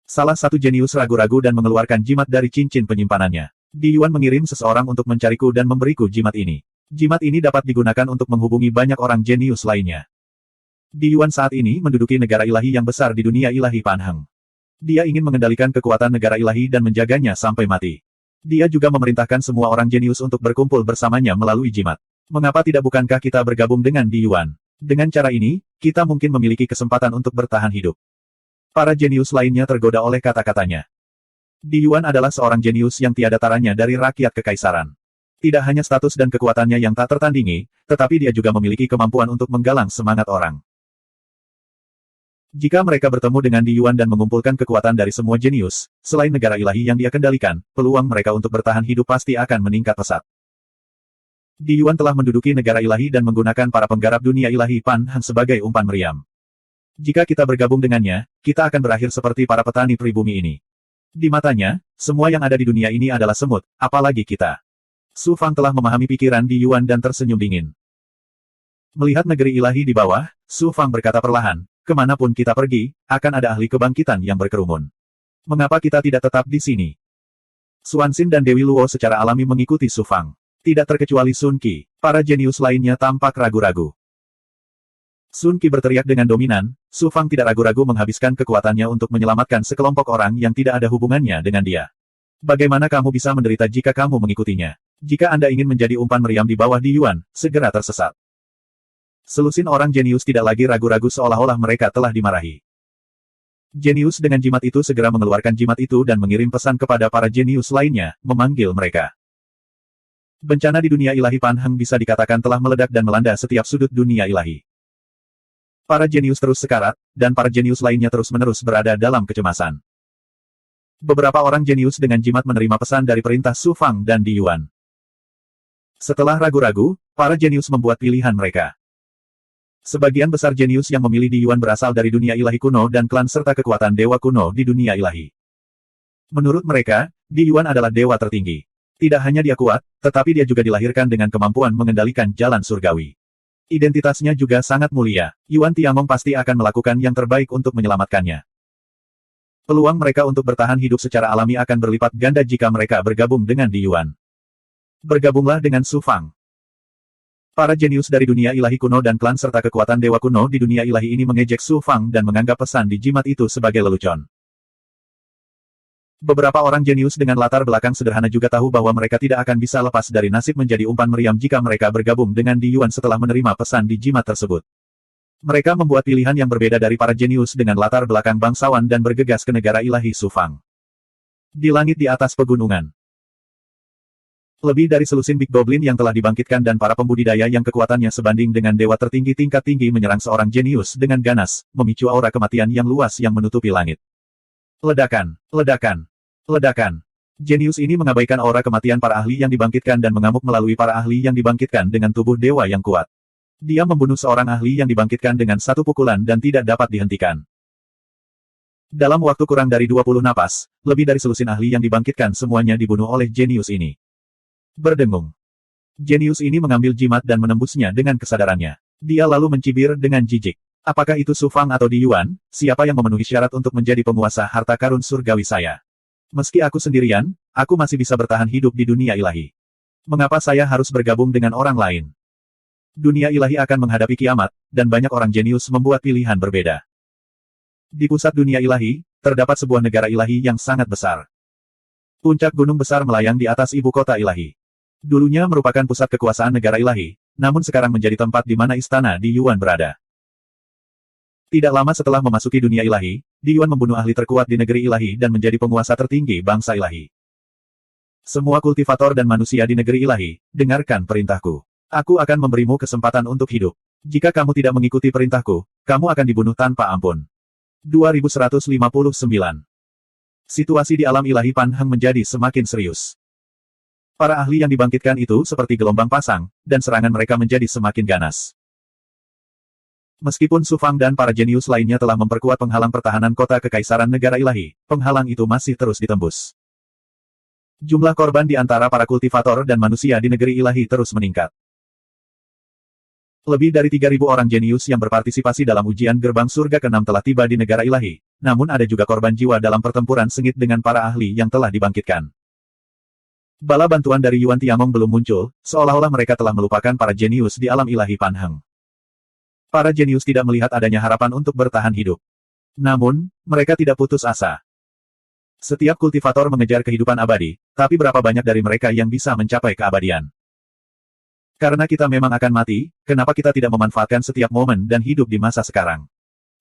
Salah satu jenius ragu-ragu dan mengeluarkan jimat dari cincin penyimpanannya. Di Yuan mengirim seseorang untuk mencariku dan memberiku jimat ini. Jimat ini dapat digunakan untuk menghubungi banyak orang jenius lainnya. Di Yuan saat ini menduduki negara ilahi yang besar di dunia ilahi Panheng. Dia ingin mengendalikan kekuatan negara ilahi dan menjaganya sampai mati. Dia juga memerintahkan semua orang jenius untuk berkumpul bersamanya melalui jimat. Mengapa tidak bukankah kita bergabung dengan Di Yuan? Dengan cara ini, kita mungkin memiliki kesempatan untuk bertahan hidup. Para jenius lainnya tergoda oleh kata-katanya. Di Yuan adalah seorang jenius yang tiada taranya dari rakyat kekaisaran. Tidak hanya status dan kekuatannya yang tak tertandingi, tetapi dia juga memiliki kemampuan untuk menggalang semangat orang. Jika mereka bertemu dengan Di Yuan dan mengumpulkan kekuatan dari semua jenius, selain negara ilahi yang dia kendalikan, peluang mereka untuk bertahan hidup pasti akan meningkat pesat. Di Yuan telah menduduki negara ilahi dan menggunakan para penggarap dunia ilahi Panheng sebagai umpan meriam. Jika kita bergabung dengannya, kita akan berakhir seperti para petani pribumi ini. Di matanya, semua yang ada di dunia ini adalah semut, apalagi kita. Su Fang telah memahami pikiran Di Yuan dan tersenyum dingin. Melihat negeri ilahi di bawah, Su Fang berkata perlahan, kemanapun kita pergi, akan ada ahli kebangkitan yang berkerumun. Mengapa kita tidak tetap di sini? Xuan Xin dan Dewi Luo secara alami mengikuti Su Fang. Tidak terkecuali Sun Qi, para jenius lainnya tampak ragu-ragu. Sun Qi berteriak dengan dominan, Su Fang tidak ragu-ragu menghabiskan kekuatannya untuk menyelamatkan sekelompok orang yang tidak ada hubungannya dengan dia. Bagaimana kamu bisa menderita jika kamu mengikutinya? Jika Anda ingin menjadi umpan meriam di bawah Di Yuan, segera tersesat. Selusin orang jenius tidak lagi ragu-ragu seolah-olah mereka telah dimarahi. Jenius dengan jimat itu segera mengeluarkan jimat itu dan mengirim pesan kepada para jenius lainnya, memanggil mereka. Bencana di dunia ilahi Panheng bisa dikatakan telah meledak dan melanda setiap sudut dunia ilahi. Para jenius terus sekarat, dan para jenius lainnya terus-menerus berada dalam kecemasan. Beberapa orang jenius dengan jimat menerima pesan dari perintah Su Fang dan Di Yuan. Setelah ragu-ragu, para jenius membuat pilihan mereka. Sebagian besar jenius yang memilih Di Yuan berasal dari dunia ilahi kuno dan klan serta kekuatan dewa kuno di dunia ilahi. Menurut mereka, Di Yuan adalah dewa tertinggi. Tidak hanya dia kuat, tetapi dia juga dilahirkan dengan kemampuan mengendalikan jalan surgawi. Identitasnya juga sangat mulia. Yuan Tiangong pasti akan melakukan yang terbaik untuk menyelamatkannya. Peluang mereka untuk bertahan hidup secara alami akan berlipat ganda jika mereka bergabung dengan Di Yuan. Bergabunglah dengan Su Fang. Para jenius dari dunia ilahi kuno dan klan serta kekuatan dewa kuno di dunia ilahi ini mengejek Su Fang dan menganggap pesan di jimat itu sebagai lelucon. Beberapa orang jenius dengan latar belakang sederhana juga tahu bahwa mereka tidak akan bisa lepas dari nasib menjadi umpan meriam jika mereka bergabung dengan Di Yuan setelah menerima pesan di jimat tersebut. Mereka membuat pilihan yang berbeda dari para jenius dengan latar belakang bangsawan dan bergegas ke negara ilahi Su Fang. Di langit di atas pegunungan. Lebih dari selusin Big Goblin yang telah dibangkitkan dan para pembudidaya yang kekuatannya sebanding dengan dewa tertinggi tingkat tinggi menyerang seorang jenius dengan ganas, memicu aura kematian yang luas yang menutupi langit. Ledakan, ledakan, ledakan. Jenius ini mengabaikan aura kematian para ahli yang dibangkitkan dan mengamuk melalui para ahli yang dibangkitkan dengan tubuh dewa yang kuat. Dia membunuh seorang ahli yang dibangkitkan dengan satu pukulan dan tidak dapat dihentikan. Dalam waktu kurang dari 20 napas, lebih dari selusin ahli yang dibangkitkan semuanya dibunuh oleh jenius ini. Berdengung. Jenius ini mengambil jimat dan menembusnya dengan kesadarannya. Dia lalu mencibir dengan jijik. Apakah itu Su Fang atau Di Yuan, siapa yang memenuhi syarat untuk menjadi penguasa harta karun surgawi saya? Meski aku sendirian, aku masih bisa bertahan hidup di dunia ilahi. Mengapa saya harus bergabung dengan orang lain? Dunia ilahi akan menghadapi kiamat, dan banyak orang jenius membuat pilihan berbeda. Di pusat dunia ilahi, terdapat sebuah negara ilahi yang sangat besar. Puncak gunung besar melayang di atas ibu kota ilahi. Dulunya merupakan pusat kekuasaan negara ilahi, namun sekarang menjadi tempat di mana istana Di Yuan berada. Tidak lama setelah memasuki dunia ilahi, Di Yuan membunuh ahli terkuat di negeri ilahi dan menjadi penguasa tertinggi bangsa ilahi. Semua kultivator dan manusia di negeri ilahi, dengarkan perintahku. Aku akan memberimu kesempatan untuk hidup. Jika kamu tidak mengikuti perintahku, kamu akan dibunuh tanpa ampun. 2159. Situasi di alam ilahi Pan Heng menjadi semakin serius. Para ahli yang dibangkitkan itu seperti gelombang pasang, dan serangan mereka menjadi semakin ganas. Meskipun Su Fang dan para jenius lainnya telah memperkuat penghalang pertahanan kota kekaisaran negara ilahi, penghalang itu masih terus ditembus. Jumlah korban di antara para kultivator dan manusia di negeri ilahi terus meningkat. Lebih dari 3.000 orang jenius yang berpartisipasi dalam ujian gerbang surga ke-6 telah tiba di negara ilahi, namun ada juga korban jiwa dalam pertempuran sengit dengan para ahli yang telah dibangkitkan. Bala bantuan dari Yuan Tiangong belum muncul, seolah-olah mereka telah melupakan para jenius di alam ilahi Pan Heng. Para jenius tidak melihat adanya harapan untuk bertahan hidup. Namun, mereka tidak putus asa. Setiap kultivator mengejar kehidupan abadi, tapi berapa banyak dari mereka yang bisa mencapai keabadian? Karena kita memang akan mati, kenapa kita tidak memanfaatkan setiap momen dan hidup di masa sekarang?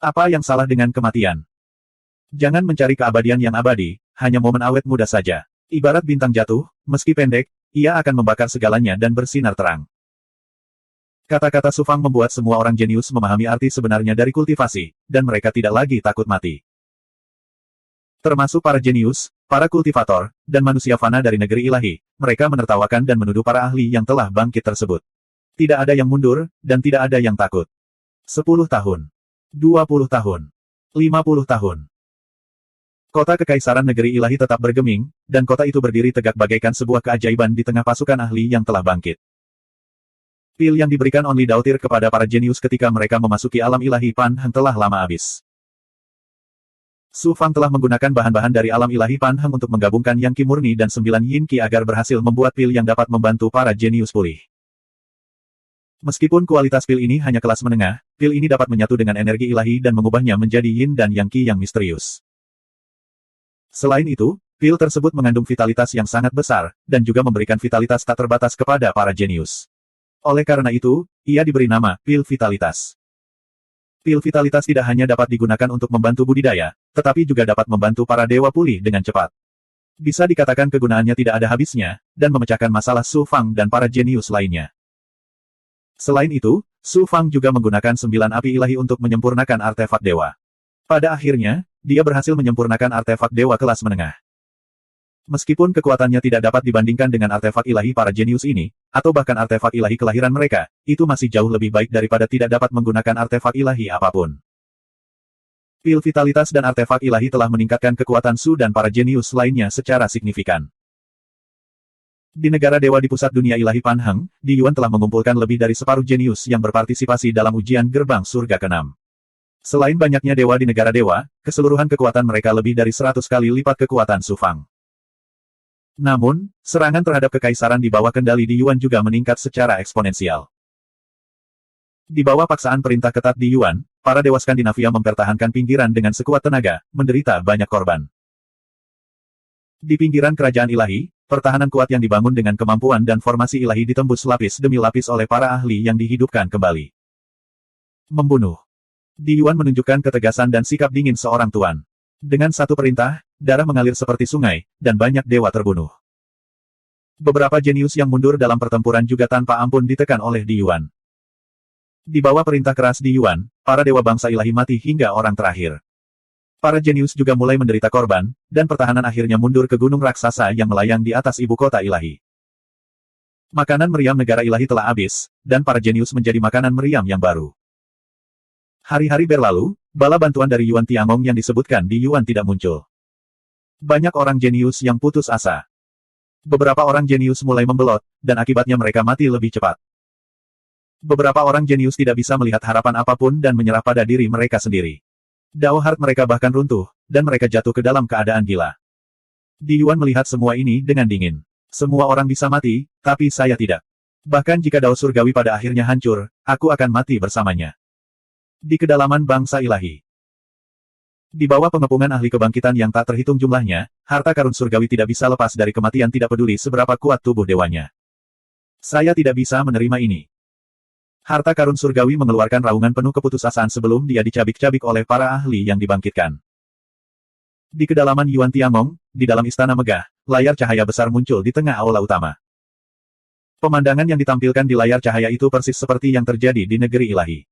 Apa yang salah dengan kematian? Jangan mencari keabadian yang abadi, hanya momen awet muda saja. Ibarat bintang jatuh, meski pendek, ia akan membakar segalanya dan bersinar terang. Kata-kata Su Fang membuat semua orang jenius memahami arti sebenarnya dari kultivasi, dan mereka tidak lagi takut mati. Termasuk para jenius, para kultivator, dan manusia fana dari negeri ilahi, mereka menertawakan dan menuduh para ahli yang telah bangkit tersebut. Tidak ada yang mundur, dan tidak ada yang takut. 10 tahun. 20 tahun. 50 tahun. Kota kekaisaran negeri ilahi tetap bergeming, dan kota itu berdiri tegak bagaikan sebuah keajaiban di tengah pasukan ahli yang telah bangkit. Pil yang diberikan Only Daughter kepada para jenius ketika mereka memasuki alam ilahi Pan Heng telah lama habis. Su Fang telah menggunakan bahan-bahan dari alam ilahi Pan Heng untuk menggabungkan Yang Qi murni dan 9 Yin Qi agar berhasil membuat pil yang dapat membantu para jenius pulih. Meskipun kualitas pil ini hanya kelas menengah, pil ini dapat menyatu dengan energi ilahi dan mengubahnya menjadi Yin dan Yang Qi yang misterius. Selain itu, pil tersebut mengandung vitalitas yang sangat besar, dan juga memberikan vitalitas tak terbatas kepada para jenius. Oleh karena itu, ia diberi nama pil vitalitas. Pil vitalitas tidak hanya dapat digunakan untuk membantu budidaya, tetapi juga dapat membantu para dewa pulih dengan cepat. Bisa dikatakan kegunaannya tidak ada habisnya, dan memecahkan masalah Su Fang dan para jenius lainnya. Selain itu, Su Fang juga menggunakan 9 api ilahi untuk menyempurnakan artefak dewa. Pada akhirnya, dia berhasil menyempurnakan artefak dewa kelas menengah. Meskipun kekuatannya tidak dapat dibandingkan dengan artefak ilahi para jenius ini, atau bahkan artefak ilahi kelahiran mereka, itu masih jauh lebih baik daripada tidak dapat menggunakan artefak ilahi apapun. Pil vitalitas dan artefak ilahi telah meningkatkan kekuatan Su dan para jenius lainnya secara signifikan. Di negara dewa di pusat dunia ilahi Pan Heng, Di Yuan telah mengumpulkan lebih dari separuh jenius yang berpartisipasi dalam ujian gerbang surga ke-6. Selain banyaknya dewa di negara dewa, keseluruhan kekuatan mereka lebih dari 100 kali lipat kekuatan Su Fang. Namun, serangan terhadap kekaisaran di bawah kendali di Yuan juga meningkat secara eksponensial. Di bawah paksaan perintah ketat di Yuan, para dewa Skandinavia mempertahankan pinggiran dengan sekuat tenaga, menderita banyak korban. Di pinggiran kerajaan ilahi, pertahanan kuat yang dibangun dengan kemampuan dan formasi ilahi ditembus lapis demi lapis oleh para ahli yang dihidupkan kembali. Membunuh. Di Yuan menunjukkan ketegasan dan sikap dingin seorang tuan. Dengan satu perintah, darah mengalir seperti sungai, dan banyak dewa terbunuh. Beberapa jenius yang mundur dalam pertempuran juga tanpa ampun ditekan oleh Di Yuan. Di bawah perintah keras Di Yuan, para dewa bangsa ilahi mati hingga orang terakhir. Para jenius juga mulai menderita korban, dan pertahanan akhirnya mundur ke gunung raksasa yang melayang di atas ibu kota ilahi. Makanan meriam negara ilahi telah habis, dan para jenius menjadi makanan meriam yang baru. Hari-hari berlalu, bala bantuan dari Yuan Tiangong yang disebutkan di Yuan tidak muncul. Banyak orang jenius yang putus asa. Beberapa orang jenius mulai membelot, dan akibatnya mereka mati lebih cepat. Beberapa orang jenius tidak bisa melihat harapan apapun dan menyerah pada diri mereka sendiri. Dao Heart mereka bahkan runtuh, dan mereka jatuh ke dalam keadaan gila. Di Yuan melihat semua ini dengan dingin. Semua orang bisa mati, tapi saya tidak. Bahkan jika Dao Surgawi pada akhirnya hancur, aku akan mati bersamanya. Di kedalaman bangsa ilahi. Di bawah pengepungan ahli kebangkitan yang tak terhitung jumlahnya, harta karun surgawi tidak bisa lepas dari kematian tidak peduli seberapa kuat tubuh dewanya. Saya tidak bisa menerima ini. Harta karun surgawi mengeluarkan raungan penuh keputusasaan sebelum dia dicabik-cabik oleh para ahli yang dibangkitkan. Di kedalaman Yuan Tiangong, di dalam istana megah, layar cahaya besar muncul di tengah aula utama. Pemandangan yang ditampilkan di layar cahaya itu persis seperti yang terjadi di negeri ilahi.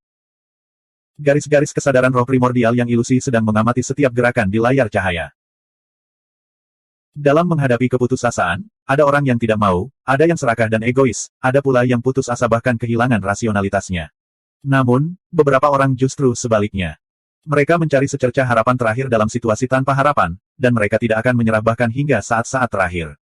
Garis-garis kesadaran roh primordial yang ilusi sedang mengamati setiap gerakan di layar cahaya. Dalam menghadapi keputusasaan, ada orang yang tidak mau, ada yang serakah dan egois, ada pula yang putus asa bahkan kehilangan rasionalitasnya. Namun, beberapa orang justru sebaliknya. Mereka mencari secercah harapan terakhir dalam situasi tanpa harapan, dan mereka tidak akan menyerah bahkan hingga saat-saat terakhir.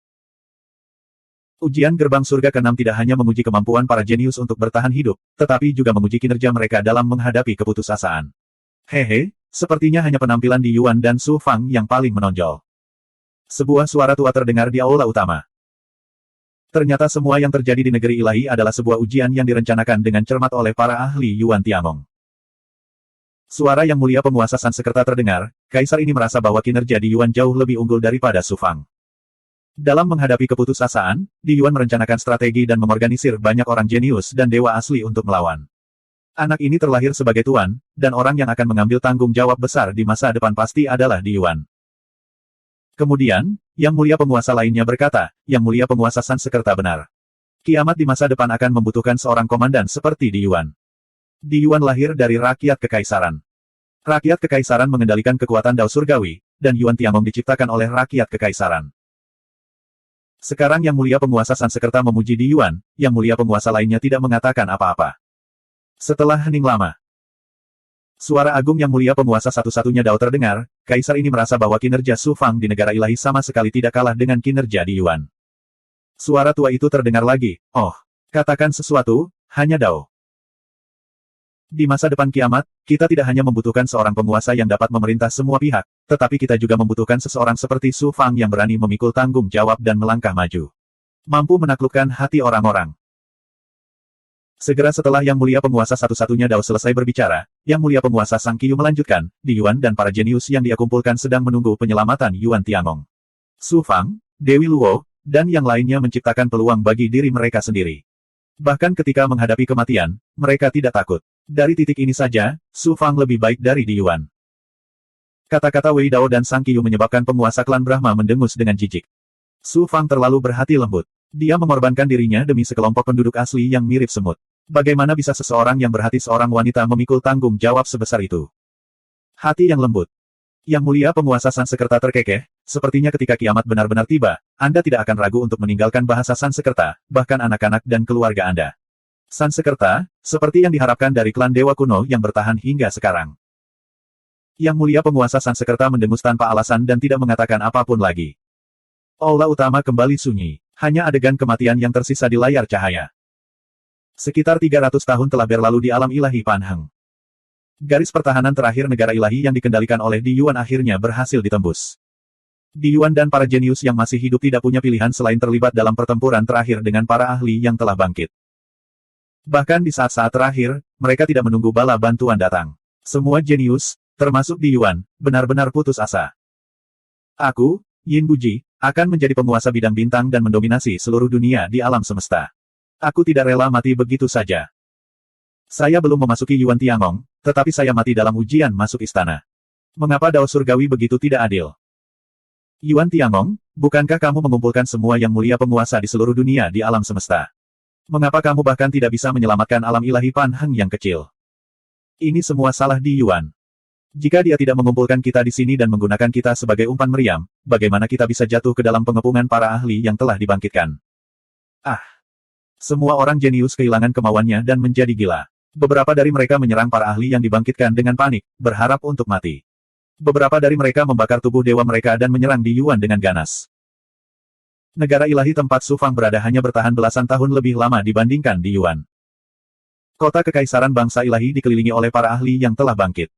Ujian gerbang surga ke-6 tidak hanya menguji kemampuan para jenius untuk bertahan hidup, tetapi juga menguji kinerja mereka dalam menghadapi keputusasaan. Hehe, sepertinya hanya penampilan di Yuan dan Su Fang yang paling menonjol. Sebuah suara tua terdengar di aula utama. Ternyata semua yang terjadi di negeri ilahi adalah sebuah ujian yang direncanakan dengan cermat oleh para ahli Yuan Tiangong. Suara yang mulia penguasa Sansekerta terdengar, kaisar ini merasa bahwa kinerja di Yuan jauh lebih unggul daripada Su Fang. Dalam menghadapi keputusasaan, Di Yuan merencanakan strategi dan mengorganisir banyak orang jenius dan dewa asli untuk melawan. Anak ini terlahir sebagai tuan, dan orang yang akan mengambil tanggung jawab besar di masa depan pasti adalah Di Yuan. Kemudian, Yang Mulia Penguasa lainnya berkata, Yang Mulia Penguasa Sansekerta benar. Kiamat di masa depan akan membutuhkan seorang komandan seperti Di Yuan. Di Yuan lahir dari rakyat kekaisaran. Rakyat kekaisaran mengendalikan kekuatan Dao Surgawi, dan Yuan Tiangong diciptakan oleh rakyat kekaisaran. Sekarang Yang Mulia Penguasa Sansekerta memuji Di Yuan, Yang Mulia Penguasa lainnya tidak mengatakan apa-apa. Setelah hening lama, suara agung Yang Mulia Penguasa satu-satunya Dao terdengar, kaisar ini merasa bahwa kinerja Su Fang di negara ilahi sama sekali tidak kalah dengan kinerja Di Yuan. Suara tua itu terdengar lagi, oh, katakan sesuatu, hanya Dao. Di masa depan kiamat, kita tidak hanya membutuhkan seorang penguasa yang dapat memerintah semua pihak, tetapi kita juga membutuhkan seseorang seperti Su Fang yang berani memikul tanggung jawab dan melangkah maju. Mampu menaklukkan hati orang-orang. Segera setelah Yang Mulia Penguasa satu-satunya Dao selesai berbicara, Yang Mulia Penguasa Sang Qiyu melanjutkan, Di Yuan dan para jenius yang dia kumpulkan sedang menunggu penyelamatan Yuan Tiangong. Su Fang, Dewi Luo, dan yang lainnya menciptakan peluang bagi diri mereka sendiri. Bahkan ketika menghadapi kematian, mereka tidak takut. Dari titik ini saja, Su Fang lebih baik dari Di Yuan. Kata-kata Wei Dao dan Sang Qiyu menyebabkan penguasa klan Brahma mendengus dengan jijik. Su Fang terlalu berhati lembut. Dia mengorbankan dirinya demi sekelompok penduduk asli yang mirip semut. Bagaimana bisa seseorang yang berhati seorang wanita memikul tanggung jawab sebesar itu? Hati yang lembut. Yang Mulia Penguasa Sansekerta terkekeh, sepertinya ketika kiamat benar-benar tiba, Anda tidak akan ragu untuk meninggalkan bahasa Sansekerta, bahkan anak-anak dan keluarga Anda. Sansekerta, seperti yang diharapkan dari klan Dewa Kuno yang bertahan hingga sekarang. Yang Mulia Penguasa Sansekerta mendengus tanpa alasan dan tidak mengatakan apapun lagi. Aula utama kembali sunyi, hanya adegan kematian yang tersisa di layar cahaya. Sekitar 300 tahun telah berlalu di alam ilahi Panheng. Garis pertahanan terakhir negara ilahi yang dikendalikan oleh Di Yuan akhirnya berhasil ditembus. Di Yuan dan para jenius yang masih hidup tidak punya pilihan selain terlibat dalam pertempuran terakhir dengan para ahli yang telah bangkit. Bahkan di saat-saat terakhir, mereka tidak menunggu bala bantuan datang. Semua jenius, termasuk Di Yuan, benar-benar putus asa. Aku, Yin Buji, akan menjadi penguasa bidang bintang dan mendominasi seluruh dunia di alam semesta. Aku tidak rela mati begitu saja. Saya belum memasuki Yuan Tiangong, tetapi saya mati dalam ujian masuk istana. Mengapa Dao Surgawi begitu tidak adil? Yuan Tiangong, bukankah kamu mengumpulkan semua yang mulia penguasa di seluruh dunia di alam semesta? Mengapa kamu bahkan tidak bisa menyelamatkan alam ilahi Pan Heng yang kecil? Ini semua salah Di Yuan. Jika dia tidak mengumpulkan kita di sini dan menggunakan kita sebagai umpan meriam, bagaimana kita bisa jatuh ke dalam pengepungan para ahli yang telah dibangkitkan? Semua orang jenius kehilangan kemauannya dan menjadi gila. Beberapa dari mereka menyerang para ahli yang dibangkitkan dengan panik, berharap untuk mati. Beberapa dari mereka membakar tubuh dewa mereka dan menyerang Di Yuan dengan ganas. Negara ilahi tempat Su Fang berada hanya bertahan belasan tahun lebih lama dibandingkan Di Yuan. Kota kekaisaran bangsa ilahi dikelilingi oleh para ahli yang telah bangkit.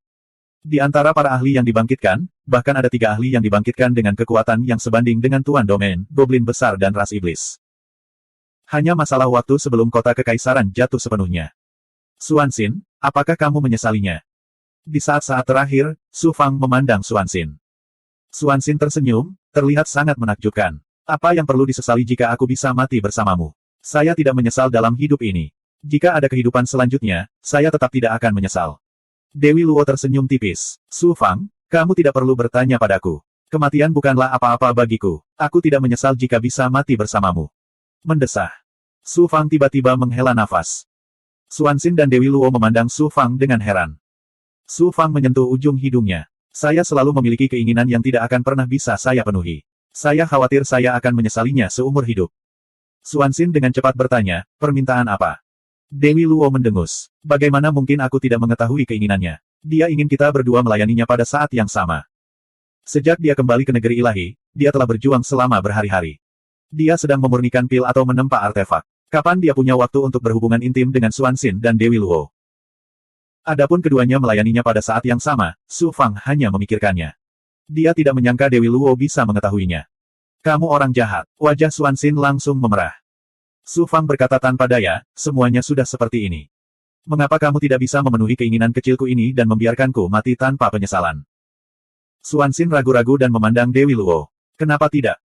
Di antara para ahli yang dibangkitkan, bahkan ada 3 ahli yang dibangkitkan dengan kekuatan yang sebanding dengan Tuan Domain, Goblin Besar dan Ras Iblis. Hanya masalah waktu sebelum kota kekaisaran jatuh sepenuhnya. Xuanxin, apakah kamu menyesalinya? Di saat-saat terakhir, Su Fang memandang Xuanxin. Xuanxin tersenyum, terlihat sangat menakjubkan. Apa yang perlu disesali jika aku bisa mati bersamamu? Saya tidak menyesal dalam hidup ini. Jika ada kehidupan selanjutnya, saya tetap tidak akan menyesal. Dewi Luo tersenyum tipis. Su Fang, kamu tidak perlu bertanya padaku. Kematian bukanlah apa-apa bagiku. Aku tidak menyesal jika bisa mati bersamamu. Mendesah. Su Fang tiba-tiba menghela nafas. Xuanxin dan Dewi Luo memandang Su Fang dengan heran. Su Fang menyentuh ujung hidungnya. Saya selalu memiliki keinginan yang tidak akan pernah bisa saya penuhi. Saya khawatir saya akan menyesalinya seumur hidup. Xuanxin dengan cepat bertanya, permintaan apa? Dewi Luo mendengus. Bagaimana mungkin aku tidak mengetahui keinginannya? Dia ingin kita berdua melayaninya pada saat yang sama. Sejak dia kembali ke negeri ilahi, dia telah berjuang selama berhari-hari. Dia sedang memurnikan pil atau menempa artefak. Kapan dia punya waktu untuk berhubungan intim dengan Xuanxin dan Dewi Luo? Adapun keduanya melayaninya pada saat yang sama, Su Fang hanya memikirkannya. Dia tidak menyangka Dewi Luo bisa mengetahuinya. Kamu orang jahat. Wajah Xuanxin langsung memerah. Su Fang berkata tanpa daya, semuanya sudah seperti ini. Mengapa kamu tidak bisa memenuhi keinginan kecilku ini dan membiarkanku mati tanpa penyesalan? Xuanxin ragu-ragu dan memandang Dewi Luo. Kenapa tidak?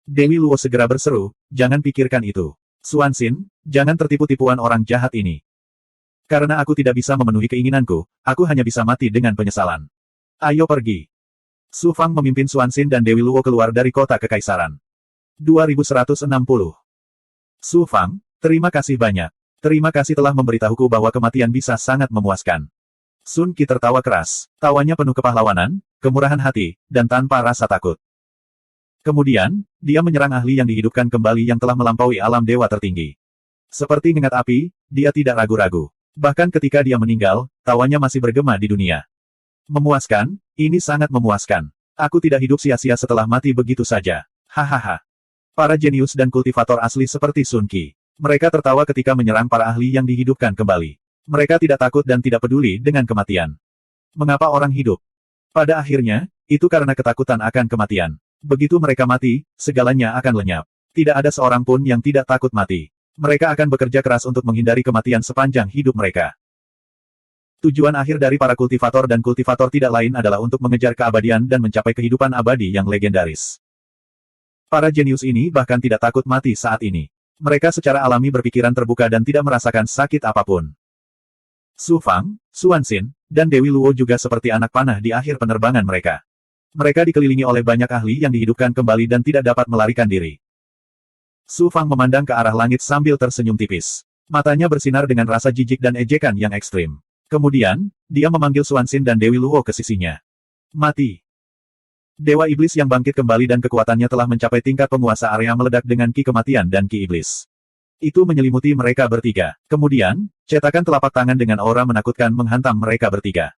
Dewi Luo segera berseru, jangan pikirkan itu. Xuanxin, jangan tertipu tipuan orang jahat ini. Karena aku tidak bisa memenuhi keinginanku, aku hanya bisa mati dengan penyesalan. Ayo pergi. Su Fang memimpin Xuanxin dan Dewi Luo keluar dari kota kekaisaran. 2160. Su Fang, terima kasih banyak. Terima kasih telah memberitahuku bahwa kematian bisa sangat memuaskan. Sun Qi tertawa keras. Tawanya penuh kepahlawanan, kemurahan hati, dan tanpa rasa takut. Kemudian, dia menyerang ahli yang dihidupkan kembali yang telah melampaui alam dewa tertinggi. Seperti ngengat api, dia tidak ragu-ragu. Bahkan ketika dia meninggal, tawanya masih bergema di dunia. Memuaskan, ini sangat memuaskan. Aku tidak hidup sia-sia setelah mati begitu saja. Hahaha. Para jenius dan kultivator asli seperti Sun Qi. Mereka tertawa ketika menyerang para ahli yang dihidupkan kembali. Mereka tidak takut dan tidak peduli dengan kematian. Mengapa orang hidup? Pada akhirnya, itu karena ketakutan akan kematian. Begitu mereka mati, segalanya akan lenyap. Tidak ada seorang pun yang tidak takut mati. Mereka akan bekerja keras untuk menghindari kematian sepanjang hidup mereka. Tujuan akhir dari para kultivator dan kultivator tidak lain adalah untuk mengejar keabadian dan mencapai kehidupan abadi yang legendaris. Para jenius ini bahkan tidak takut mati saat ini. Mereka secara alami berpikiran terbuka dan tidak merasakan sakit apapun. Su Fang, Xuanxin, dan Dewi Luo juga seperti anak panah di akhir penerbangan mereka. Mereka dikelilingi oleh banyak ahli yang dihidupkan kembali dan tidak dapat melarikan diri. Su Fang memandang ke arah langit sambil tersenyum tipis. Matanya bersinar dengan rasa jijik dan ejekan yang ekstrim. Kemudian, dia memanggil Xuanxin dan Dewi Luo ke sisinya. Mati. Dewa Iblis yang bangkit kembali dan kekuatannya telah mencapai tingkat penguasa area meledak dengan ki kematian dan ki iblis. Itu menyelimuti mereka bertiga. Kemudian, cetakan telapak tangan dengan aura menakutkan menghantam mereka bertiga.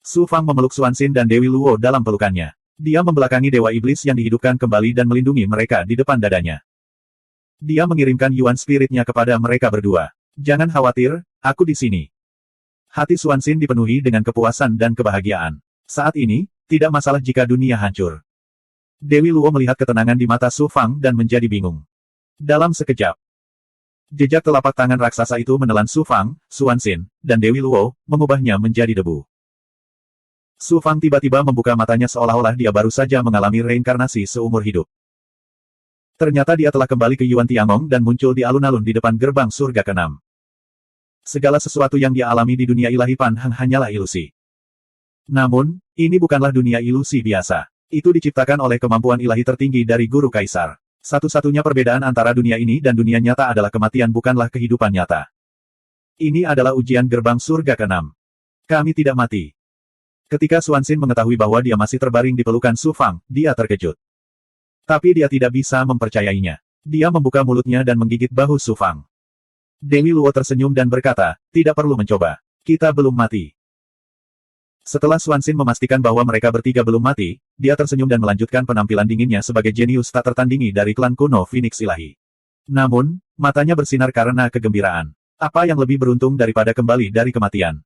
Su Fang memeluk Xuanxin dan Dewi Luo dalam pelukannya. Dia membelakangi Dewa Iblis yang dihidupkan kembali dan melindungi mereka di depan dadanya. Dia mengirimkan Yuan spiritnya kepada mereka berdua. Jangan khawatir, aku di sini. Hati Xuanxin dipenuhi dengan kepuasan dan kebahagiaan. Saat ini, tidak masalah jika dunia hancur. Dewi Luo melihat ketenangan di mata Su Fang dan menjadi bingung. Dalam sekejap, jejak telapak tangan raksasa itu menelan Su Fang, Xuanxin, dan Dewi Luo, mengubahnya menjadi debu. Su Fang tiba-tiba membuka matanya seolah-olah dia baru saja mengalami reinkarnasi seumur hidup. Ternyata dia telah kembali ke Yuan Tiangong dan muncul di alun-alun di depan gerbang surga ke-6. Segala sesuatu yang dia alami di dunia ilahi Pan Heng hanyalah ilusi. Namun, ini bukanlah dunia ilusi biasa. Itu diciptakan oleh kemampuan ilahi tertinggi dari Guru Kaisar. Satu-satunya perbedaan antara dunia ini dan dunia nyata adalah kematian bukanlah kehidupan nyata. Ini adalah ujian gerbang surga ke-6. Kami tidak mati. Ketika Xuanxin mengetahui bahwa dia masih terbaring di pelukan Su Fang, dia terkejut. Tapi dia tidak bisa mempercayainya. Dia membuka mulutnya dan menggigit bahu Su Fang. Dewi Luo tersenyum dan berkata, tidak perlu mencoba. Kita belum mati. Setelah Xuanxin memastikan bahwa mereka bertiga belum mati, dia tersenyum dan melanjutkan penampilan dinginnya sebagai jenius tak tertandingi dari klan kuno Phoenix Ilahi. Namun, matanya bersinar karena kegembiraan. Apa yang lebih beruntung daripada kembali dari kematian?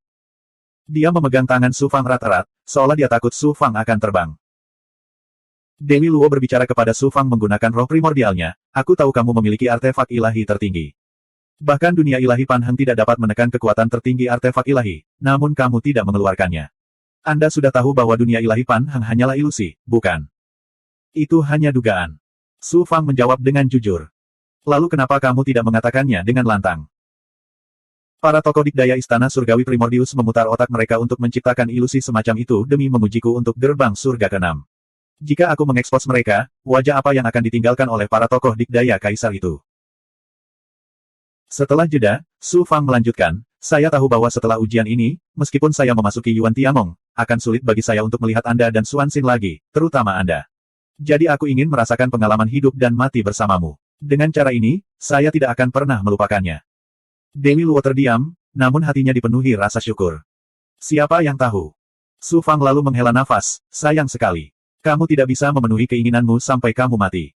Dia memegang tangan Su Fang erat-erat, seolah dia takut Su Fang akan terbang. Dewi Luo berbicara kepada Su Fang menggunakan roh primordialnya, aku tahu kamu memiliki artefak ilahi tertinggi. Bahkan dunia ilahi Pan Heng tidak dapat menekan kekuatan tertinggi artefak ilahi, namun kamu tidak mengeluarkannya. Anda sudah tahu bahwa dunia ilahi Pan Heng hanyalah ilusi, bukan? Itu hanya dugaan. Su Fang menjawab dengan jujur. Lalu kenapa kamu tidak mengatakannya dengan lantang? Para tokoh dikdaya Istana Surgawi Primordius memutar otak mereka untuk menciptakan ilusi semacam itu demi mengujiku untuk gerbang surga ke-6. Jika aku mengekspos mereka, wajah apa yang akan ditinggalkan oleh para tokoh dikdaya Kaisar itu? Setelah jeda, Su Fang melanjutkan, saya tahu bahwa setelah ujian ini, meskipun saya memasuki Yuan Tiangong, akan sulit bagi saya untuk melihat Anda dan Xuanxin lagi, terutama Anda. Jadi aku ingin merasakan pengalaman hidup dan mati bersamamu. Dengan cara ini, saya tidak akan pernah melupakannya. Dewi Luo terdiam, namun hatinya dipenuhi rasa syukur. Siapa yang tahu? Su Fang lalu menghela nafas, sayang sekali. Kamu tidak bisa memenuhi keinginanmu sampai kamu mati.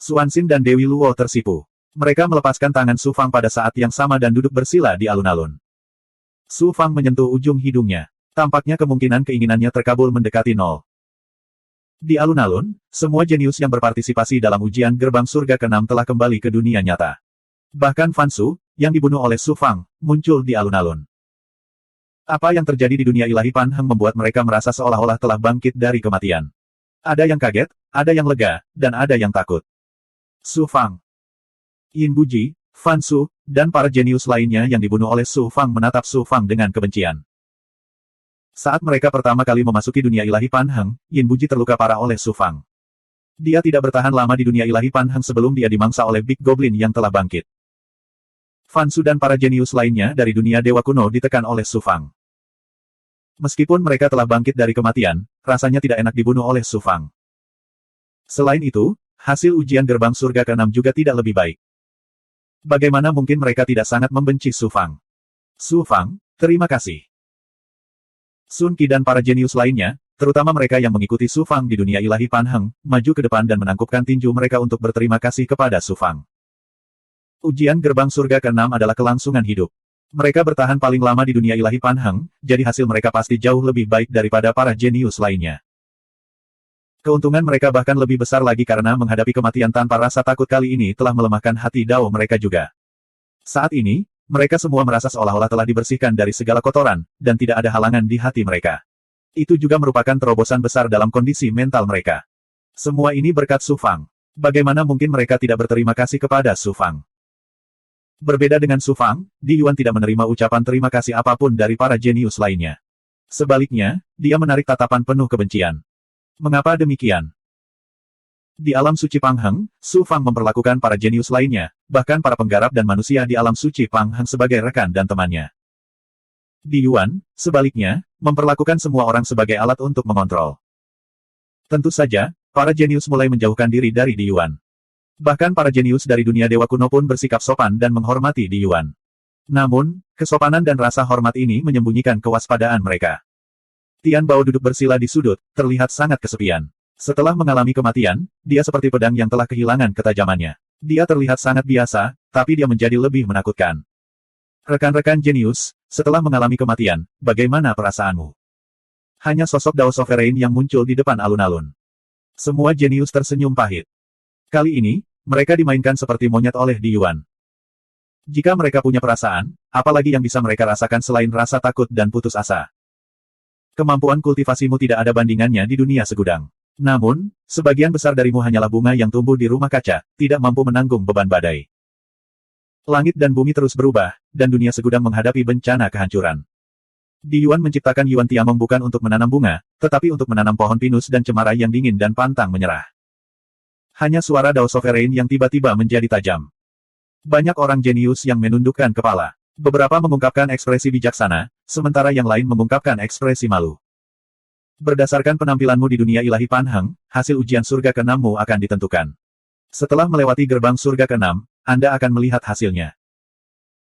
Xuanxin dan Dewi Luo tersipu. Mereka melepaskan tangan Su Fang pada saat yang sama dan duduk bersila di alun-alun. Su Fang menyentuh ujung hidungnya. Tampaknya kemungkinan keinginannya terkabul mendekati nol. Di alun-alun, semua jenius yang berpartisipasi dalam ujian gerbang surga ke-6 telah kembali ke dunia nyata. Bahkan Fan Su, yang dibunuh oleh Su Fang, muncul di alun-alun. Apa yang terjadi di dunia ilahi Pan Heng membuat mereka merasa seolah-olah telah bangkit dari kematian. Ada yang kaget, ada yang lega, dan ada yang takut. Su Fang, Yin Buji, Fan Su, dan para jenius lainnya yang dibunuh oleh Su Fang menatap Su Fang dengan kebencian. Saat mereka pertama kali memasuki dunia ilahi Pan Heng, Yin Buji terluka parah oleh Su Fang. Dia tidak bertahan lama di dunia ilahi Pan Heng sebelum dia dimangsa oleh Big Goblin yang telah bangkit. Fan Su dan para jenius lainnya dari dunia dewa kuno ditekan oleh Su Fang. Meskipun mereka telah bangkit dari kematian, rasanya tidak enak dibunuh oleh Su Fang. Selain itu, hasil ujian gerbang surga ke-6 juga tidak lebih baik. Bagaimana mungkin mereka tidak sangat membenci Su Fang? Su Fang, terima kasih. Sun Qi dan para jenius lainnya, terutama mereka yang mengikuti Su Fang di dunia ilahi Pan Heng, maju ke depan dan menangkupkan tinju mereka untuk berterima kasih kepada Su Fang. Ujian gerbang surga ke-6 adalah kelangsungan hidup. Mereka bertahan paling lama di dunia ilahi Pan Heng, jadi hasil mereka pasti jauh lebih baik daripada para jenius lainnya. Keuntungan mereka bahkan lebih besar lagi karena menghadapi kematian tanpa rasa takut kali ini telah melemahkan hati Dao mereka juga. Saat ini, mereka semua merasa seolah-olah telah dibersihkan dari segala kotoran, dan tidak ada halangan di hati mereka. Itu juga merupakan terobosan besar dalam kondisi mental mereka. Semua ini berkat Su Fang. Bagaimana mungkin mereka tidak berterima kasih kepada Su Fang? Berbeda dengan Su Fang, Di Yuan tidak menerima ucapan terima kasih apapun dari para jenius lainnya. Sebaliknya, dia menarik tatapan penuh kebencian. Mengapa demikian? Di alam suci Pang Heng, Su Fang memperlakukan para jenius lainnya, bahkan para penggarap dan manusia di alam suci Pang Heng sebagai rekan dan temannya. Di Yuan, sebaliknya, memperlakukan semua orang sebagai alat untuk mengontrol. Tentu saja, para jenius mulai menjauhkan diri dari Di Yuan. Bahkan para jenius dari dunia dewa kuno pun bersikap sopan dan menghormati Di Yuan. Namun, kesopanan dan rasa hormat ini menyembunyikan kewaspadaan mereka. Tian Bao duduk bersila di sudut, terlihat sangat kesepian. Setelah mengalami kematian, dia seperti pedang yang telah kehilangan ketajamannya. Dia terlihat sangat biasa, tapi dia menjadi lebih menakutkan. Rekan-rekan jenius, setelah mengalami kematian, bagaimana perasaanmu? Hanya sosok Dao Sovereign yang muncul di depan alun-alun. Semua jenius tersenyum pahit. Kali ini, mereka dimainkan seperti monyet oleh Di Yuan. Jika mereka punya perasaan, apalagi yang bisa mereka rasakan selain rasa takut dan putus asa? Kemampuan kultivasimu tidak ada bandingannya di dunia segudang. Namun, sebagian besar darimu hanyalah bunga yang tumbuh di rumah kaca, tidak mampu menanggung beban badai. Langit dan bumi terus berubah, dan dunia segudang menghadapi bencana kehancuran. Di Yuan menciptakan Yuan Tiamong bukan untuk menanam bunga, tetapi untuk menanam pohon pinus dan cemara yang dingin dan pantang menyerah. Hanya suara Dao Sovereign yang tiba-tiba menjadi tajam. Banyak orang jenius yang menundukkan kepala. Beberapa mengungkapkan ekspresi bijaksana, sementara yang lain mengungkapkan ekspresi malu. Berdasarkan penampilanmu di dunia ilahi Panheng, hasil ujian surga ke-6mu akan ditentukan. Setelah melewati gerbang surga ke-6, Anda akan melihat hasilnya.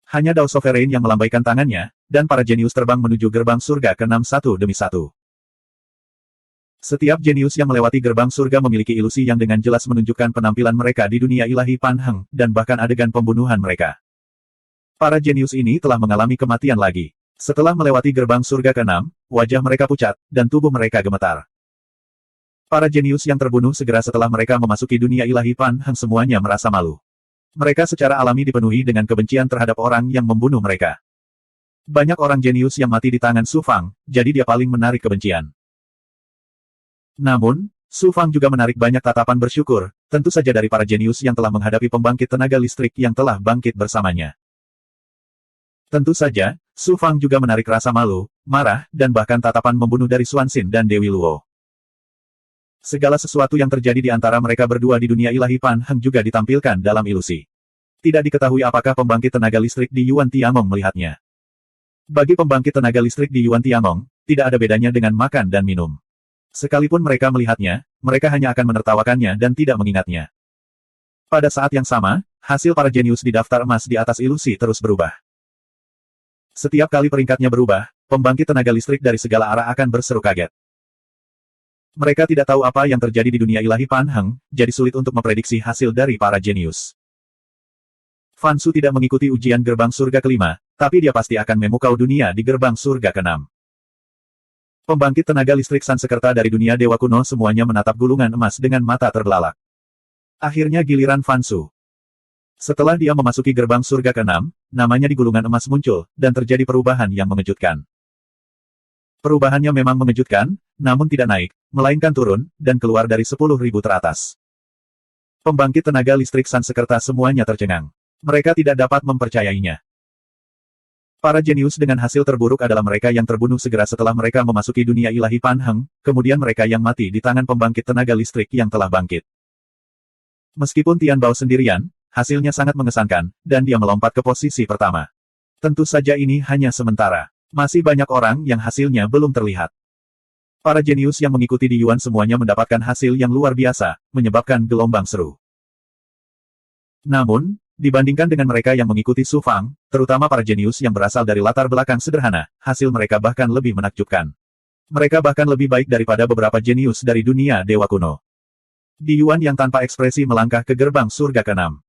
Hanya Dao Sovereign yang melambaikan tangannya, dan para jenius terbang menuju gerbang surga ke-6 satu demi satu. Setiap jenius yang melewati gerbang surga memiliki ilusi yang dengan jelas menunjukkan penampilan mereka di dunia ilahi Panheng, dan bahkan adegan pembunuhan mereka. Para jenius ini telah mengalami kematian lagi. Setelah melewati gerbang surga ke-6, wajah mereka pucat, dan tubuh mereka gemetar. Para jenius yang terbunuh segera setelah mereka memasuki dunia ilahi Panheng semuanya merasa malu. Mereka secara alami dipenuhi dengan kebencian terhadap orang yang membunuh mereka. Banyak orang jenius yang mati di tangan Su Fang, jadi dia paling menarik kebencian. Namun, Su Fang juga menarik banyak tatapan bersyukur, tentu saja dari para jenius yang telah menghadapi pembangkit tenaga listrik yang telah bangkit bersamanya. Tentu saja, Su Fang juga menarik rasa malu, marah, dan bahkan tatapan membunuh dari Xuanxin dan Dewi Luo. Segala sesuatu yang terjadi di antara mereka berdua di dunia ilahi Panheng juga ditampilkan dalam ilusi. Tidak diketahui apakah pembangkit tenaga listrik di Yuan Tiamong melihatnya. Bagi pembangkit tenaga listrik di Yuan Tiamong, tidak ada bedanya dengan makan dan minum. Sekalipun mereka melihatnya, mereka hanya akan menertawakannya dan tidak mengingatnya. Pada saat yang sama, hasil para jenius di daftar emas di atas ilusi terus berubah. Setiap kali peringkatnya berubah, pembangkit tenaga listrik dari segala arah akan berseru kaget. Mereka tidak tahu apa yang terjadi di dunia ilahi Panheng, jadi sulit untuk memprediksi hasil dari para jenius. Fan Su tidak mengikuti ujian gerbang surga kelima, tapi dia pasti akan memukau dunia di gerbang surga ke-6. Pembangkit tenaga listrik Sansekerta dari dunia dewa kuno semuanya menatap gulungan emas dengan mata terbelalak. Akhirnya giliran Fan Su. Setelah dia memasuki gerbang surga ke-6, namanya di gulungan emas muncul, dan terjadi perubahan yang mengejutkan. Perubahannya memang mengejutkan, namun tidak naik, melainkan turun, dan keluar dari 10.000 teratas. Pembangkit tenaga listrik Sansekerta semuanya tercengang. Mereka tidak dapat mempercayainya. Para jenius dengan hasil terburuk adalah mereka yang terbunuh segera setelah mereka memasuki dunia ilahi Panheng, kemudian mereka yang mati di tangan pembangkit tenaga listrik yang telah bangkit. Meskipun Tian Bao sendirian, hasilnya sangat mengesankan, dan dia melompat ke posisi pertama. Tentu saja ini hanya sementara. Masih banyak orang yang hasilnya belum terlihat. Para jenius yang mengikuti di Yuan semuanya mendapatkan hasil yang luar biasa, menyebabkan gelombang seru. Namun, dibandingkan dengan mereka yang mengikuti Su Fang, terutama para jenius yang berasal dari latar belakang sederhana, hasil mereka bahkan lebih menakjubkan. Mereka bahkan lebih baik daripada beberapa jenius dari dunia dewa kuno. Di Yuan yang tanpa ekspresi melangkah ke gerbang surga ke-6.